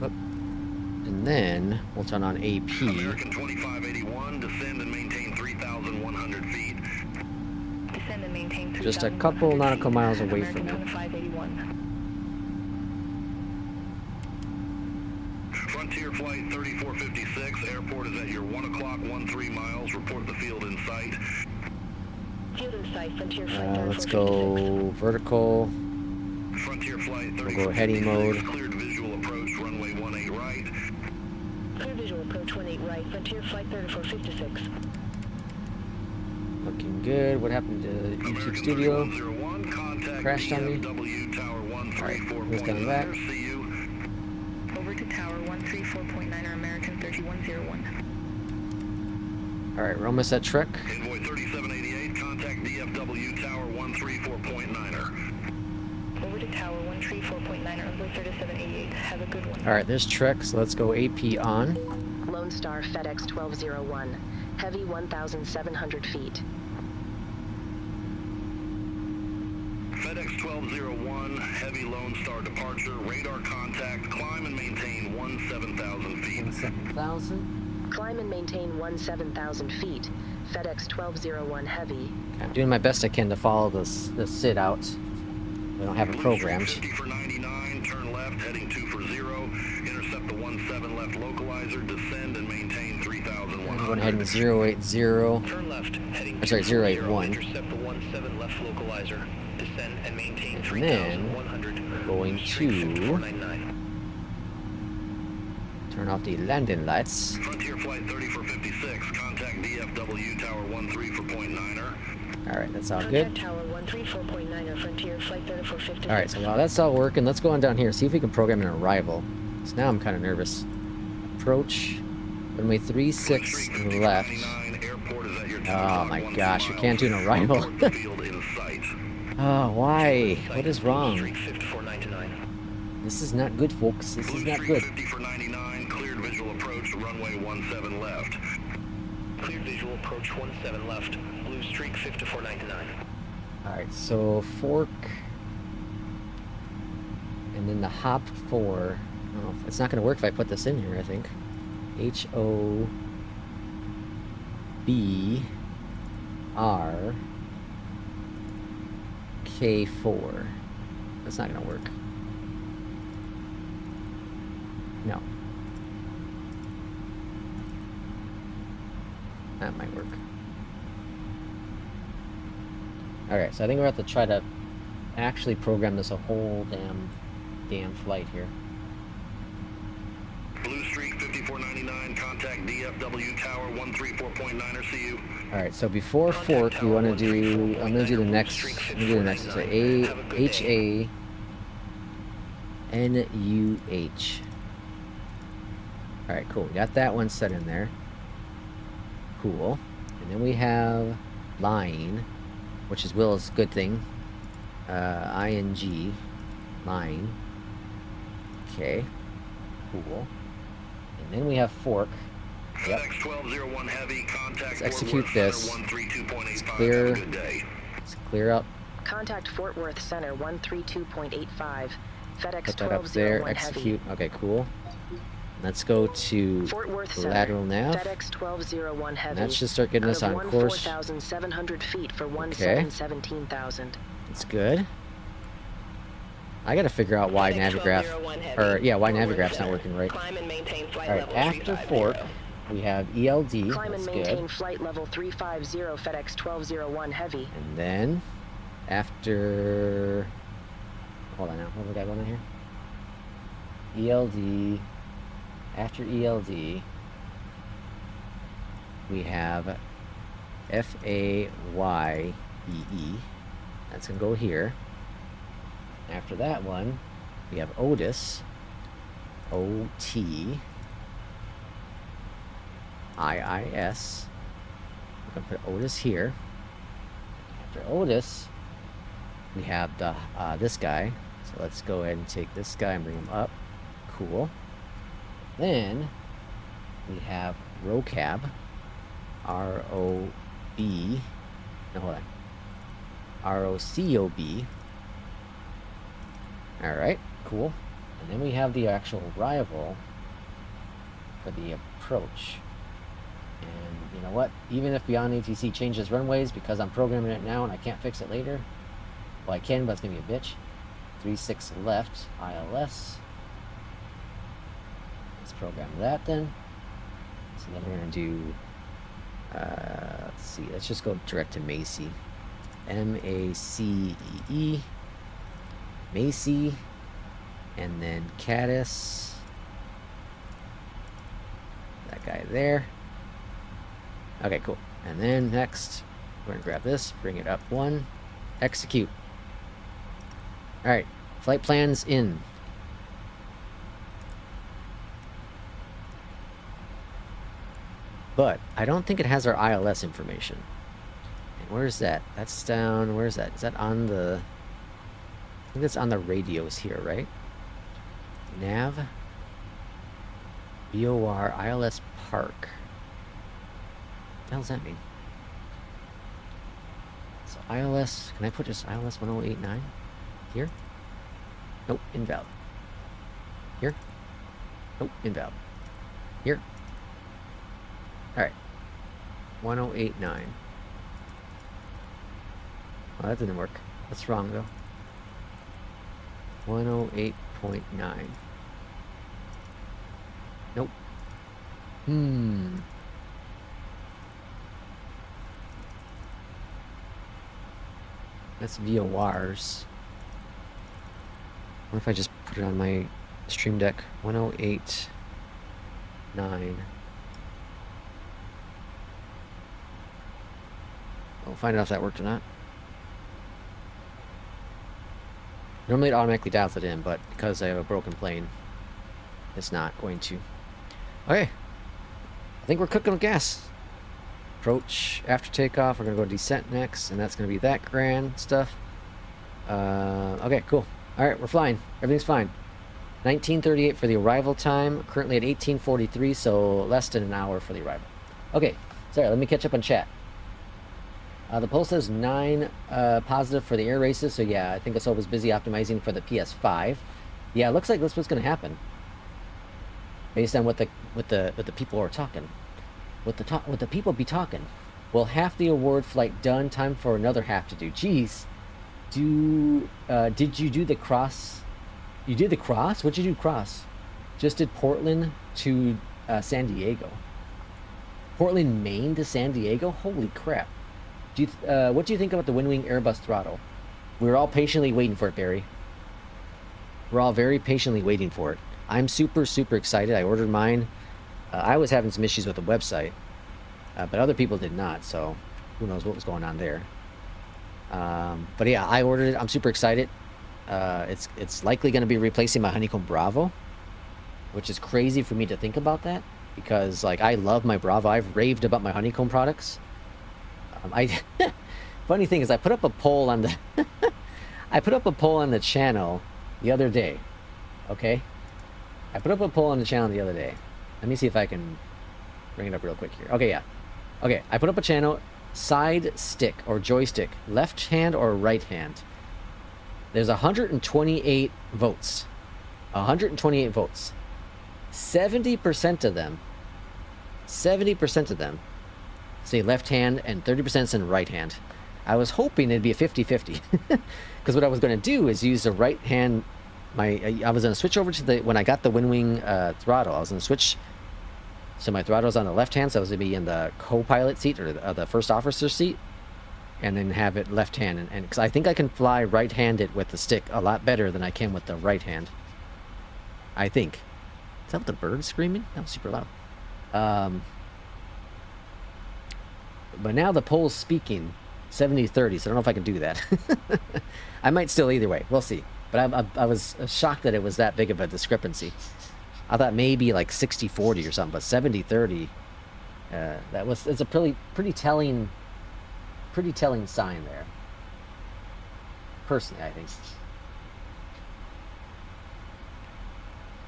And then we'll turn on AP. American 2581, descend and maintain 3,100 feet. Descend and maintain 3,100 Just a couple nautical miles feet. away from American it. 2581. Frontier Flight 3456, airport is at your 1 o'clock, 13 miles. Report the field in sight. Field in sight, Frontier Flight Let's 3456. go vertical. Frontier Flight We'll go heading mode. cleared visual approach, runway 18 right. Clear visual approach 18 right, Frontier Flight 3456. Looking good. What happened to YouTube Studio? 101, contact Crashed on me. DFW Tower Alright, who's coming back? 134.9. See you. Over to tower 134.9 or American 3101. Alright, we're almost at Trek. Envoy 3788, contact DFW Tower 134.9er. Over to tower 134.9 or Envoy 3788. Have a good one. Alright, there's Trek, so let's go AP on. Lone Star FedEx 1201. Heavy 1,700 feet. FedEx 1201, heavy Lone Star departure, radar contact, climb and maintain 17,000 feet. 7,000? Climb and maintain 17,000 feet. FedEx 1201 heavy. I'm doing my best I can to follow the SID out. We don't have it programmed. 50 for 99, turn left, heading 240. Intercept the 17 left localizer, descend and maintain 3,100. I'm going ahead and 080. Turn left, heading Or sorry, 081. Intercept the 17 left localizer, descend and maintain And 3,100. then going to turn off the landing lights. Frontier Flight 30 for 56, contact DFW Tower 13 for .9er. Alright, that's all good. Tower 134.9 Frontier Flight 3456. Alright, so while that's all working, let's go on down here, see if we can program an arrival. So now I'm kind of nervous. Approach, runway 36 left. Oh my gosh, we can't do an arrival. Oh, why? What is wrong? This is not good, folks. This is not good. 50 for 99, cleared visual approach, runway 17 left. Cleared visual approach 17 left. Blue streak 5499. Alright, so fork. And then the hop 4. Oh, it's not going to work if I put this in here, I think. HOBRK4. That's not going to work. No. That might work. Alright, so I think we're going to have to try to actually program this a whole damn flight here. Blue streak 5499, contact DFW Tower 134.9er, see you. Alright, so before fork, we want to do, I'm going to do the next, so HANUH. Alright, cool, we got that one set in there. Cool. And then we have line, which is Will's good thing. ING, line. Okay, cool. And then we have fork. Yep. Let's execute this. Let's clear. Let's clear up. Contact Fort Worth Center 132.85. FedEx Put that up there. 1201 Execute. heavy. Okay, cool. Let's go to Fort Worth the Center, lateral nav. FedEx 1201 heavy. That should start getting us on course. 4,700 feet for Okay. 17,000. That's good. I gotta figure out why Navigraph, or yeah, why Navigraph's not working right. Alright, after fork, we have ELD, Climb that's and maintain good. flight level 350, FedEx 1201 heavy. And then, after, hold on now, what have we got going on here? ELD, after ELD, we have FAYEE, that's gonna go here. After that one, we have Otis, OT, IIS. We're gonna put Otis here. After Otis, we have the this guy. So let's go ahead and take this guy and bring him up. Cool. Then we have ROCAB, R-O-B. No, hold on. R-O-C-O-B. Alright, cool. And then we have the actual arrival for the approach. And you know what? Even if BeyondATC changes runways, because I'm programming it now and I can't fix it later, well, I can, but it's going to be a bitch. 36 left, ILS. Let's program that then. So then we're going to do, let's see, let's just go direct to Macy. M-A-C-E-E. Macy, and then Caddis, that guy there. Okay, cool. And then next, we're gonna grab this, bring it up one, execute. All right, flight plans in. But I don't think it has our ILS information. Where's that? That's down. Where's that? Is that on the? I think that's on the radios here, right? Nav, BOR, ILS Park. the hell does that mean? So ILS, can I put just ILS 1089 here? Nope, invalid. Here? Nope, invalid. Here? Alright. 1089. Well, that didn't work. That's wrong though. 108.9. Nope. That's VORs. What if I just put it on my stream deck? 108.9. We'll find out if that worked or not. Normally it automatically dials it in, but because I have a broken plane, it's not going to. Okay. I think we're cooking with gas. Approach after takeoff. We're going to go descent next, and that's going to be that grand stuff. Okay, cool. Alright, we're flying. Everything's fine. 1938 for the arrival time. Currently at 1843, so less than an hour for the arrival. Okay, sorry, let me catch up on chat. The poll says 9 positive for the air races, so yeah, I think Asol was busy optimizing for the PS5. Yeah, it looks like that's what's going to happen, based on what the people are talking. What the people be talking. Well, half the award flight done. Time for another half to do. Jeez, did you do the cross? You did the cross? What'd you do cross? Just did Portland to San Diego. Portland, Maine to San Diego. Holy crap. What do you think about the WinWing Airbus throttle? We're all patiently waiting for it, Barry. We're all very patiently waiting for it. I'm super, super excited. I ordered mine. I was having some issues with the website, but other people did not, so who knows what was going on there. But yeah, I ordered it. I'm super excited. It's likely going to be replacing my Honeycomb Bravo, which is crazy for me to think about that, because like I love my Bravo. I've raved about my Honeycomb products. Funny thing is, I put up a poll on the I put up a poll on the channel the other day. Okay, I put up a poll on the channel the other day. Let me see if I can bring it up real quick here. Okay, yeah. Okay, I put up a channel, side stick or joystick, left hand or right hand. There's 128 votes. 128 votes. 70% of them. 70% of them say left hand and 30% in right hand. I was hoping it'd be a 50-50 because what I was going to do is use the right hand. I was going to switch over to the, when I got the WinWing throttle, I was going to switch, so my throttle's on the left hand, so I was going to be in the co-pilot seat or the first officer seat, and then have it left hand, and because I think I can fly right-handed with the stick a lot better than I can with the right hand. I think. Is that what the bird's screaming? That was super loud. But now the poll's speaking 70-30, so I don't know if I can do that. I might still either way. We'll see. But I was shocked that it was that big of a discrepancy. I thought maybe like 60-40 or something, but 70-30. It's a pretty telling sign there. Personally, I think.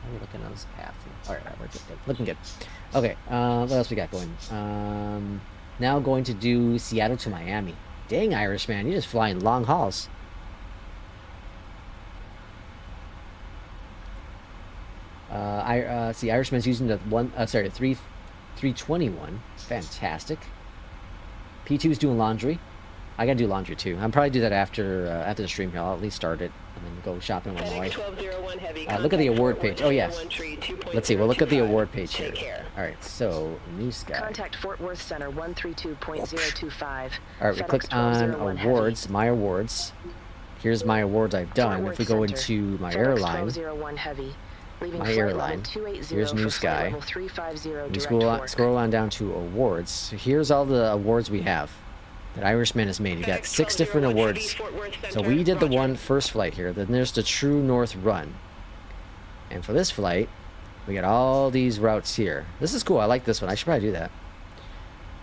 How are we looking on this path? All right, we're good. Looking good. Okay, what else we got going? Now going to do Seattle to Miami. Dang, Irishman, you're just flying long hauls. See, Irishman's using the 321. Fantastic. P2's doing laundry. I gotta do laundry too. I'll probably do that after the stream here. I'll at least start it and then go shopping with my wife. Look at the award page. Oh yes. Let's see. We'll look at the award page here. All right. So New Sky. Contact Fort Worth Center 132.025. All right. We click on awards. My awards. Here's my awards I've done. If we go into my airline. My airline. Here's New Sky. We scroll on down to awards. So here's all the awards we have that Irishman has made. You got 6 different awards. So we did the one first flight here. Then there's the True North run. And for this flight, we got all these routes here. This is cool. I like this one. I should probably do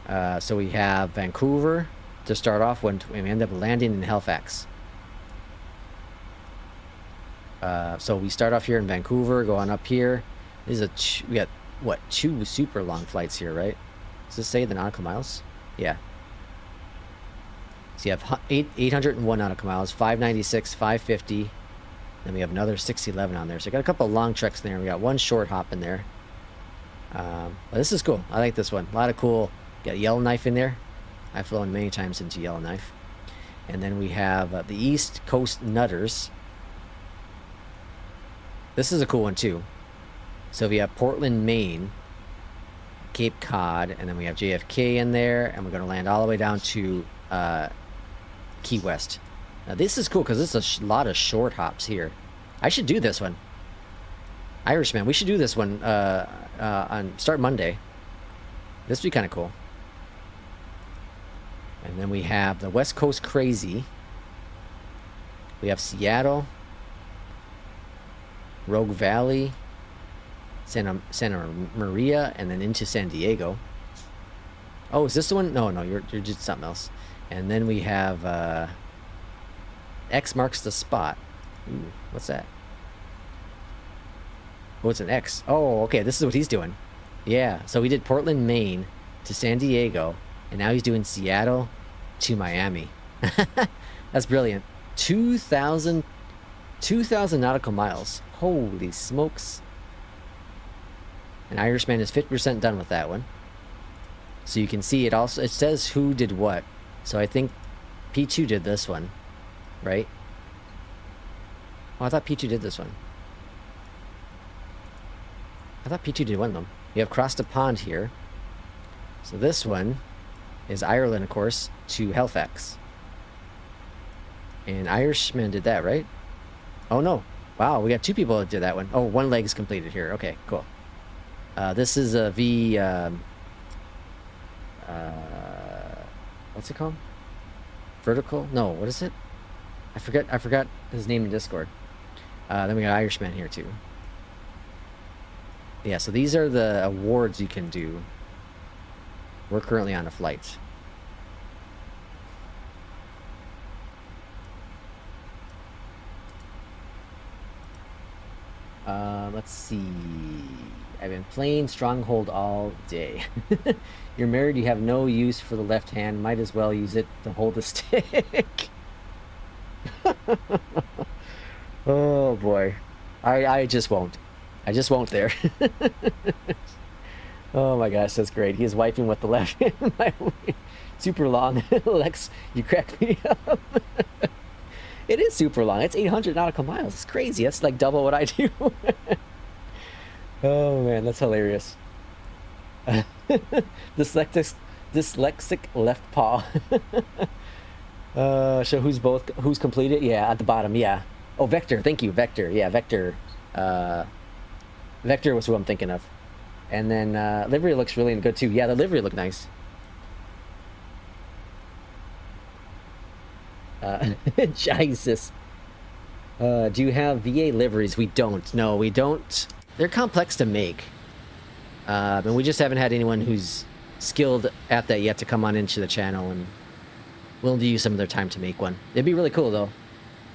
that. So we have Vancouver to start off when we end up landing in Halifax. So we start off here in Vancouver, go on up here. This is we got what, 2 super long flights here, right? Does this say the nautical miles? Yeah. So you have 801 nautical miles, 596, 550. Then we have another 611 on there. So we got a couple of long treks in there. We got one short hop in there. But this is cool. I like this one. A lot of cool. Got Yellowknife in there. I've flown many times into Yellowknife. And then we have the East Coast Nutters. This is a cool one too. So we have Portland, Maine, Cape Cod, and then we have JFK in there, and we're going to land all the way down to Key West. Now this is cool because there's a lot of short hops here. I should do this one. Irishman, we should do this one on start Monday. This would be kind of cool. And then we have the West Coast Crazy. We have Seattle, Rogue Valley, Santa Maria, and then into San Diego. Oh, is this the one? No, you're just something else. And then we have X marks the spot. Ooh, what's that? Oh, it's an X. Oh, okay, this is what he's doing. Yeah, so we did Portland, Maine to San Diego, and now he's doing Seattle to Miami. That's brilliant. 2,000 nautical miles. Holy smokes. And Irishman is 50% done with that one. So you can see it also, it says who did what. So I think P2 did this one, right? Oh, I thought P2 did this one. I thought P2 did one of them. You have crossed a pond here. So this one is Ireland, of course, to Halifax. And Irishman did that, right? Oh, no. Wow, we got two people that did that one. Oh, one leg is completed here. Okay, cool. This is a what's it called? Vertical? No, what is it? I forgot his name in Discord. Then we got Irishman here too. Yeah, so these are the awards you can do. We're currently on a flight. Let's see. I've been playing Stronghold all day. You're married, you have no use for the left hand. Might as well use it to hold the stick. Oh boy. I just won't. I just won't there. Oh my gosh, that's great. He is wiping with the left hand. Super long. Lex, you cracked me up. It is super long. It's 800 nautical miles. It's crazy. That's like double what I do. Oh man, that's hilarious. Dyslexic left paw. So who's completed? Yeah, at the bottom. Yeah. Oh, Vector. Thank you, Vector. Yeah, Vector. Vector was who I'm thinking of. And then livery looks really good too. Yeah, the livery looked nice. Jesus. Do you have VA liveries? We don't. No, we don't. They're complex to make. And we just haven't had anyone who's skilled at that yet to come on into the channel and willing to use some of their time to make one. It'd be really cool though.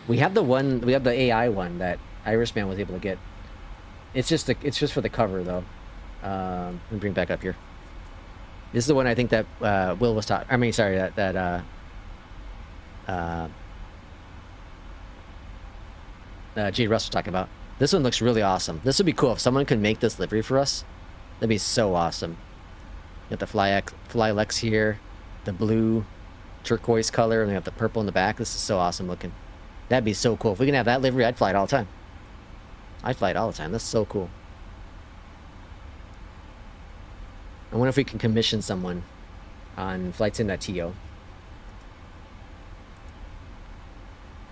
We have the AI one that Irishman was able to get. It's just for the cover though. Let me bring it back up here. This is the one I think that Will was talking. I mean, sorry, Jade Russ was talking about. This one looks really awesome. This would be cool if someone could make this livery for us. That'd be so awesome. Got the Flylex here, the blue turquoise color, and we have the purple in the back. This is so awesome looking. That'd be so cool. If we can have that livery, I'd fly it all the time. I'd fly it all the time. That's so cool. I wonder if we can commission someone on flightsim.to.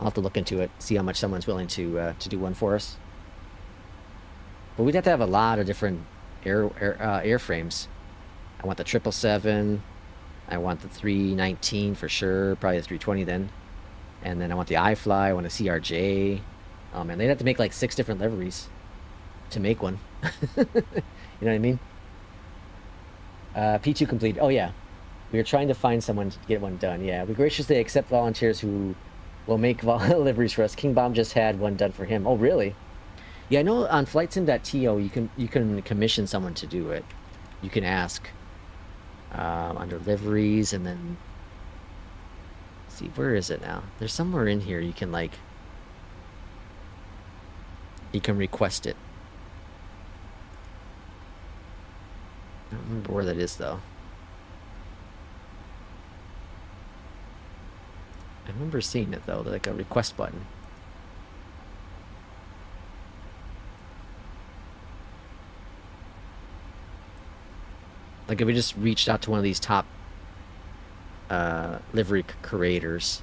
I'll have to look into it, see how much someone's willing to do one for us. But we'd have to have a lot of different airframes. I want the 777. I want the 319 for sure. Probably the 320 then. And then I want the iFly. I want a CRJ. Oh man, they'd have to make like 6 different liveries to make one. You know what I mean? P2 complete. Oh yeah. We are trying to find someone to get one done. Yeah, we graciously accept volunteers who will make liveries for us. King Bomb just had one done for him. Oh really? Yeah, I know on flightsim.to you can commission someone to do it. You can ask. Under liveries, and then see, where is it now? There's somewhere in here you can like request it. I don't remember where that is though. I remember seeing it though, like a request button. Like if we just reached out to one of these top livery creators,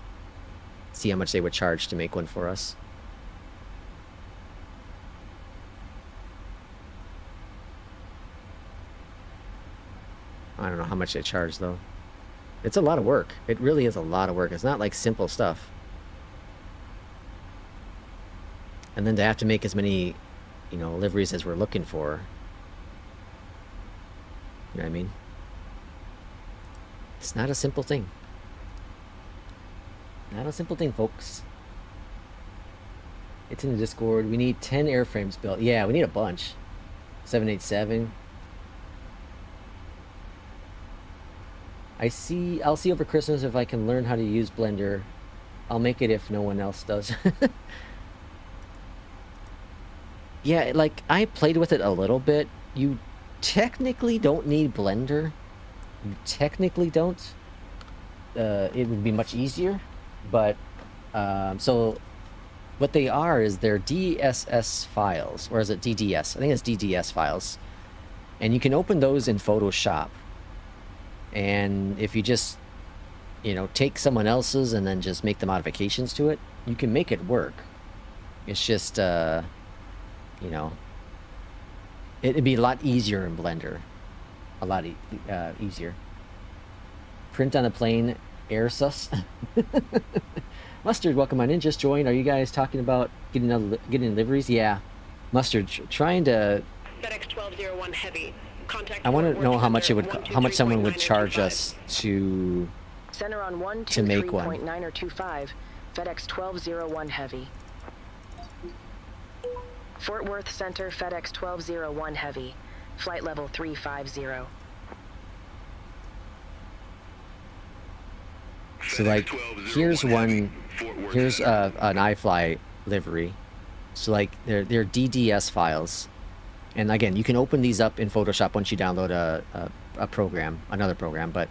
see how much they would charge to make one for us. I don't know how much they charge though. It's a lot of work. It really is a lot of work. It's not like simple stuff. And then to have to make as many, you know, liveries as we're looking for. You know what I mean? It's not a simple thing. Not a simple thing, folks. It's in the Discord. We need 10 airframes built. Yeah, we need a bunch. 787. I'll see over Christmas if I can learn how to use Blender. I'll make it if no one else does. Yeah, like, I played with it a little bit. You technically don't need Blender. You technically don't. It would be much easier. But, so, what they are is they're DSS files. Or is it DDS? I think it's DDS files. And you can open those in Photoshop. And if you just, you know, take someone else's and then just make the modifications to it, you can make it work. It's just, you know, it'd be a lot easier in Blender. A lot easier. Print on a plane, air sus. Mustard, welcome on in. Just joined. Are you guys talking about getting liveries? Yeah. Mustard, trying to... FedEx 1201 Heavy. Contact I want to know how much it would, how much someone would charge us to Center on make one. 123.925, FedEx 1201 Heavy. Fort Worth Center, FedEx 1201 Heavy, flight level 350. So like, here's one, here's an iFly livery. So like, they're DDS files. And again, you can open these up in Photoshop once you download a program, another program, but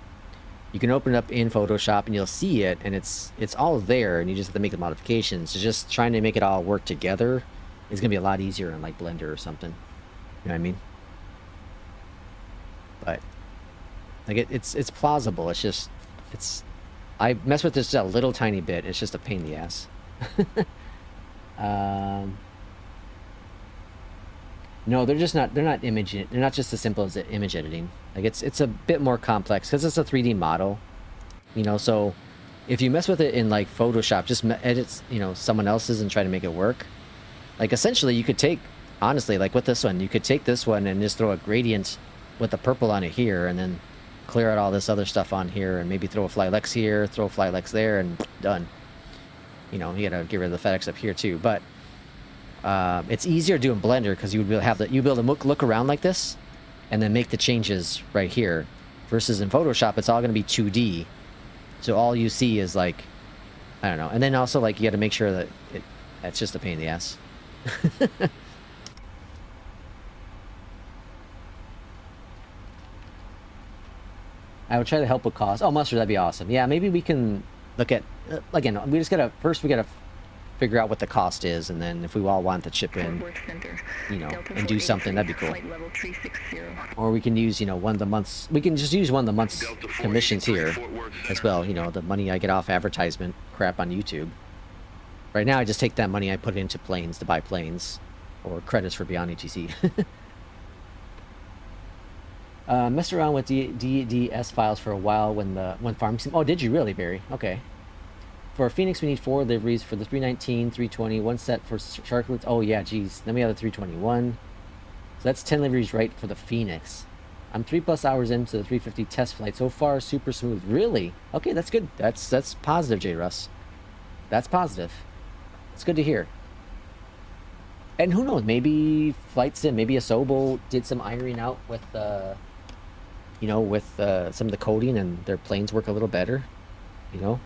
you can open it up in Photoshop and you'll see it, and it's all there, and you just have to make the modifications. So just trying to make it all work together is gonna be a lot easier in like Blender or something. You know what I mean? But like it's plausible. It's just I mess with this just a little tiny bit. It's just a pain in the ass. No, they're not imaging. They're not just as simple as image editing. Like it's a bit more complex because it's a 3D model, you know. So if you mess with it in like Photoshop, just edit, you know, someone else's and try to make it work. Like essentially, you could take, honestly, like with this one, you could take this one and just throw a gradient with the purple on it here, and then clear out all this other stuff on here, and maybe throw a Flylex here, throw a Flylex there, and done. You know, you gotta get rid of the FedEx up here too, but. It's easier to do in Blender because you would have you be able to look around like this and then make the changes right here, versus in Photoshop it's all going to be 2D, so all you see is like, I don't know. And then also like you got to make sure that that's just a pain in the ass. I would try to help with cost. Oh, Mustard, that'd be awesome. Yeah, maybe we can look at again, we gotta figure out what the cost is, and then if we all want to chip in, you know, and do something, that'd be cool. Or we can use, you know, one of the months, we can just use one of the month's commissions here as well, you know, the money I get off advertisement crap on YouTube. Right now I just take that money, I put it into planes to buy planes, or credits for BeyondATC. Messed around with DDS files for a while when farming sim. Oh, did you really, Barry? Okay. For FENIX, we need 4 liveries for the 319, 320, 1 set for Sharklets. Oh, yeah, geez. Then we have the 321. So that's 10 liveries right for the FENIX. I'm 3+ hours into the 350 test flight. So far, super smooth. Really? Okay, that's good. That's positive, J. Russ. That's positive. It's good to hear. And who knows? Maybe Flight Sim, maybe Asobo did some ironing out with you know, with some of the coding, and their planes work a little better, you know.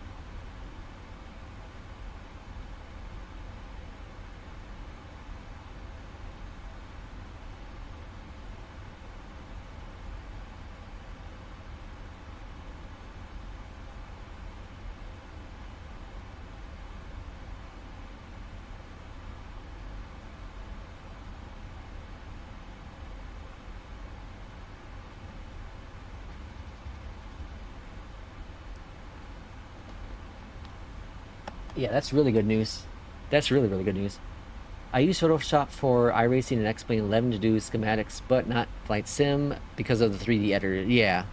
Yeah, that's really good news. That's really, really good news. I use Photoshop for iRacing and X-Plane 11 to do schematics, but not Flight Sim because of the 3D editor. Yeah.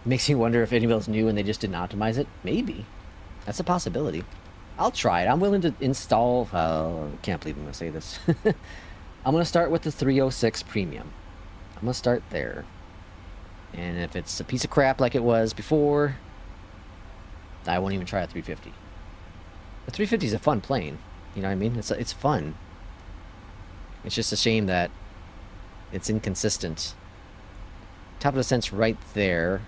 Makes me wonder if anybody's new and they just didn't optimize it. Maybe. That's a possibility. I'll try it. I'm willing to install... I can't believe I'm going to say this. I'm going to start with the 306 Premium. I'm going to start there. And if it's a piece of crap like it was before... I won't even try a 350. The 350 is a fun plane. You know what I mean? It's fun. It's just a shame that it's inconsistent. Top of the sense right there.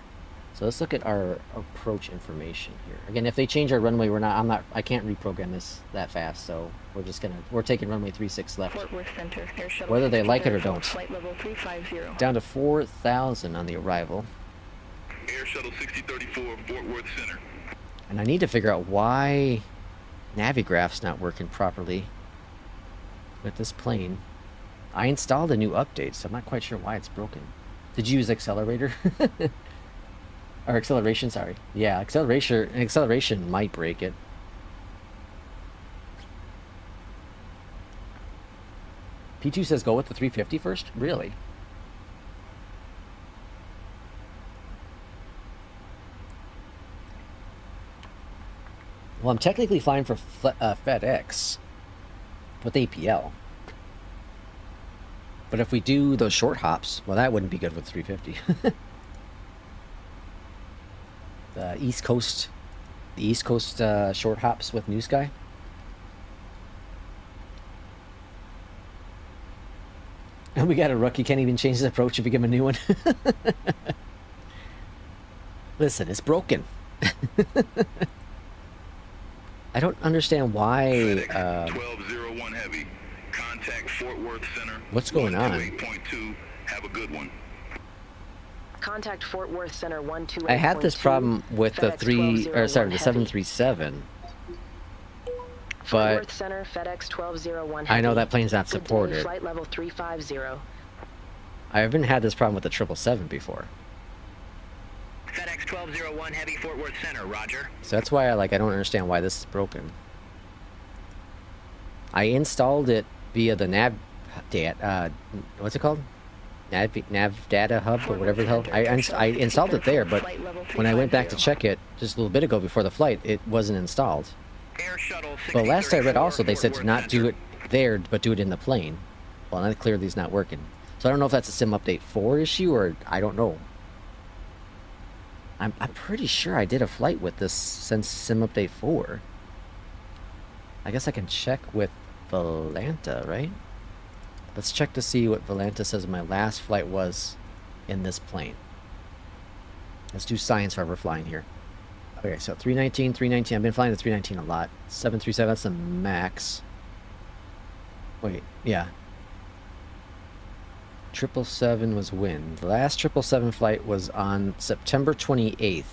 So let's look at our approach information here. Again, if they change our runway, I can't reprogram this that fast. So we're taking runway 36 left. Fort Worth Center, Air Shuttle Whether they like it or don't. Flight level 350. Down to 4,000 on the arrival. Air Shuttle 6034, Fort Worth Center. And I need to figure out why Navigraph's not working properly with this plane. I installed a new update, so I'm not quite sure why it's broken. Did you use accelerator? Or acceleration, sorry. Yeah, acceleration might break it. P2 says go with the 350 first? Really? Well, I'm technically flying for FedEx with APL. But if we do those short hops, well, that wouldn't be good with 350. The East Coast short hops with New Sky. And we got a rookie, can't even change his approach and become a new one. Listen, it's broken. I don't understand why. 1201 Heavy. Contact Fort Worth Center. What's going on? 8.2. Have a good one. Contact Fort Worth Center 128.2. I had this problem with the FedEx 737, Fort but Worth Center, FedEx 1201 I know Heavy. that plane's not Good day, supported. Flight level 350. I haven't had this problem with the 777 before. FedEx 1201 Heavy, Fort Worth Center, roger. So that's why I don't understand why this is broken. I installed it via the what's it called? Nav Data Hub or whatever the hell. I installed it there, but when I went back to check it just a little bit ago before the flight, it wasn't installed. But last I read also, they said to not do it there, but do it in the plane. Well, that clearly is not working. So I don't know if that's a Sim Update 4 issue, or I don't know. I'm pretty sure I did a flight with this since Sim Update 4. I guess I can check with Volanta, right? Let's check to see what Volanta says my last flight was in this plane. Let's do science while we're flying here. Okay, so 319, 319. I've been flying the 319 a lot. 737, that's the max. Wait, yeah. 777 was when? The last 777 flight was on September 28th.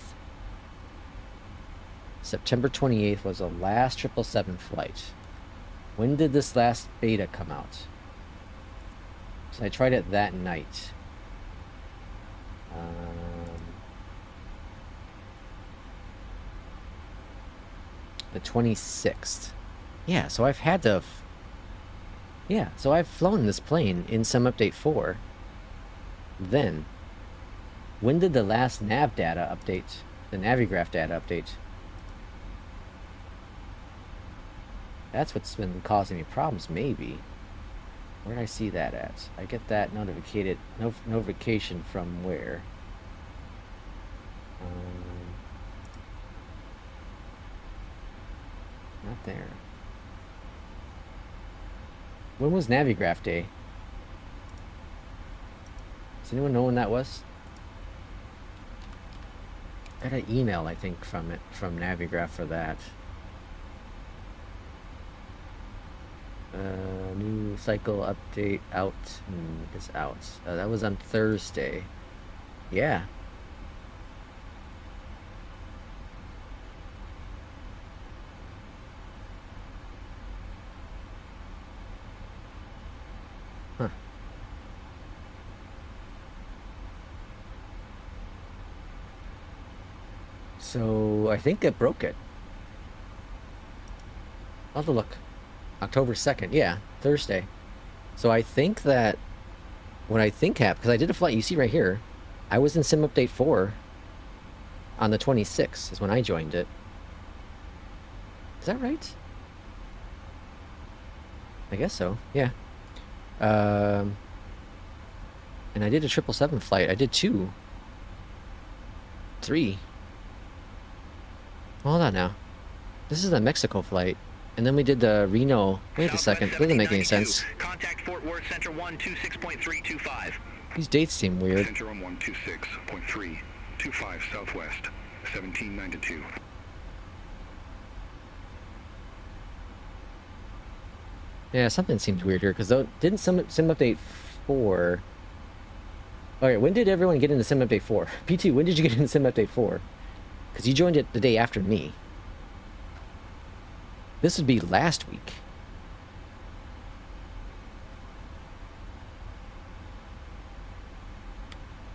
September 28th was the last 777 flight. When did this last beta come out? So I tried it that night. The 26th. Yeah, so I've had to... Yeah, so I've flown this plane in Sim Update 4. Then, when did the last nav data update, the Navigraph data update? That's what's been causing me problems, maybe. Where did I see that at? I get that notification from where? Not there. When was Navigraph Day? Does anyone know when that was? Got an email, I think, from Navigraph for that. New cycle update out is out. That was on Thursday. Yeah. Huh. So I think it broke it. I'll have to look. October 2nd, yeah, Thursday. So I think that what I think happened, because I did a flight, you see right here, I was in Sim Update 4 on the 26th is when I joined it. Is that right? I guess so, yeah. And I did a 777 flight. I did 2. 3. Hold on now. This is the Mexico flight. And then we did the Reno. Wait a second. That doesn't make any sense. Contact Fort Worth Center 126.325. These dates seem weird. Center 126.325 Southwest, 1792. Yeah, something seems weird here, because didn't Sim Update 4... Alright, when did everyone get into Sim Update 4? P2, when did you get into Sim Update 4? Because you joined it the day after me. This would be last week.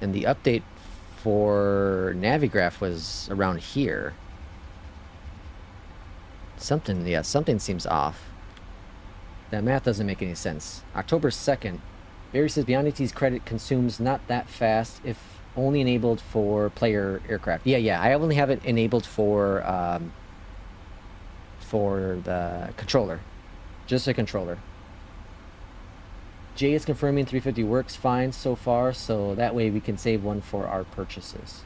And the update for Navigraph was around here. Something, yeah, something seems off. That math doesn't make any sense. October 2nd, Barry says BeyondATC's credit consumes not that fast if only enabled for player aircraft. Yeah, I only have it enabled for the controller. Just a controller. Jay is confirming 350 works fine so far, so that way we can save one for our purchases.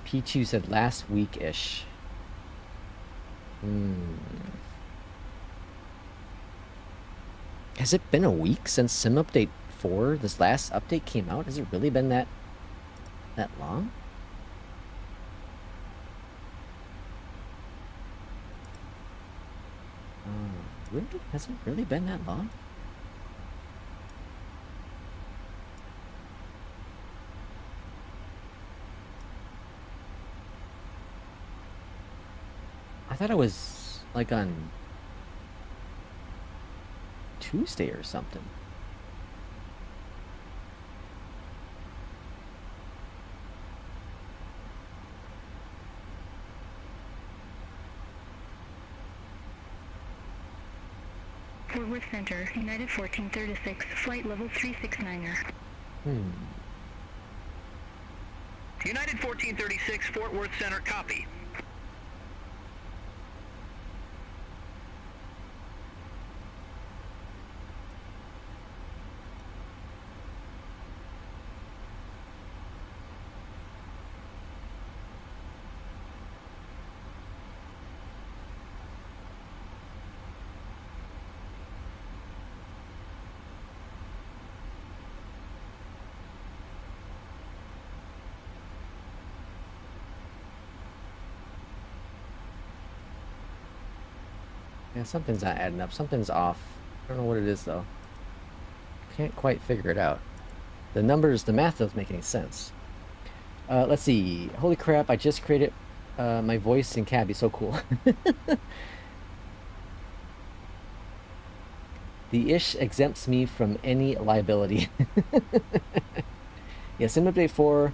P2 said last week-ish. Has it been a week since Sim Update 4, this last update, came out? Has it really been that long? Really? Has it really been that long? I thought it was like on Tuesday or something. Fort Worth Center, United 1436, flight level 369er. United 1436, Fort Worth Center, copy. Yeah, something's not adding up. Something's off. I don't know what it is, though. Can't quite figure it out. The numbers, the math doesn't make any sense. Let's see. Holy crap, I just created my voice in Cabby. So cool. The ish exempts me from any liability. Yeah, Sim Update 4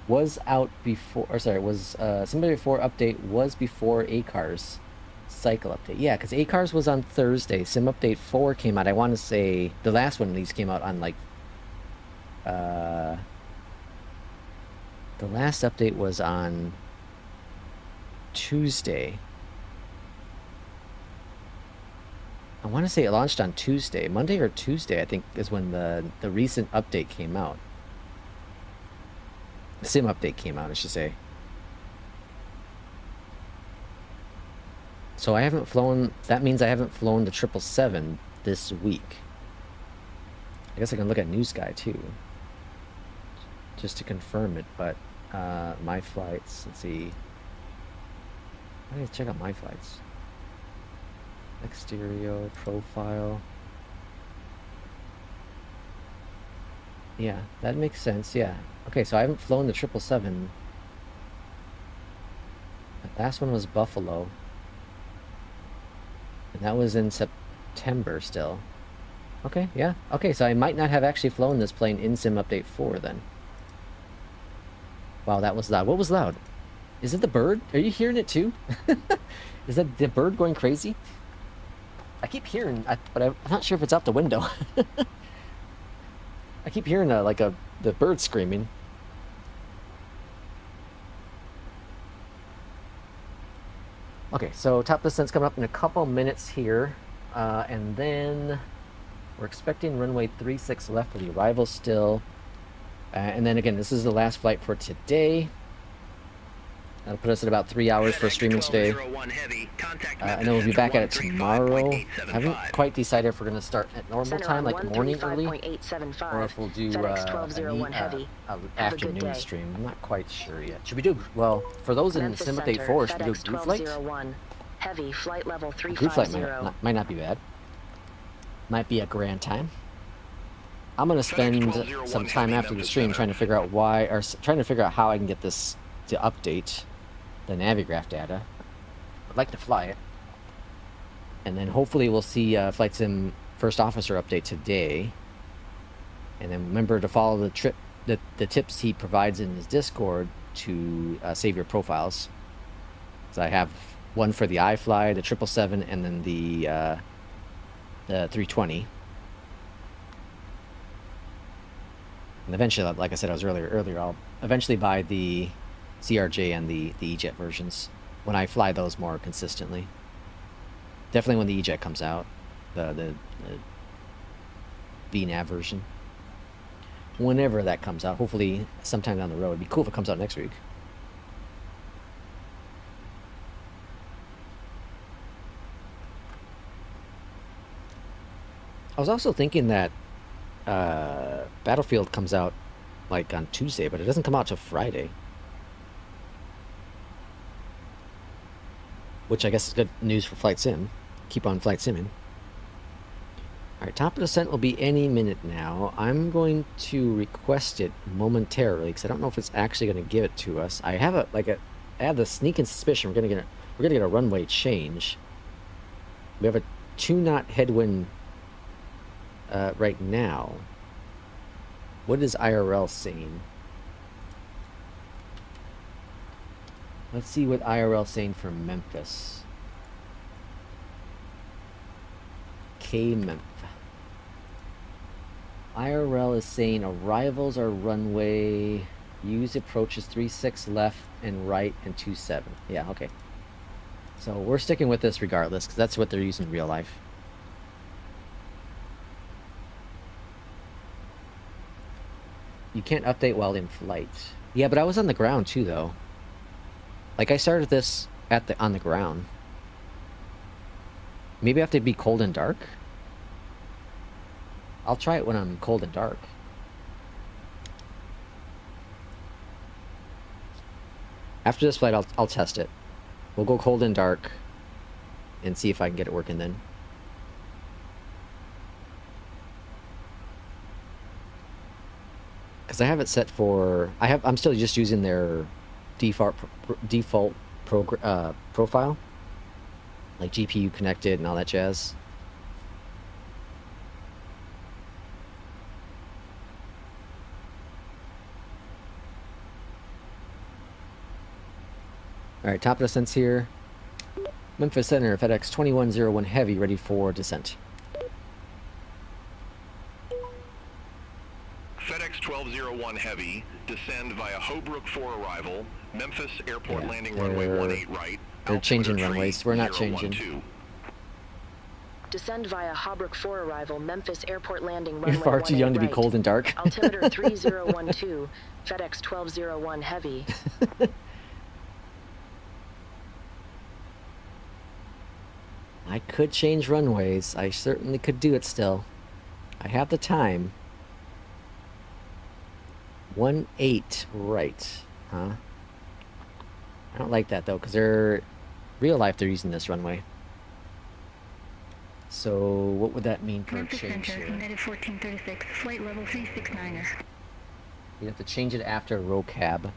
was out before, or sorry, was Sim Update 4 update was before ACARS cycle update. Yeah, because ACARS was on Thursday. Sim Update 4 came out. I want to say the last one of these came out on like the last update was on Tuesday. I want to say it launched on Tuesday. Monday or Tuesday, I think, is when the recent update came out. The Sim update came out, I should say. So So I haven't flown, that means I haven't flown the 777 this week. I guess I can look at New Sky too, just to confirm it, but my flights, let's see. I need to check out my flights. Exterior, profile. Yeah, that makes sense, yeah. Okay, so I haven't flown the 777. The last one was Buffalo. And that was in September still. Okay, yeah. Okay, so I might not have actually flown this plane in Sim Update 4 then. Wow, that was loud. What was loud? Is it the bird? Are you hearing it too? Is that the bird going crazy? I keep hearing, but I'm not sure if it's out the window. I keep hearing the bird screaming. Okay, so top descent's coming up in a couple minutes here, and then we're expecting runway 36 left for the arrival still. And then again, this is the last flight for today. That'll put us at about 3 hours for streaming today. And then we'll be back at it tomorrow. I haven't quite decided if we're going to start at normal time, like morning early, or if we'll do an afternoon stream. I'm not quite sure yet. Should we do, well, for those in Sim Update 4, should we do a group flight? Heavy, flight level 350. Group flight might not be bad. Might be a grand time. I'm going to spend some time after the stream trying to figure out how I can get this to update the Navigraph data. I'd like to fly it. And then hopefully we'll see Flight Sim First Officer update today. And then remember to follow the tips he provides in his Discord to save your profiles. So I have one for the iFly, the 777, and then the 320. And eventually, like I said, earlier, I'll eventually buy the CRJ and the EJET versions when I fly those more consistently. Definitely when the EJET comes out, the VNAV version. Whenever that comes out, hopefully sometime down the road. It'd be cool if it comes out next week. I was also thinking that Battlefield comes out like on Tuesday, but it doesn't come out till Friday. Which I guess is good news for Flight Sim. Keep on Flight Simming. Alright, top of descent will be any minute now. I'm going to request it momentarily because I don't know if it's actually going to give it to us. I have I have the sneaking suspicion we're gonna get a runway change. We have a 2-knot headwind right now. What is IRL saying? Let's see what IRL is saying for Memphis. K-Memph. IRL is saying arrivals are runway, use approaches 36 left and right and 27. Yeah, okay. So we're sticking with this regardless because that's what they're using in real life. You can't update while in flight. Yeah, but I was on the ground too though. Like I started this on the ground. Maybe I have to be cold and dark? I'll try it when I'm cold and dark. After this flight, I'll test it. We'll go cold and dark and see if I can get it working then. Because I have it set for... I'm still just using their default profile. Like GPU connected and all that jazz. Alright, top of descent's here. Memphis Center, FedEx 2101 Heavy, ready for descent. FedEx 1201 Heavy, descend via Hobrook 4 arrival, Memphis Airport landing runway 18 right. They're changing runways. We're not changing. Descend via Hobrook 4 arrival, Memphis Airport landing runway 18 You're far too young to be cold and dark. Altimeter 3012, FedEx 1201 Heavy. I could change runways. I certainly could do it still. I have the time. 18 right, huh? I don't like that though, because they're real life they're using this runway. So what would that mean for a change here? United 1436, flight level 369er. You have to change it after row cab.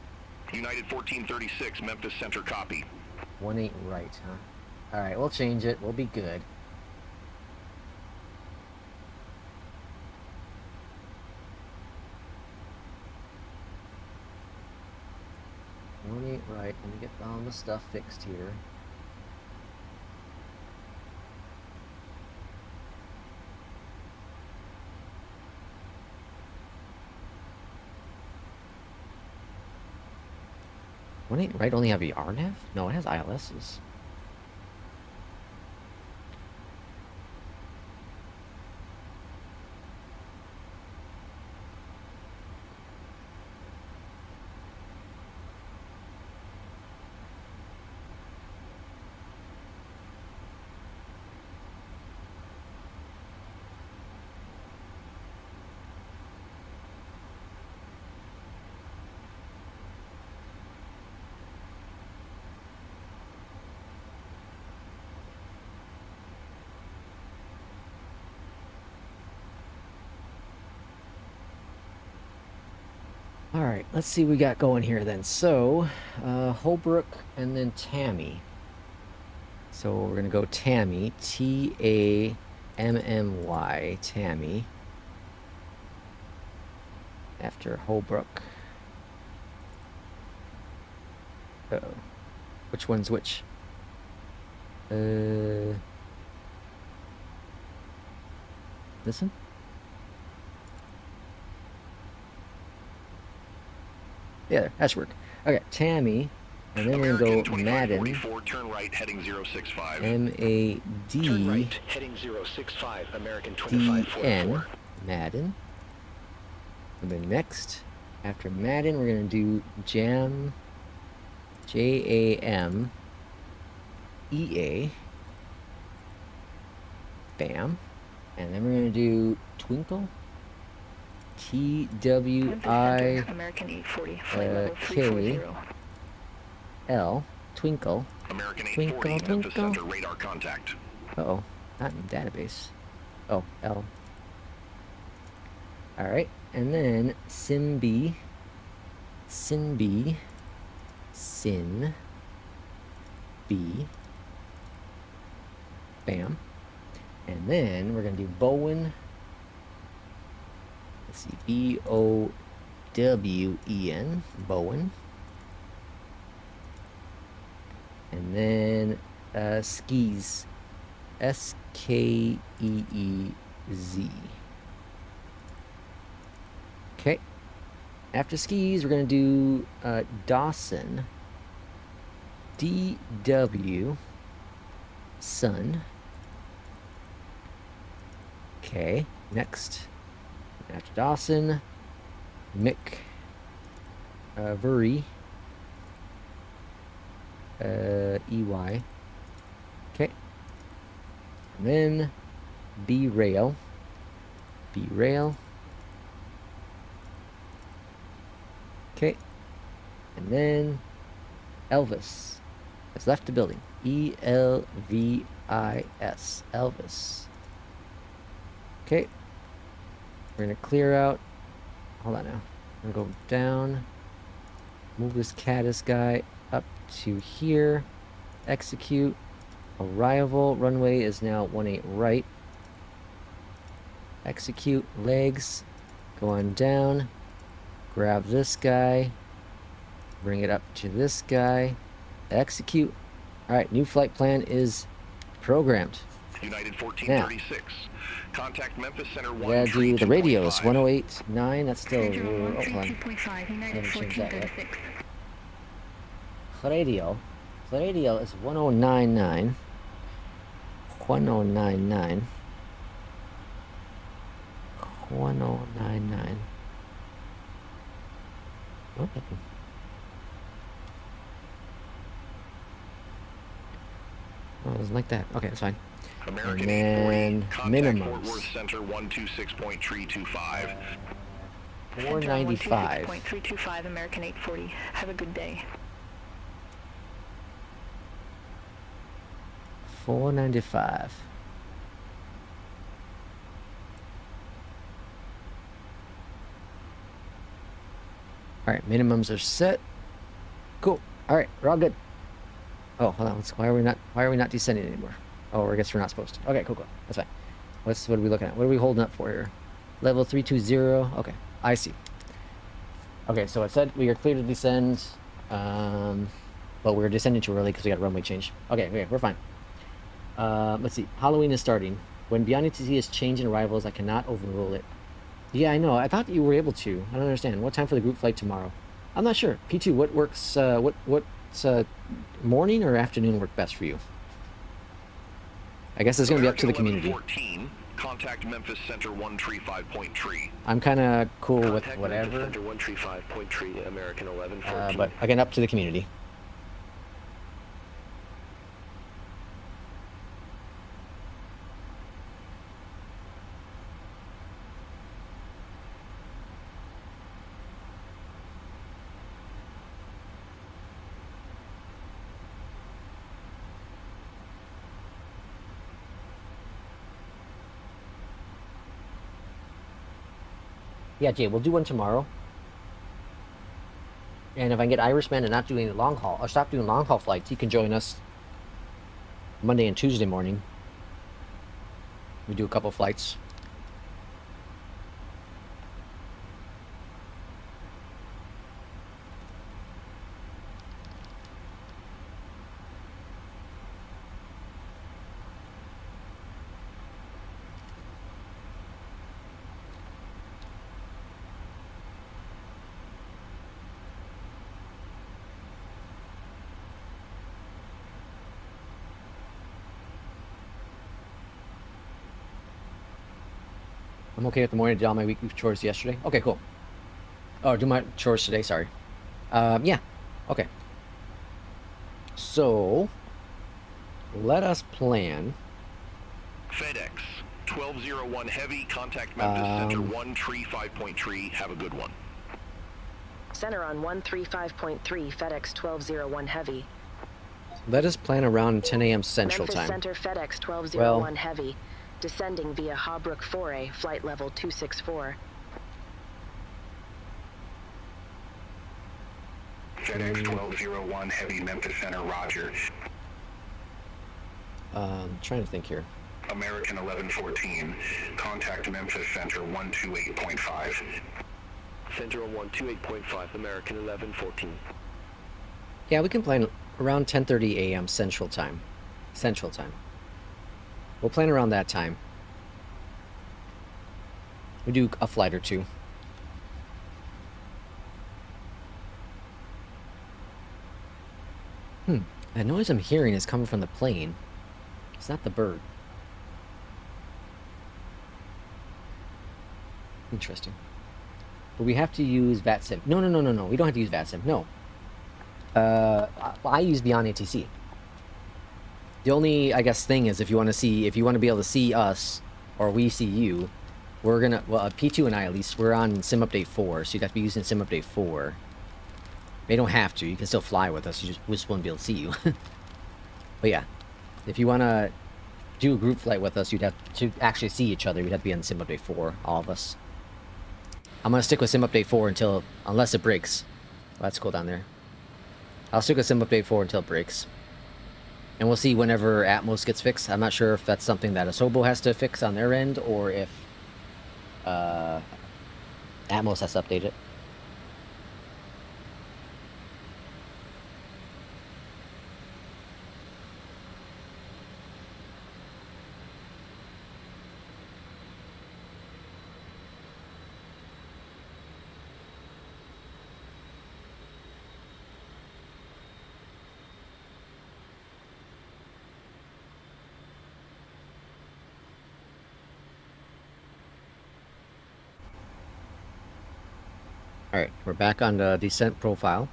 United 1436, Memphis Center, copy. 18 right, huh? Alright, we'll change it. We'll be good. Right, let me get all the stuff fixed here. Right, only have RNAV? No, it has ILSs. Alright, let's see what we got going here then. So, Holbrook and then Tammy. So we're going to go Tammy, T-A-M-M-Y, Tammy. After Holbrook. Uh-oh. Which one's which? This one? Yeah, that should work. Okay, Tammy, and then we're gonna go Madden. Turn right, heading 065. M-A-D. Turn right, heading 065, American D-N. 2544. Madden. And then next, after Madden, we're gonna do Jam. J-A-M-E-A. Bam. And then we're gonna do Twinkle. T-W-I American 840, flight level K 340. L Twinkle. American 840, Twinkle, Memphis twinkle. Center, radar contact. Uh-oh, not in the database. Oh, L. Alright, and then SimB. SimB. Sin. B. Bam. And then we're going to do Bowen. Let's see, B-O-W-E-N, Bowen. And then Skis, S-K-E-E-Z. Okay. After Skis, we're going to do Dawson, D-W, Sun. Okay, next. After Dawson, Mick, Vuri, E-Y. Okay. And then B-Rail. B-Rail. Okay. And then Elvis has left the building. E-L-V-I-S. Elvis. Okay. We're going to clear out. Hold on now. I'm going to go down. Move this caddis guy up to here. Execute. Arrival. Runway is now 18 right. Execute. Legs. Go on down. Grab this guy. Bring it up to this guy. Execute. Alright, new flight plan is programmed. United 1436. Now, Contact Memphis Center 1. we gotta do the radios. 108.9. 108.9. That's still. Oh, hold on. 2.5, United Never changed that yet. 1436. Radio. The radio is 1099. 1099. 1099. What happened? Oh, it doesn't like that. Okay, that's fine. American and 840, then contact Fort minimums. Worth Center 126.325. 495. 126.325, American 840. Have a good day. 495. All right, minimums are set. Cool. All right, we're all good. Oh, hold on. Why are we not descending anymore? Oh, I guess we're not supposed to. Okay, cool. That's fine. What are we looking at? What are we holding up for here? Level 320. Okay, I see. Okay, so it said we are clear to descend, but we're descending too early because we got a runway change. Okay, we're fine. Let's see. Halloween is starting. When BeyondATC is changing arrivals, I cannot overrule it. Yeah, I know. I thought you were able to. I don't understand. What time for the group flight tomorrow? I'm not sure. P2, what works? What's morning or afternoon work best for you? I guess it's going to be up to the community. 14, contact Memphis Center 135.3. I'm kind of cool with Contact whatever. Memphis Center 135.3, American 1114. But again, up to the community. Yeah, Jay, we'll do one tomorrow. And if I can get Irishman and not doing the long haul, or stop doing long haul flights, he can join us Monday and Tuesday morning. We do a couple flights. I'm okay with the morning. I did all my weekly chores yesterday. Okay, cool. Oh, do my chores today, sorry. Yeah. Okay. So, let us plan. FedEx 1201 Heavy, contact Memphis Center 135.3. Have a good one. Center on 135.3, FedEx 1201 Heavy. Let us plan around 10 a.m. Central Memphis Time. Center FedEx 1201 Heavy. Descending via Hawbrook 4A, flight level 264. FedEx 1201 Heavy, Memphis Center, roger. Trying to think here. American 1114, contact Memphis Center 128.5. Center on 128.5, American 1114. Yeah, we can plan around 10:30 a.m. Central Time. Central Time. We'll plan around that time. We do a flight or two. That noise I'm hearing is coming from the plane. It's not the bird. Interesting. But we have to use VATSIM. No. We don't have to use VATSIM. No. I use BeyondATC. The only, I guess, thing is if you want to be able to see us, or we see you, we're gonna, well, P2 and I at least, we're on Sim Update 4, so you'd have to be using Sim Update 4. They don't have to, you can still fly with us, we just won't be able to see you. But yeah, if you want to do a group flight with us, you'd have to actually see each other, we'd have to be on Sim Update 4, all of us. I'm going to stick with Sim Update 4 until, unless it breaks. Well, that's cool down there. I'll stick with Sim Update 4 until it breaks. And we'll see whenever Atmos gets fixed. I'm not sure if that's something that Asobo has to fix on their end, or if Atmos has to update it. Alright, we're back on the descent profile.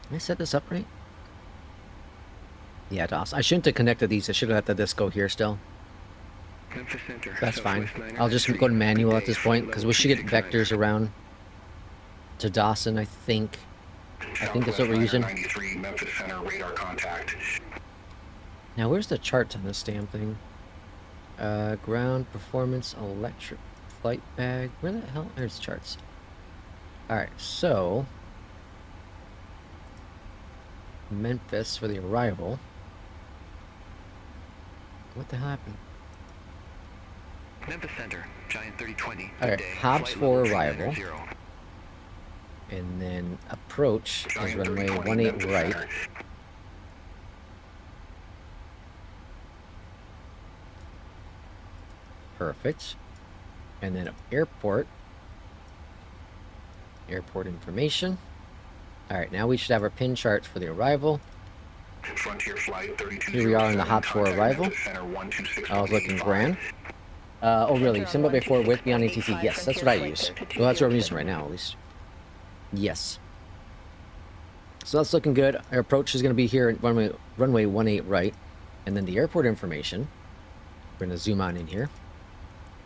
Did I set this up right? Yeah, DOS. I shouldn't have connected these. I should have let this go here still. Memphis Center. That's fine. Southwest 9 I'll just go to manual at this point because we should get vectors around to Dawson, I think. I think that's what we're using. 93, Memphis Center, radar contact. Now, where's the charts on this damn thing? Ground performance, electric flight bag. Where the hell? There's the charts. Alright, so Memphis for the arrival. What the hell happened? Memphis Center, Giant 3020. Alright, Hobbs for arrival. And then approach is runway 18 right. Perfect. And then airport. Airport information. Alright, now we should have our pin charts for the arrival. Frontier flight 32. Here we are in the Hobbs for arrival. I was looking grand. Oh really, SimBrief 4 with BeyondATC. Yes, that's what I use. Well, that's what I'm using right now, at least. Yes. So that's looking good. Our approach is going to be here at runway 18 right. And then the airport information, we're going to zoom on in here,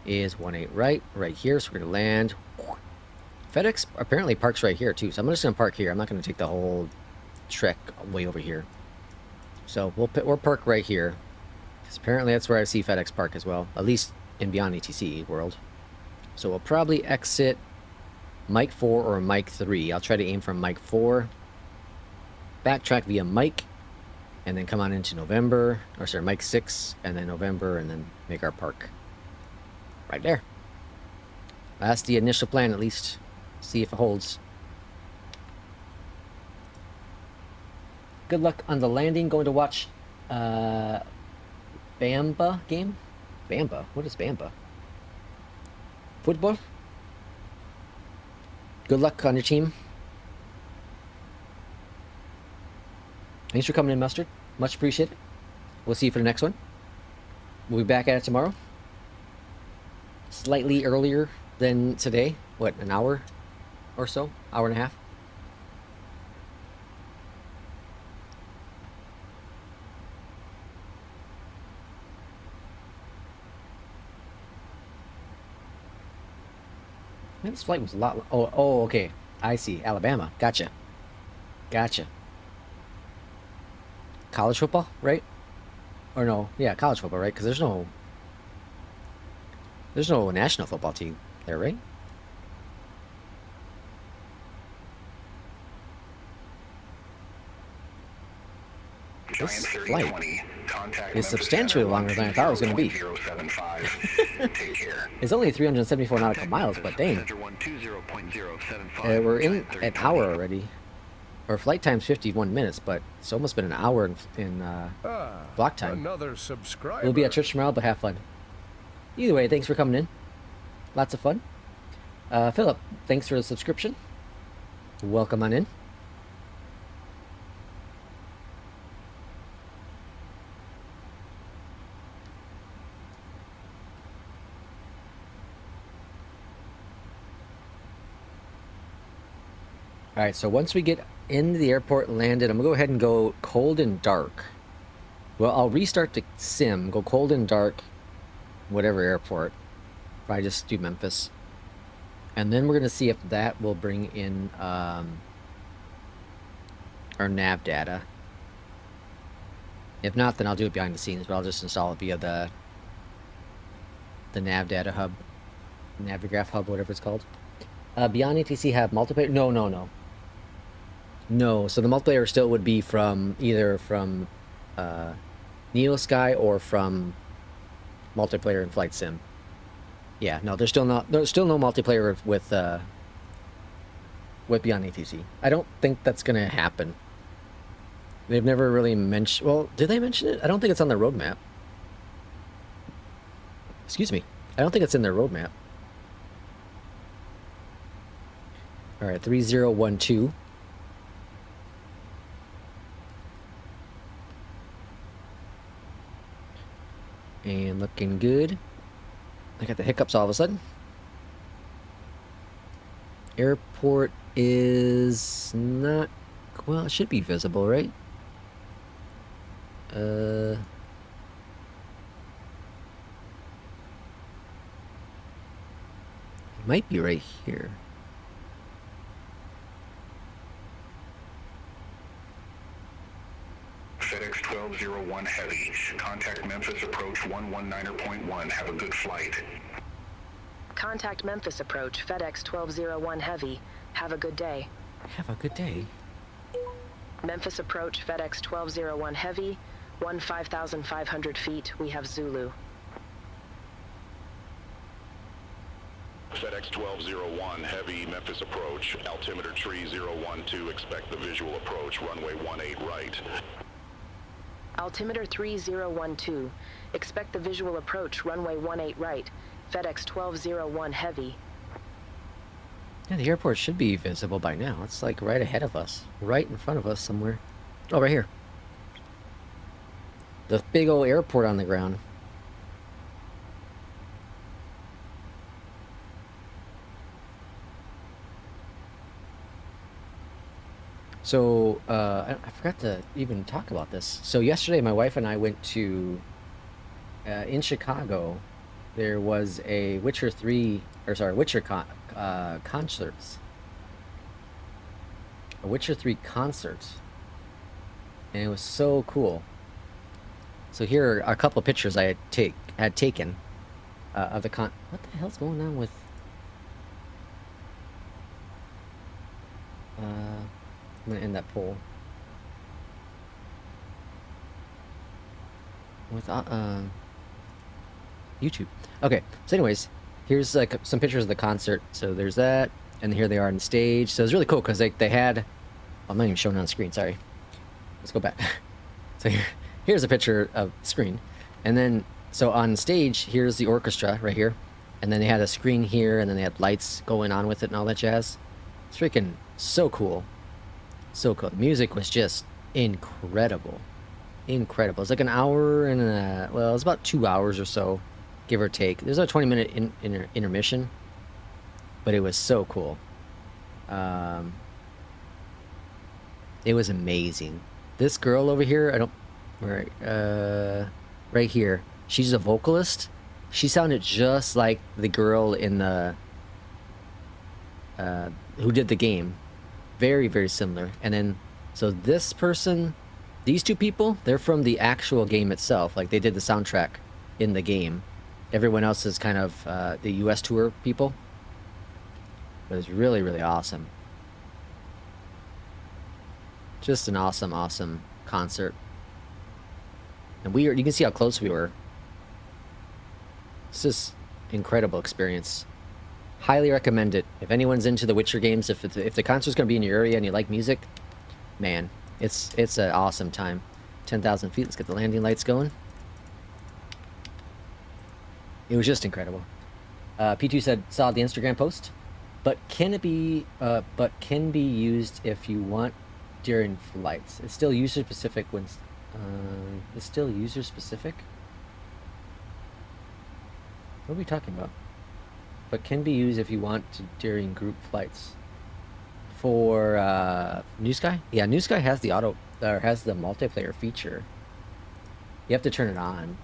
is 18 right here. So we're going to land. FedEx apparently parks right here too. So I'm just going to park here. I'm not going to take the whole trek way over here. So we'll park right here. Because apparently that's where I see FedEx park as well. At least in BeyondATC world. So we'll probably exit Mike 4 or Mike 3. I'll try to aim for Mike 4. Backtrack via Mike. And then come on into November. Or sorry, Mike 6. And then November. And then make our park. Right there. That's the initial plan, at least. See if it holds. Good luck on the landing. Going to watch Bamba game? Bamba? What is Bamba? Football? Good luck on your team. Thanks for coming in, Mustard. Much appreciated. We'll see you for the next one. We'll be back at it tomorrow. Slightly earlier than today. What, an hour or so? Hour and a half? Man, this flight was a lot. Oh, okay. I see. Alabama. Gotcha. College football, right? Or no? Yeah, college football, right? Because there's no national football team there, right? This flight is substantially longer than I thought it was going to be. It's only 374 nautical miles, but dang. We're in an hour already. Our flight time's 51 minutes, but it's almost been an hour in block time. Another subscriber. We'll be at church tomorrow, but have fun. Either way, thanks for coming in. Lots of fun. Philip, thanks for the subscription. Welcome on in. Alright, so once we get into the airport, landed, I'm going to go ahead and go cold and dark. Well, I'll restart the sim, go cold and dark, whatever airport. Probably just do Memphis. And then we're going to see if that will bring in our nav data. If not, then I'll do it behind the scenes, but I'll just install it via the nav data hub, Navigraph hub, whatever it's called. BeyondATC have multiplayer? No, so the multiplayer still would be from either from NeoSky or from multiplayer in Flight Sim. Yeah, no, there's still no multiplayer with BeyondATC. I don't think that's gonna happen. They've never really mentioned. Well, did they mention it? I don't think it's on their roadmap. Excuse me. I don't think it's in their roadmap. All right, 3012. And looking good. I got the hiccups all of a sudden. Airport is not... Well, it should be visible, right? It might be right here. FedEx 1201 Heavy. Contact Memphis approach 119.1. Have a good flight. Contact Memphis approach, FedEx 1201 Heavy. Have a good day. Have a good day. Memphis approach, FedEx 1201 Heavy. 5,500 feet. We have Zulu. FedEx 1201 Heavy, Memphis approach. Altimeter tree 012. Expect the visual approach. Runway 18 right. Altimeter 3012. Expect the visual approach, runway 18 right. FedEx 1201 Heavy. Yeah, the airport should be visible by now. It's like right ahead of us. Right in front of us somewhere. Oh, right here. The big old airport on the ground. So, I forgot to even talk about this. So yesterday, my wife and I went to, in Chicago, there was a Witcher concerts. A Witcher 3 concert. And it was so cool. So here are a couple of pictures I had taken of the What the hell's going on with... I'm gonna end that poll. With YouTube. Okay, so anyways, here's like some pictures of the concert. So there's that, and here they are on stage. So it's really cool because they had... I'm not even showing it on screen, sorry. Let's go back. So here's a picture of the screen. And then, so on stage, here's the orchestra right here. And then they had a screen here, and then they had lights going on with it and all that jazz. It's freaking so cool. So cool. The music was just incredible. Incredible. It's like an hour and well, it's about 2 hours or so, give or take. There's a 20-minute intermission, but it was so cool. It was amazing. This girl over here, right here, she's a vocalist. She sounded just like the girl in the who did the game. Very, very similar. And then, so this person, these two people, they're from the actual game itself. Like, they did the soundtrack in the game. Everyone else is kind of the US tour people. But it's really, really awesome. Just an awesome, awesome concert. And you can see how close we were. It's just incredible experience. Highly recommend it. If anyone's into the Witcher games, if the concert's going to be in your area and you like music, man, it's an awesome time. 10,000 feet. Let's get the landing lights going. It was just incredible. P2 said, saw the Instagram post, but can be used if you want during flights. It's still user specific when it's still user specific. What are we talking about? But can be used if you want to during group flights. For New Sky? Yeah, New Sky has the has the multiplayer feature. You have to turn it on.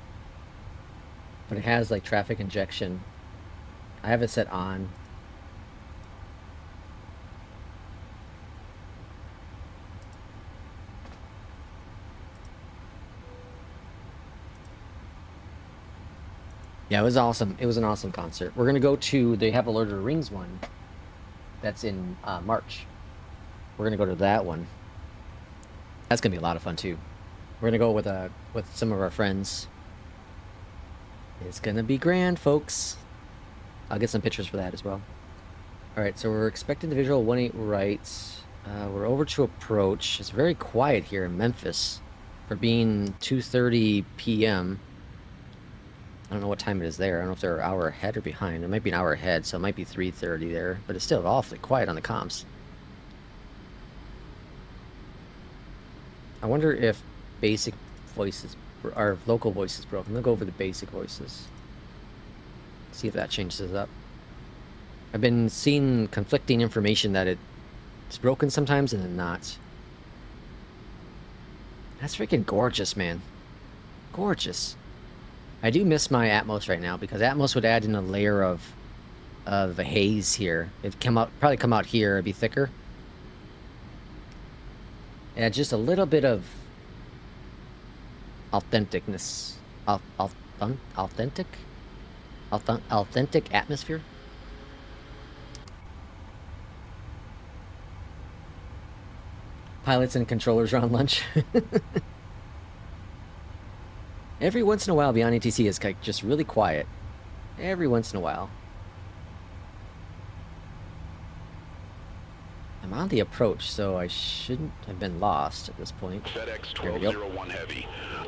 But it has like traffic injection. I have it set on. Yeah, it was awesome. It was an awesome concert. We're gonna go to, they have a Lord of the Rings one that's in March. We're gonna go to that one. That's gonna be a lot of fun too. We're gonna go with some of our friends. It's gonna be grand, folks. I'll get some pictures for that as well. All right, so we're expecting the visual 18 right. We're over to approach. It's very quiet here in Memphis for being 2:30 p.m. I don't know what time it is there. I don't know if they're an hour ahead or behind. It might be an hour ahead, so it might be 3:30 there. But it's still awfully quiet on the comms. I wonder if basic voices, or local voices broke. I'm going to go over the basic voices. See if that changes it up. I've been seeing conflicting information that it's broken sometimes and then not. That's freaking gorgeous, man. Gorgeous. I do miss my Atmos right now because Atmos would add in a layer of a haze here. It'd probably come out here, it'd be thicker. Add just a little bit of authenticness. Authentic atmosphere. Pilots and controllers are on lunch. Every once in a while, BeyondATC is like just really quiet. Every once in a while. I'm on the approach, so I shouldn't have been lost at this point. FedEx There we go. 1201 Heavy.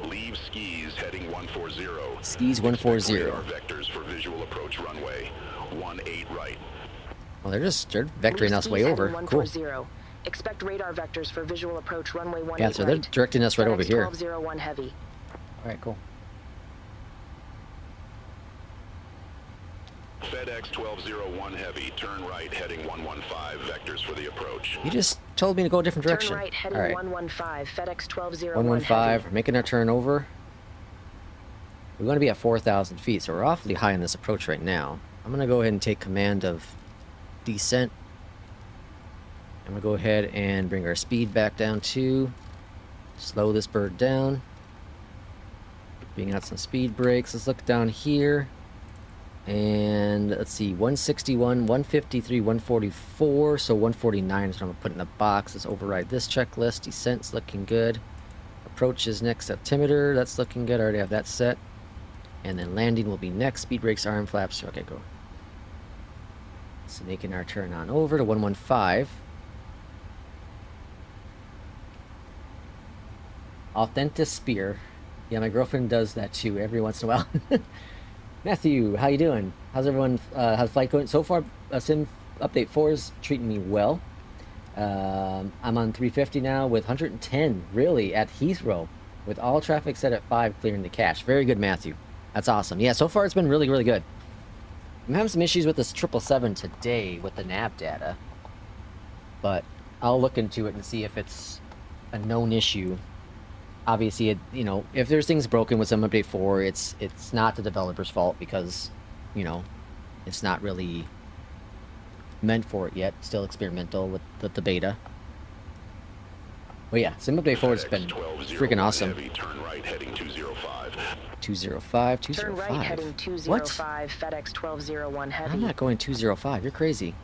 Leave skis heading 140. Skis 140. Radar vectors for visual approach runway 18 right. Well, they're vectoring us way over. Cool. 140. Expect radar vectors for visual approach runway 18 Yeah, so they're right. directing us right over here. 1201 Heavy. All right, cool. FedEx 1201 Heavy. Turn right heading 115. Vectors for the approach. You just told me to go a different direction. Turn right heading All right. 115. FedEx 1201 115, Heavy. we're making our turn over. We want to be at 4,000 feet, so we're awfully high in this approach right now. I'm going to go ahead and take command of descent. I'm going to go ahead and bring our speed back down to. Slow this bird down. Bring out some speed brakes. Let's look down here. And let's see, 161, 153, 144, so 149 is what I'm going to put in the box. Let's override this checklist. Descent's looking good. Approach is next. Altimeter, that's looking good. I already have that set. And then landing will be next. Speed brakes, arm flaps. Okay, go. So making our turn on over to 115. Authentic spear. Yeah, my girlfriend does that too every once in a while. Matthew, how you doing? How's everyone? How's flight going? So far, Sim Update 4 is treating me well. I'm on 350 now with 110, really, at Heathrow, with all traffic set at 5, clearing the cache. Very good, Matthew. That's awesome. Yeah, so far it's been really, really good. I'm having some issues with this 777 today with the nav data, but I'll look into it and see if it's a known issue. Obviously, you know, if there's things broken with Sim Update 4, it's not the developer's fault because, you know, it's not really meant for it yet. Still experimental with the beta. But yeah, Sim Update 4 has been freaking awesome. Heavy, turn right heading 205. 205, 205. Turn right heading 205. What? FedEx 1201 Heavy. I'm not going 205. You're crazy.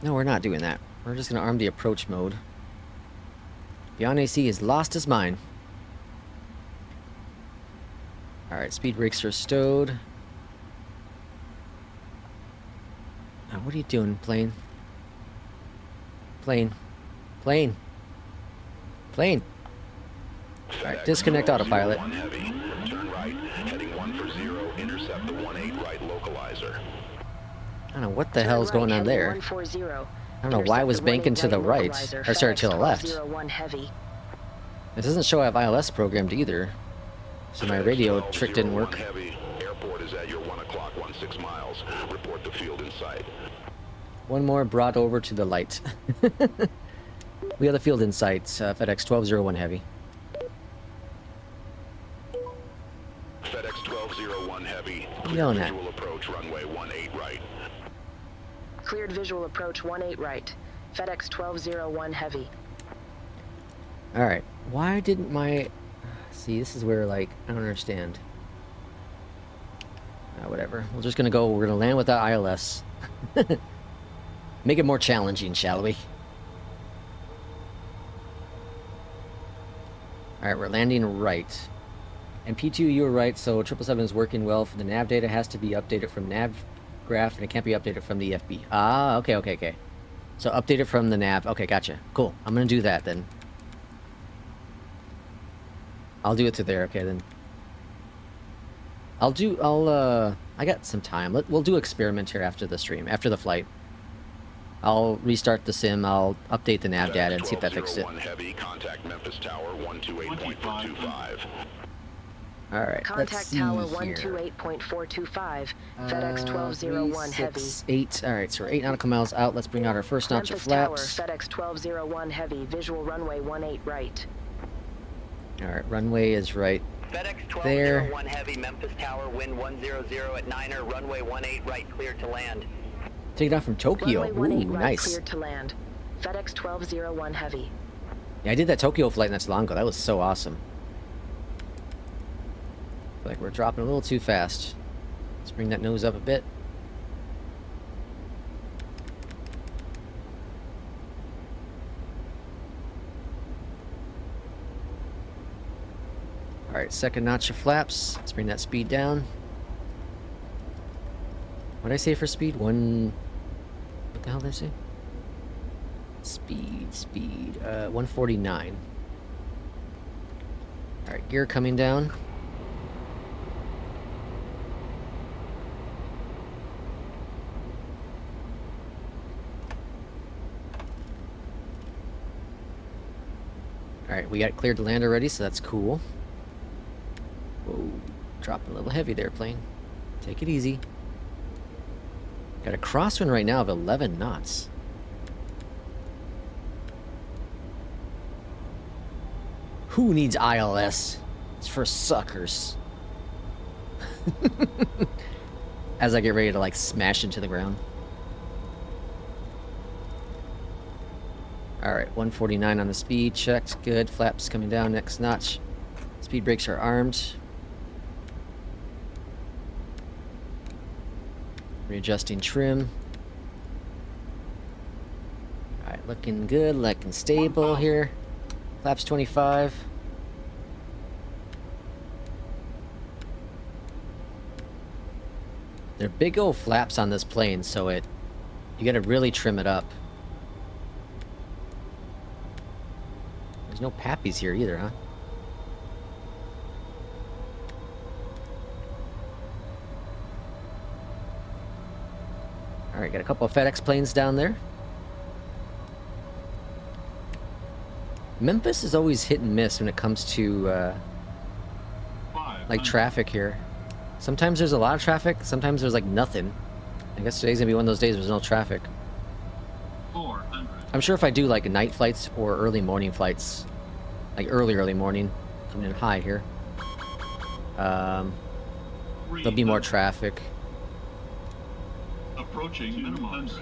No, we're not doing that. We're just going to arm the approach mode. BeyondATC has lost his mind. Alright, speed brakes are stowed. Now, what are you doing, plane? Plane. Plane. Plane. Alright, disconnect autopilot. Heavy. Turn right heading 140. Intercept the 18 right localizer. I don't know what the hell's going on there. 140. I don't know why I was banking to the right, or sorry, to the left. Heavy. It doesn't show I have ILS programmed either, so my radio trick didn't work. Heavy. Airport is at your 1 o'clock, 16 miles. Report the field in sight. One more brought over to the light. We have the field in sight, FedEx 1201 Heavy. FedEx 1201 Heavy. Yelling at. Visual approach runway 18 right. Cleared visual approach 18 right. FedEx 1201 Heavy. Alright, why didn't my... See, this is where, like, I don't understand. Whatever. We're just gonna go, we're gonna land without ILS. Make it more challenging, shall we? Alright, we're landing right. And P2, you were right, so 777 is working well. For the nav data has to be updated from nav graph, and it can't be updated from the FB. Ah, okay. So update it from the nav. Okay, gotcha. Cool. I'm gonna do that then. I'll do it to there. Okay, then. I got some time. We'll do experiment here after the stream, after the flight. I'll restart the sim. I'll update the nav data and see if that fixed it. Heavy, contact Memphis Tower 128.425. All right. Contact Tower 128.425. FedEx 1201 Heavy. 8. All right, so we're 8 nautical miles out. Let's bring out our first notch of flaps. Tower, FedEx 1201 Heavy. Visual runway 18 right. All right, runway is right. FedEx there. 1201 Heavy, Memphis Tower, wind 100 at 9er, runway 18 right, clear to land. Take it off from Tokyo. Runway 18 Ooh, right, nice. cleared to land. FedEx 1201 Heavy. Yeah, I did that Tokyo flight not so long ago. That was so awesome. Feel like we're dropping a little too fast. Let's bring that nose up a bit. Alright, second notch of flaps. Let's bring that speed down. What did I say for speed? What the hell did I say? Speed, 149. Alright, gear coming down. Alright, we got cleared to land already, so that's cool. Whoa, dropping a little heavy there, plane. Take it easy. Got a crosswind right now of 11 knots. Who needs ILS? It's for suckers. As I get ready to like smash into the ground. Alright, 149 on the speed, checked, good. Flaps coming down, next notch. Speed brakes are armed. Readjusting trim. Alright, looking good, looking stable here. Flaps 25. They're big old flaps on this plane, so you gotta really trim it up. There's no pappies here either, huh? Alright, got a couple of FedEx planes down there. Memphis is always hit and miss when it comes to like traffic here. Sometimes there's a lot of traffic, sometimes there's like nothing. I guess today's gonna be one of those days there's no traffic. 400. I'm sure if I do like night flights or early morning flights, like early morning, coming in high here, there'll be more traffic. Approaching minimums.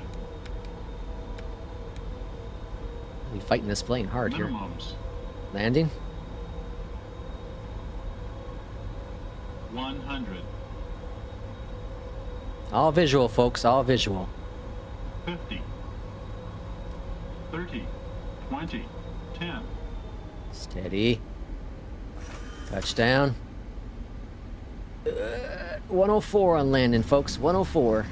We're fighting this plane hard here. Minimums. Landing. 100. All visual, folks. All visual. 50. 30. 20. 10. Steady. Touchdown. 104 on landing, folks. 104.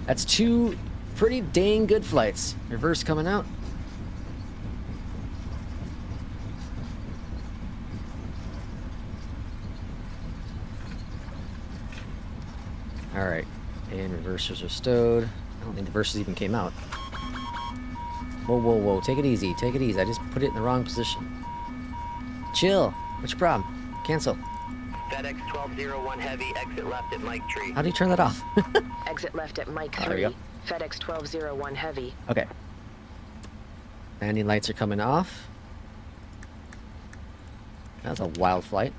That's two pretty dang good flights. Reverse coming out. Alright. And reversers are stowed. I don't think the reversers even came out. Whoa, whoa, whoa. Take it easy. Take it easy. I just put it in the wrong position. Chill. What's your problem? Cancel. FedEx 1201 Heavy, exit left at Mike Tree. How do you turn that off? Exit left at Mike Oh, there 3. you go. FedEx 1201 Heavy. Okay. Landing lights are coming off. That was a wild flight.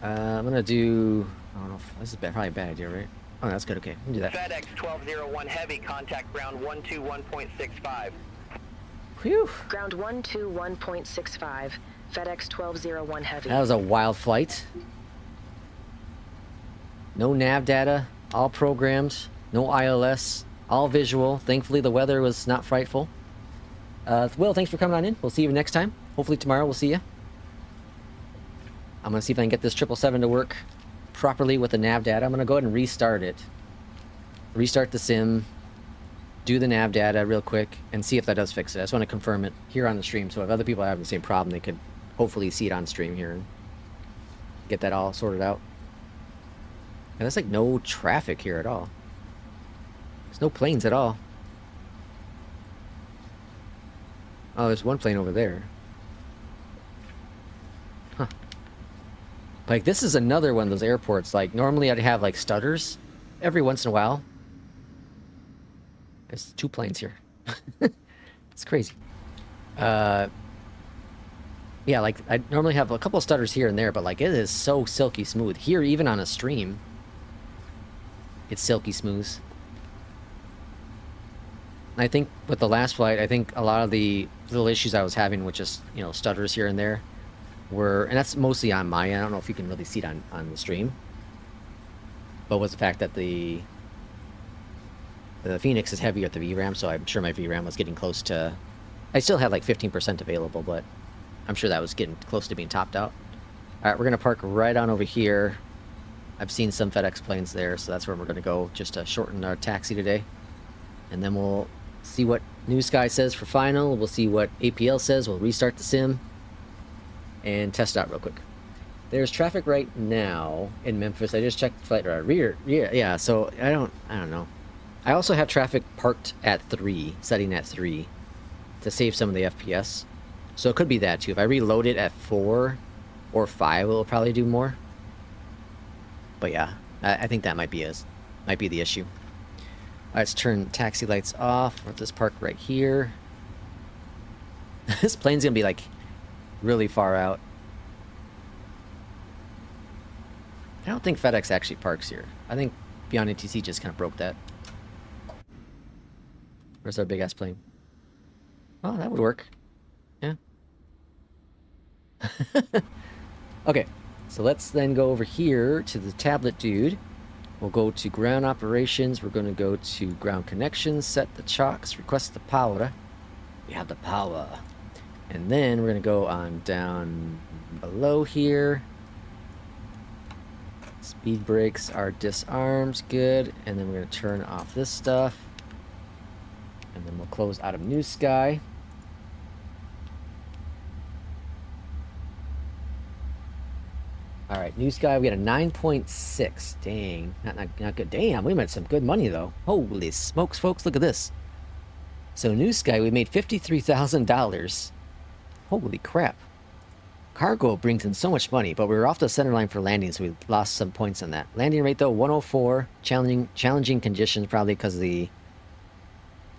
I'm gonna do... I don't know if... This is probably a bad idea, right? Oh, that's good. Okay, we can do that. FedEx 1201 Heavy, contact ground 121.65. Whew. Ground 121.65. FedEx 1201 Heavy. That was a wild flight. No nav data. All programmed. No ILS. All visual. Thankfully, the weather was not frightful. Will, thanks for coming on in. We'll see you next time. Hopefully tomorrow we'll see you. I'm going to see if I can get this 777 to work properly with the nav data. I'm going to go ahead and restart it. Restart the sim. Do the nav data real quick and see if that does fix it. I just want to confirm it here on the stream, so if other people are having the same problem, they could hopefully see it on stream here and get that all sorted out. And there's like no traffic here at all. There's no planes at all. Oh, there's one plane over there. Huh. Like, this is another one of those airports. Like, normally I'd have, like, stutters every once in a while. There's two planes here. It's crazy. Yeah, like, I normally have a couple stutters here and there, but, like, it is so silky smooth. Here, even on a stream, it's silky smooth. I think with the last flight, I think a lot of the little issues I was having with just, you know, stutters here and there were, and that's mostly on my end. I don't know if you can really see it on the stream, but was the fact that the FENIX is heavier at the VRAM, so I'm sure my VRAM was getting close to, I still had like 15% available, but I'm sure that was getting close to being topped out. All right, we're gonna park right on over here. I've seen some FedEx planes there, so that's where we're gonna go, just to shorten our taxi today. And then we'll see what New Sky says for final. We'll see what APL says. We'll restart the sim and test it out real quick. There's traffic right now in Memphis. I just checked the flight radar. Yeah, so I don't know. I also have traffic parked at 3, setting at 3 to save some of the FPS. So it could be that too. If I reload it at 4 or 5, it'll probably do more. But yeah, I think that might be the issue. Let's turn taxi lights off. Let's just park right here. This plane's gonna be like really far out. I don't think FedEx actually parks here. I think BeyondATC just kind of broke that. Where's our big ass plane? Oh, that would work. Yeah. Okay, so let's then go over here to the tablet dude. We'll go to ground operations. We're going to go to ground connections, set the chocks, request the power. We have the power. And then we're going to go on down below here. Speed brakes are disarmed. Good. And then we're going to turn off this stuff. And then we'll close out of New Sky. All right, New Sky, we got a 9.6. Dang, not good. Damn, we made some good money though. Holy smokes, folks, look at this. So New Sky, we made $53,000. Holy crap. Cargo brings in so much money, but we were off the center line for landing, so we lost some points on that. Landing rate though, 104. Challenging conditions, probably because of the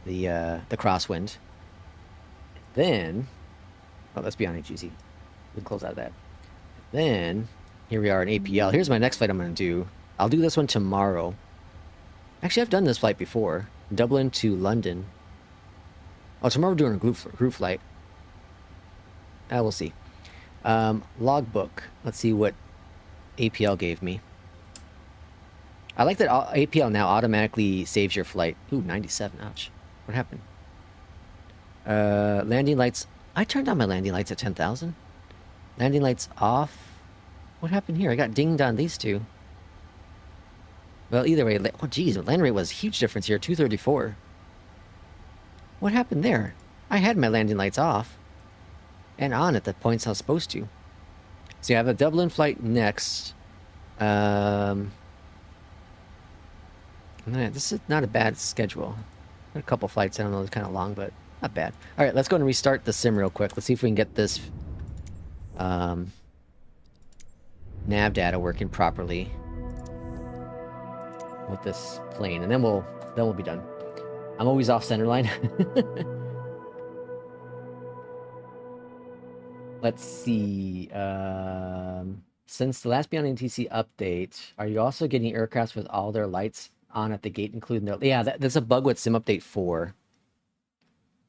crosswind. Then, oh, let's be on HGC. We can close out of that. Then, here we are in APL. Here's my next flight I'm going to do. I'll do this one tomorrow. Actually, I've done this flight before. Dublin to London. Oh, tomorrow we're doing a group flight. We'll see. Logbook. Let's see what APL gave me. I like that APL now automatically saves your flight. Ooh, 97. Ouch. What happened? Landing lights. I turned on my landing lights at 10,000. Landing lights off. What happened here? I got dinged on these two. Well, either way, oh geez, land rate was a huge difference here, 234. What happened there? I had my landing lights off and on at the points I was supposed to. So you have a Dublin flight next. Man, this is not a bad schedule. Got a couple flights, I don't know, it's kind of long, but not bad. All right, let's go and restart the sim real quick. Let's see if we can get this nav data working properly with this plane, and then we'll be done. I'm always off center line. Let's see. Since the last BeyondATC update, are you also getting aircrafts with all their lights on at the gate, including their... Yeah, that's a bug with Sim Update 4.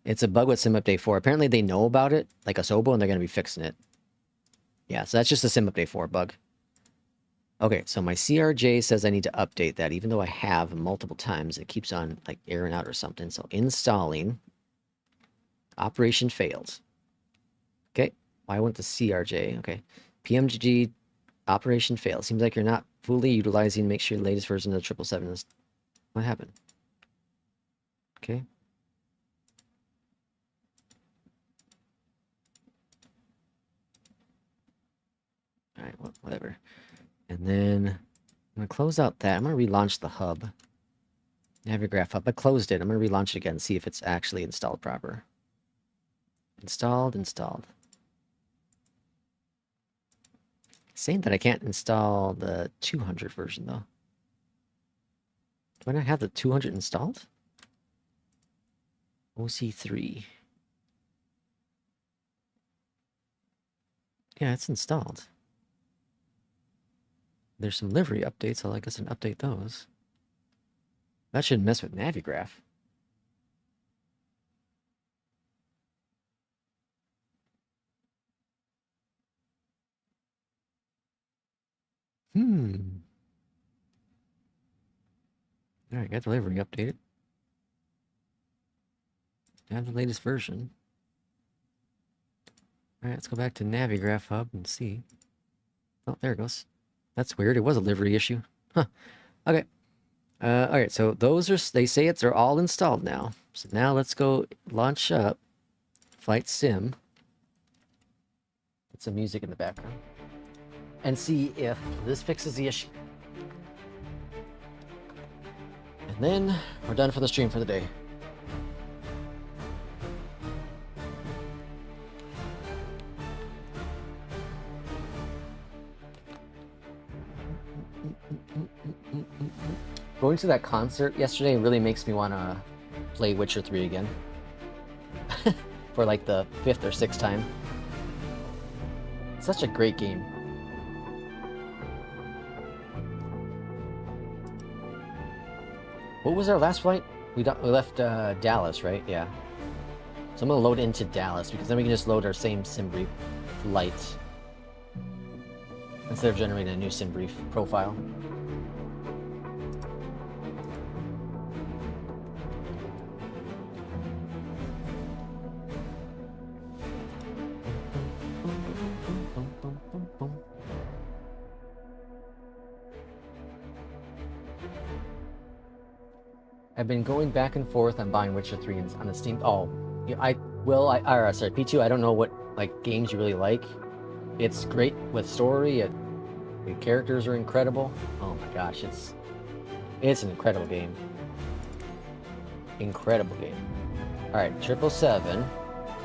It's a bug with Sim Update 4. Apparently they know about it, like Asobo, and they're going to be fixing it. Yeah, so that's just a Sim Update 4 bug. Okay, so my CRJ says I need to update that, even though I have multiple times. It keeps on, like, airing out or something. So installing. Operation failed. Okay, I went to CRJ. Okay, PMDG operation failed. Seems like you're not fully utilizing. Make sure the latest version of the 777 is... What happened? Okay. Alright, well, whatever. And then I'm going to close out that. I'm going to relaunch the hub. Navigraph hub. I closed it. I'm going to relaunch it again and see if it's actually installed proper. Installed. It's saying that I can't install the 200 version, though. Do I not have the 200 installed? OC3. Yeah, it's installed. There's some livery updates, so I guess I can update those. That shouldn't mess with Navigraph. Alright, got the livery updated. Have the latest version. Alright, let's go back to Navigraph Hub and see. Oh, there it goes. That's weird. It was a livery issue. Huh. Okay. Alright, so those are, they say they're all installed now. So now let's go launch up Flight Sim. Put some music in the background. And see if this fixes the issue. And then we're done for the stream for the day. Going to that concert yesterday really makes me want to play Witcher 3 again. For like the 5th or 6th time. Such a great game. What was our last flight? We left Dallas, right? Yeah. So I'm going to load into Dallas because then we can just load our same SimBrief flight instead of generating a new SimBrief profile. I've been going back and forth on buying Witcher 3 on the Steam. Oh, yeah, sorry, P2. I don't know what like games you really like. It's great with story. The characters are incredible. Oh my gosh, it's an incredible game. Incredible game. All right, 777.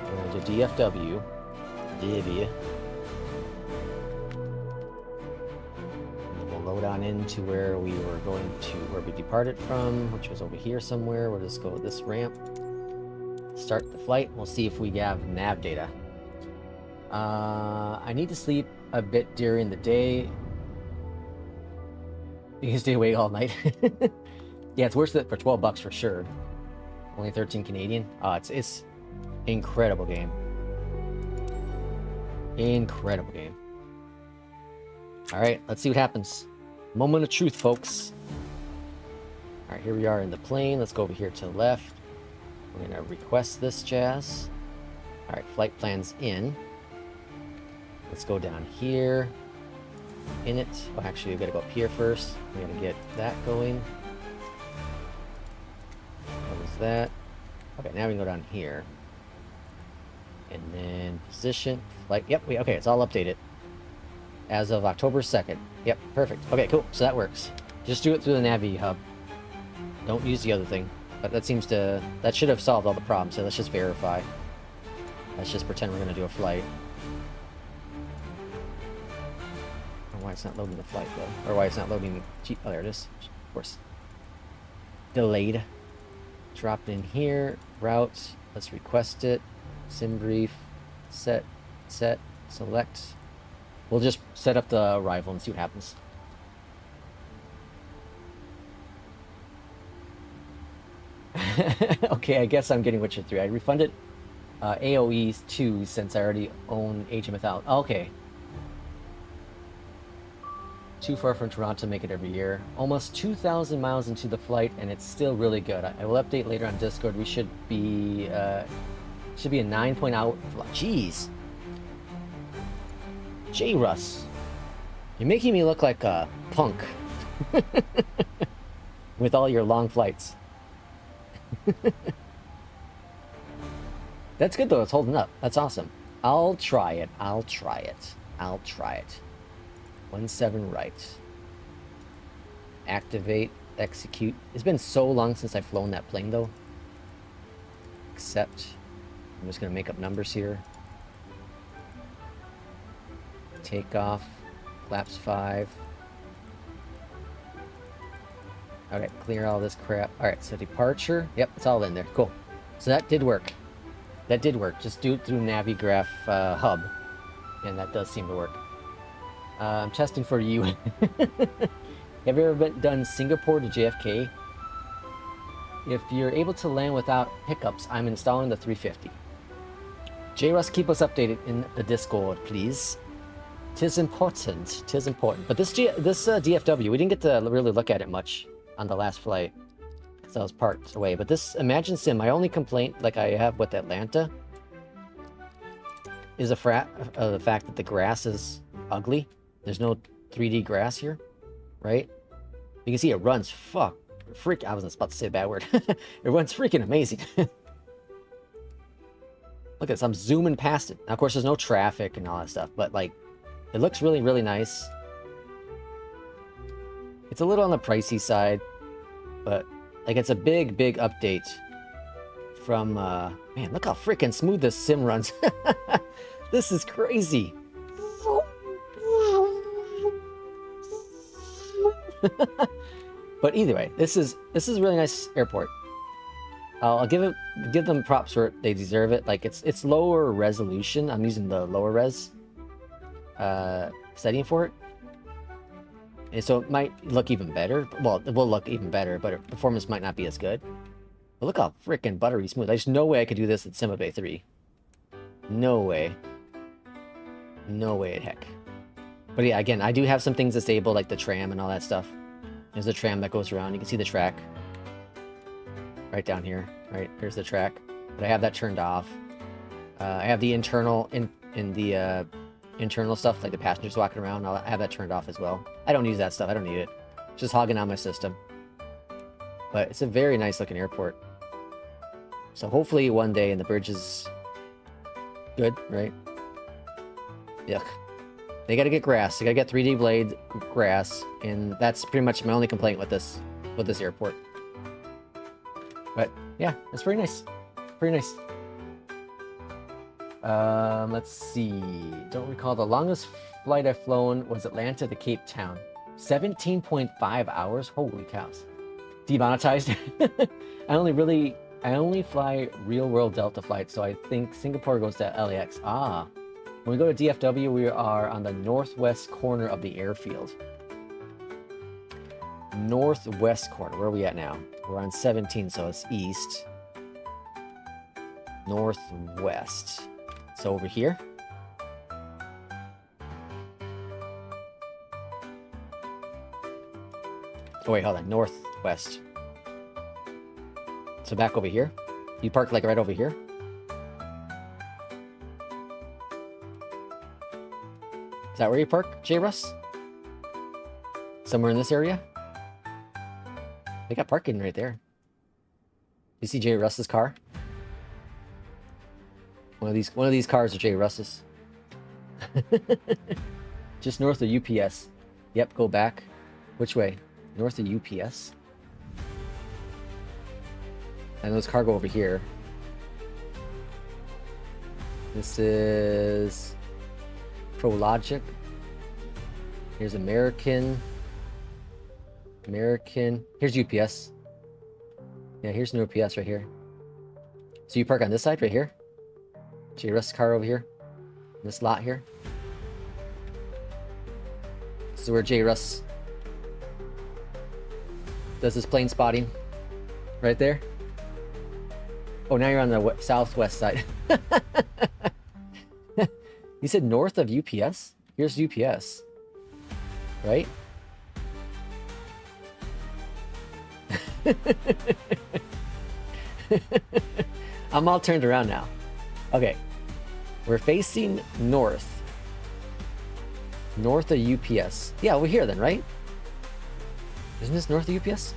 We're gonna do DFW. Divvy. Load on into where we were going to, where we departed from, which was over here somewhere. We'll just go this ramp, start the flight. We'll see if we have nav data. I need to sleep a bit during the day. You can stay awake all night. Yeah, it's worth it for $12 for sure. Only 13 Canadian. It's incredible game. Incredible game. All right, let's see what happens. Moment of truth, folks. All right, here we are in the plane. Let's go over here to the left. We're gonna request this jazz. All right, flight plans in. Let's go down here. In it. Well, actually, we gotta go up here first. We gotta get that going. What was that? Okay, now we can go down here. And then position, flight. Yep, okay, it's all updated. As of October 2nd. Yep, perfect. Okay, cool. So that works. Just do it through the Navi hub. Don't use the other thing. But that should have solved all the problems. So let's just verify. Let's just pretend we're going to do a flight. I don't know why it's not loading the flight, though. Or why it's not loading the... Oh, there it is. Of course. Delayed. Dropped in here. Route. Let's request it. SimBrief. Set. Select. We'll just set up the arrival and see what happens. Okay, I guess I'm getting Witcher 3. I refunded AOE 2 since I already own Age of Mythology. Okay. Too far from Toronto to make it every year. Almost 2,000 miles into the flight, and it's still really good. I will update later on Discord. We should be a 9.0. Jeez. J. Russ, you're making me look like a punk with all your long flights. That's good though, it's holding up. That's awesome. I'll try it. 17 right. Activate, execute. It's been so long since I've flown that plane though. Accept. I'm just gonna make up numbers here. Takeoff, flaps 5. Okay, clear all this crap. Alright, so departure. Yep, it's all in there. Cool. So that did work. Just do it through Navigraph Hub. And that does seem to work. I'm testing for you. Have you ever done Singapore to JFK? If you're able to land without hiccups, I'm installing the 350. J-Russ, keep us updated in the Discord, please. Tis important. Tis important. But this DFW, we didn't get to really look at it much on the last flight, because I was parked away. But this Imagine Sim, my only complaint, like I have with Atlanta, is the fact that the grass is ugly. There's no 3D grass here, right? You can see it runs. I was about to say a bad word. It runs freaking amazing. Look at this. I'm zooming past it. Now, of course, there's no traffic and all that stuff, but like, it looks really, really nice. It's a little on the pricey side, but like, it's a big, big update from, man, look how freaking smooth this sim runs. This is crazy. But either way, this is a really nice airport. I'll give them props for it. They deserve it. Like, it's lower resolution. I'm using the lower res setting for it, and so it might look even better. Well, it will look even better, but performance might not be as good. But look how freaking buttery smooth. There's no way I could do this at SimBrief 3. No way. No way in heck. But yeah, again, I do have some things disabled, like the tram and all that stuff. There's a tram that goes around. You can see the track right down here. Right, here's the track. But I have that turned off. I have the internal internal stuff, like the passengers walking around. I have that turned off as well. I don't use that stuff. I don't need it. Just hogging on my system. But it's a very nice looking airport. So hopefully one day, and the bridge is good, right? Yuck. They gotta get grass. They gotta get 3D blade grass, and that's pretty much my only complaint with this airport. But yeah, it's pretty nice. Pretty nice. Let's see. Don't recall. The longest flight I've flown was Atlanta to Cape Town. 17.5 hours. Holy cows. Demonetized. I only fly real world Delta flights, so I think Singapore goes to LAX. Ah. When we go to DFW, we are on the northwest corner of the airfield. Northwest corner. Where are we at now? We're on 17, so it's east. Northwest. So over here. Oh wait, hold on. Northwest. So back over here. You park like right over here. Is that where you park, J-Russ? Somewhere in this area? They got parking right there. You see J-Russ's car? One of these cars are J-Russ's. Just north of UPS. Yep, go back. Which way? North of UPS? And there's cargo over here. This is ProLogic. Here's American. Here's UPS. Yeah, here's no UPS right here. So you park on this side right here. J-Russ car over here. This lot here. This is where J-Russ does his plane spotting. Right there. Oh, now you're on the southwest side. You said north of UPS? Here's UPS. Right? I'm all turned around now. Okay. We're facing north. North of UPS. Yeah, we're here then, right? Isn't this north of UPS?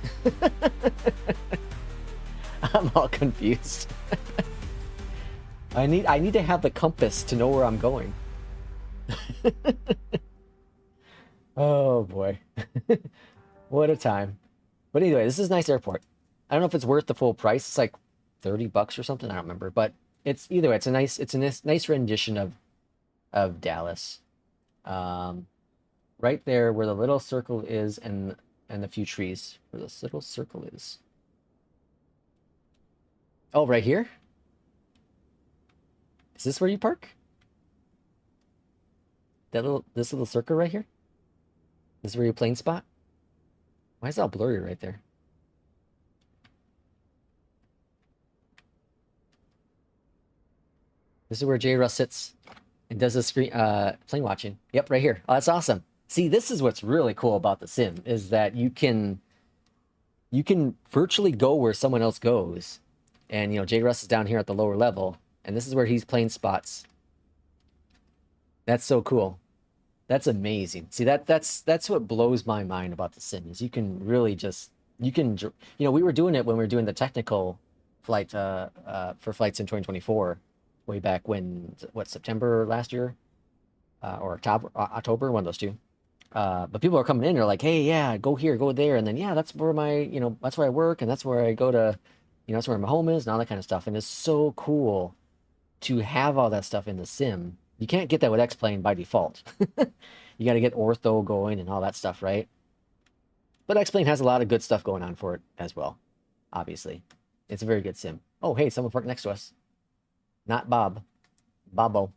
I'm all confused. I need to have the compass to know where I'm going. Oh boy. What a time. But anyway, this is a nice airport. I don't know if it's worth the full price. It's like $30 or something. I don't remember, but it's either way. It's a nice rendition of Dallas. Right there where the little circle is and the few trees. Where this little circle is. Oh, right here? Is this where you park? This little circle right here? This is where your plane spot? Why is it all blurry right there? This is where J. Russ sits and does the screen plane watching. Yep, right here. Oh, that's awesome. See, this is what's really cool about the sim is that you can virtually go where someone else goes. And you know, J. Russ is down here at the lower level, and this is where he's plane spots. That's so cool. That's amazing. See, that's what blows my mind about the sim is you can really just we were doing it when we were doing the technical flight for flights in 2024, way back when, what, September last year, or October, one of those two. But people are coming in, they're like, hey, yeah, go here, go there, and then yeah, that's where that's where I work, and that's where I go to, that's where my home is, and all that kind of stuff. And it's so cool to have all that stuff in the sim. You can't get that with X-Plane by default. You got to get ortho going and all that stuff, right? But X-Plane has a lot of good stuff going on for it as well, obviously. It's a very good sim. Oh, hey, someone parked next to us. Not Bob. Bobo.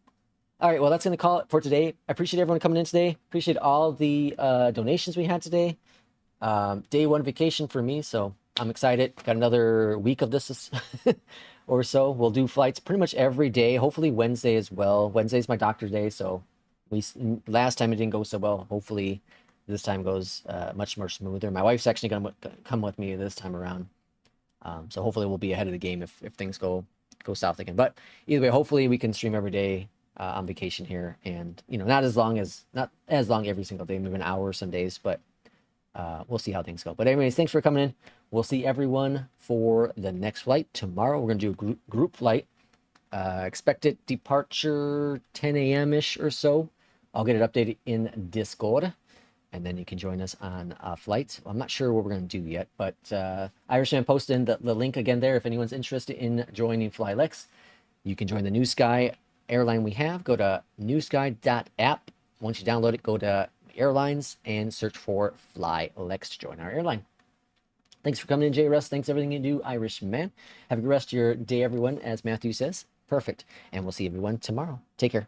All right, well, that's going to call it for today. I appreciate everyone coming in today. Appreciate all the donations we had today. Day one vacation for me, so I'm excited. Got another week of this or so. We'll do flights pretty much every day, hopefully Wednesday as well. Wednesday's my doctor's day, so last time it didn't go so well. Hopefully this time goes much more smoother. My wife's actually going to come with me this time around. So hopefully we'll be ahead of the game if things go south again. But either way, hopefully we can stream every day on vacation here, and not as long every single day, maybe an hour some days, but we'll see how things go. But anyways, thanks for coming in. We'll see everyone for the next flight tomorrow. We're going to do a group flight. Expected departure 10 a.m.-ish or so. I'll get it updated in Discord, and then you can join us on flights. I'm not sure what we're going to do yet, but Irishman posted the link again there. If anyone's interested in joining FlyLex, you can join the New Sky airline we have. Go to newsky.app. Once you download it, go to airlines and search for FlyLex to join our airline. Thanks for coming in, J. Russ. Thanks for everything you do, Irishman. Have a good rest of your day, everyone, as Matthew says. Perfect. And we'll see everyone tomorrow. Take care.